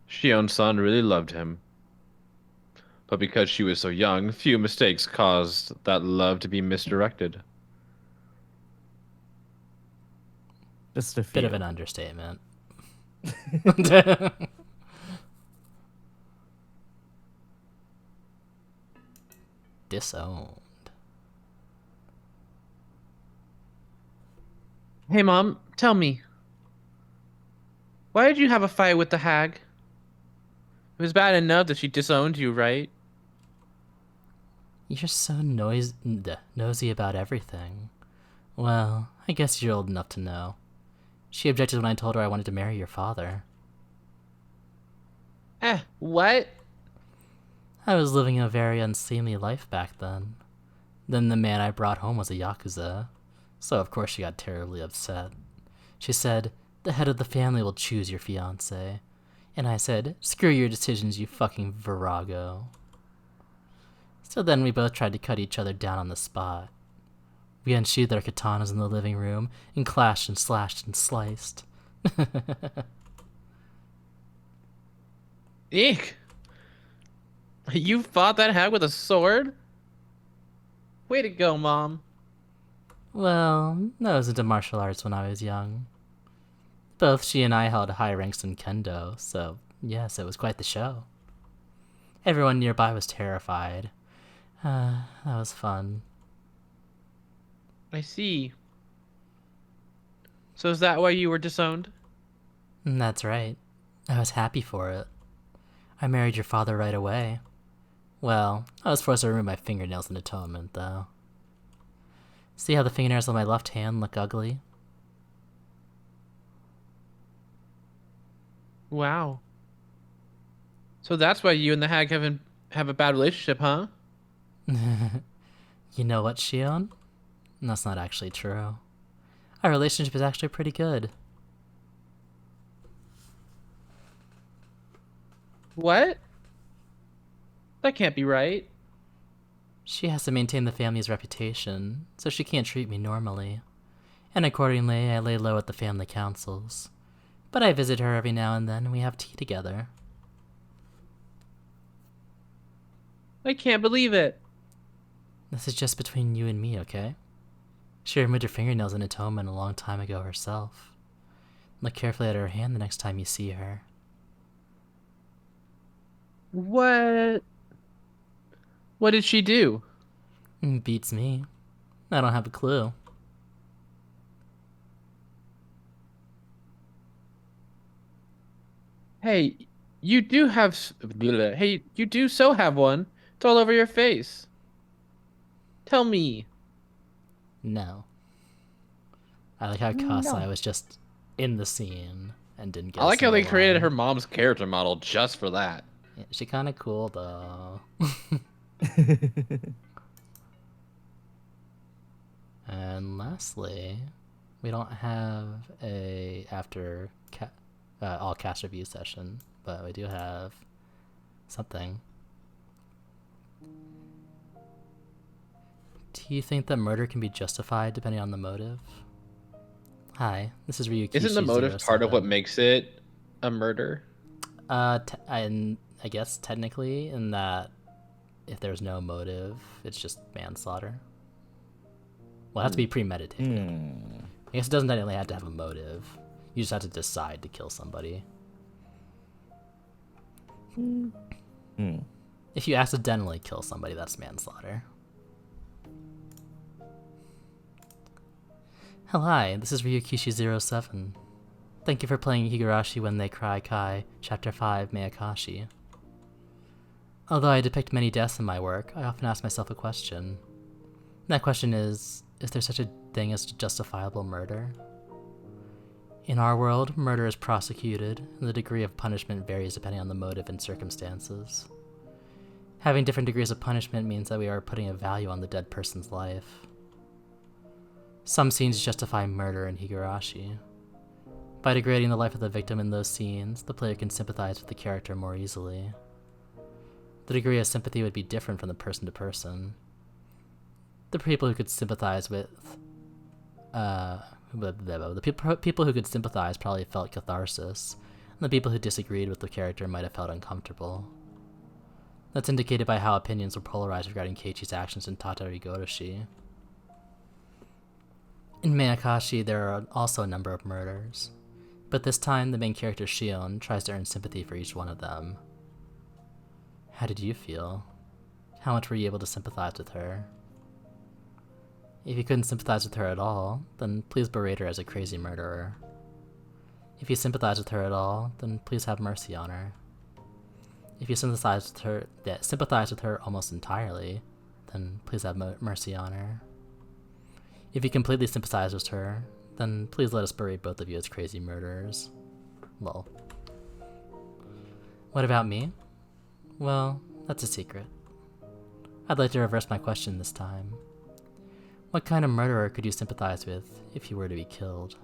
Shion-san really loved him. But because she was so young, few mistakes caused that love to be misdirected. Just a few. Bit of an understatement. Disowned. Hey, Mom, tell me. Why did you have a fight with the hag? It was bad enough that she disowned you, right? You're so nosy about everything. Well, I guess you're old enough to know. She objected when I told her I wanted to marry your father. What? I was living a very unseemly life back then. Then the man I brought home was a Yakuza, so of course she got terribly upset. She said, the head of the family will choose your fiancé. And I said, screw your decisions, you fucking virago. So then we both tried to cut each other down on the spot. We unsheathed our katanas in the living room and clashed and slashed and sliced. Eek! You fought that hag with a sword? Way to go, Mom. Well, I was into martial arts when I was young. Both she and I held high ranks in kendo, so yes, it was quite the show. Everyone nearby was terrified. That was fun. I see. So is that why you were disowned? That's right. I was happy for it. I married your father right away. Well, I was forced to remove my fingernails in atonement, though. See how the fingernails on my left hand look ugly? Wow. So that's why you and the hag have a bad relationship, huh? You know what, Shion? That's not actually true. Our relationship is actually pretty good. What? That can't be right. She has to maintain the family's reputation, so she can't treat me normally. And accordingly, I lay low at the family councils. But I visit her every now and then, and we have tea together. I can't believe it. This is just between you and me, okay? She removed her fingernails in atonement a long time ago herself. Look carefully at her hand the next time you see her. What? What did she do? Beats me. I don't have a clue. Hey, you do have. Hey, you do so have one. It's all over your face. Tell me. No. I like how Kasai was just in the scene and didn't get I like how they created line. her mom's character model just for that. Yeah, she kinda cool though. And lastly, we don't have a after all cast review session, but we do have something. Do you think that murder can be justified depending on the motive? Hi, this is Ryukishi. Isn't the motive part of what 07. makes it a murder? I guess technically, in that if there's no motive, it's just manslaughter. Well, it has to be premeditated. I guess it doesn't technically have to have a motive. You just have to decide to kill somebody. If you accidentally kill somebody, that's manslaughter. Hi, this is Ryukishi07. Thank you for playing Higurashi When They Cry Kai, Chapter 5, Meakashi. Although I depict many deaths in my work, I often ask myself a question. That question is there such a thing as justifiable murder? In our world, murder is prosecuted, and the degree of punishment varies depending on the motive and circumstances. Having different degrees of punishment means that we are putting a value on the dead person's life. Some scenes justify murder in Higurashi. By degrading the life of the victim in those scenes, the player can sympathize with the character more easily. The degree of sympathy would be different from the person to person. The people who could sympathize with people who could sympathize probably felt catharsis, and the people who disagreed with the character might have felt uncomfortable. That's indicated by how opinions were polarized regarding Keiichi's actions in Higurashi. In Meakashi, there are also a number of murders, but this time the main character Shion tries to earn sympathy for each one of them. How did you feel? How much were you able to sympathize with her? If you couldn't sympathize with her at all, then please berate her as a crazy murderer. If you sympathize with her at all, then please have mercy on her. If you sympathize with her almost entirely, then please have mercy on her. If you completely sympathize with her, then please let us berate both of you as crazy murderers. Lol. What about me? Well, that's a secret. I'd like to reverse my question this time. What kind of murderer could you sympathize with if you were to be killed?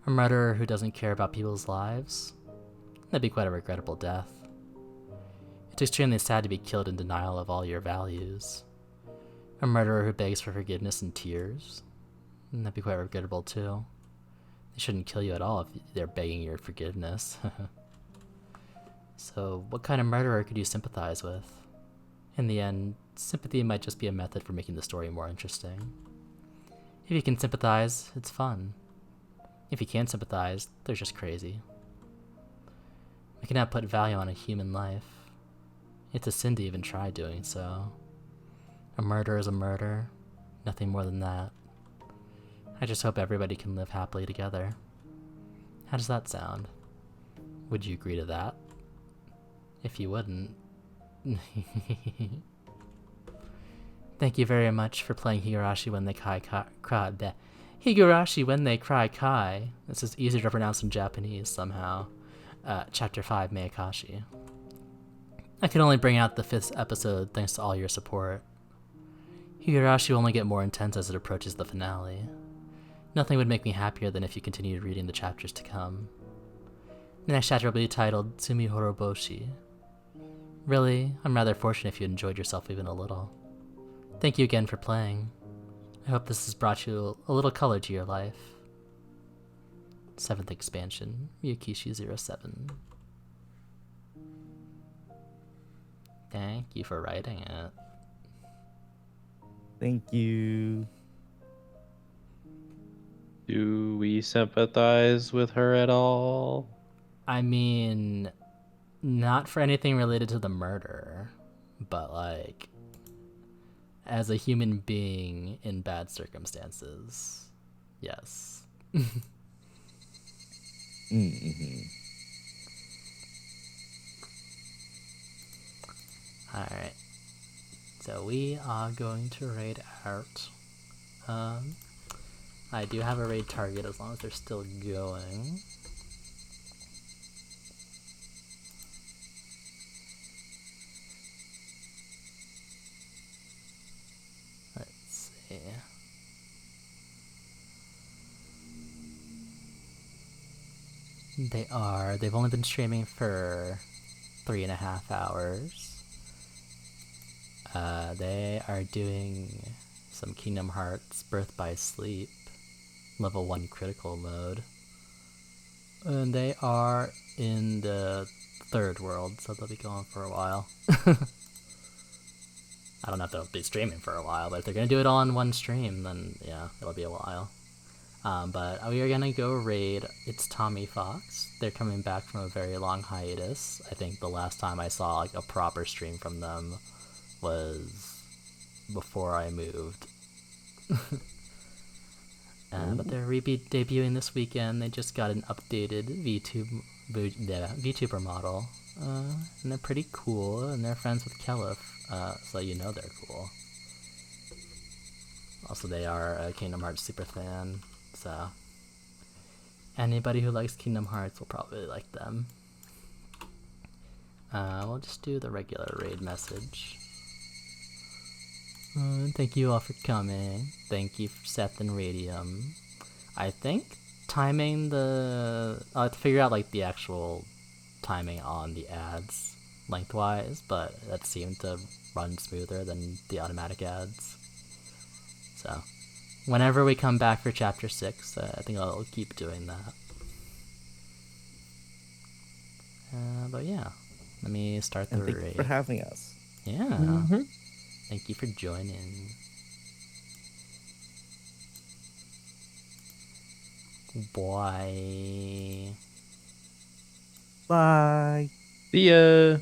A murderer who doesn't care about people's lives? That'd be quite a regrettable death. It's extremely sad to be killed in denial of all your values. A murderer who begs for forgiveness in tears? That'd be quite regrettable too. They shouldn't kill you at all if they're begging your forgiveness. So, what kind of murderer could you sympathize with? In the end, sympathy might just be a method for making the story more interesting. If you can sympathize, it's fun. If you can't sympathize, they're just crazy. We cannot put value on a human life. It's a sin to even try doing so. A murder is a murder, nothing more than that. I just hope everybody can live happily together. How does that sound? Would you agree to that? If you wouldn't... Thank you very much for playing Higurashi when they cry Higurashi when they cry kai. This is easier to pronounce in Japanese somehow. Chapter 5, Meakashi. I can only bring out the 5th episode thanks to all your support. Higurashi will only get more intense as it approaches the finale. Nothing would make me happier than if you continued reading the chapters to come. The next chapter will be titled Tsumi Horoboshi. Really, I'm rather fortunate if you enjoyed yourself even a little. Thank you again for playing. I hope this has brought you a little color to your life. 7th expansion, Meakashi07. Thank you for writing it. Thank you. Do we sympathize with her at all? I mean, not for anything related to the murder, but like, as a human being in bad circumstances, yes. Mm-hmm. Alright, so we are going to raid out. I do have a raid target as long as they're still going. Let's see. They've only been streaming for 3.5 hours. They are doing some Kingdom Hearts Birth by Sleep, level 1 critical mode. And they are in the 3rd world, so they'll be going for a while. I don't know if they'll be streaming for a while, but if they're gonna do it all in one stream, then yeah, it'll be a while. But we are gonna go raid It's Tommy Fox. They're coming back from a very long hiatus. I think the last time I saw like a proper stream from them was before I moved. But they're debuting this weekend. They just got an updated VTuber model. And they're pretty cool, and they're friends with Kelif, so you know they're cool. Also, they are a Kingdom Hearts super fan, so anybody who likes Kingdom Hearts will probably like them. We'll just do the regular raid message. Thank you all for coming. Thank you, Seth and Radium. I think timing the... I'll have to figure out like the actual timing on the ads lengthwise, but that seemed to run smoother than the automatic ads. So, whenever we come back for Chapter 6, I think I'll keep doing that. But yeah, let me start the And thank you raid. for having us. Yeah. Thank you for joining. Bye. Bye. See ya.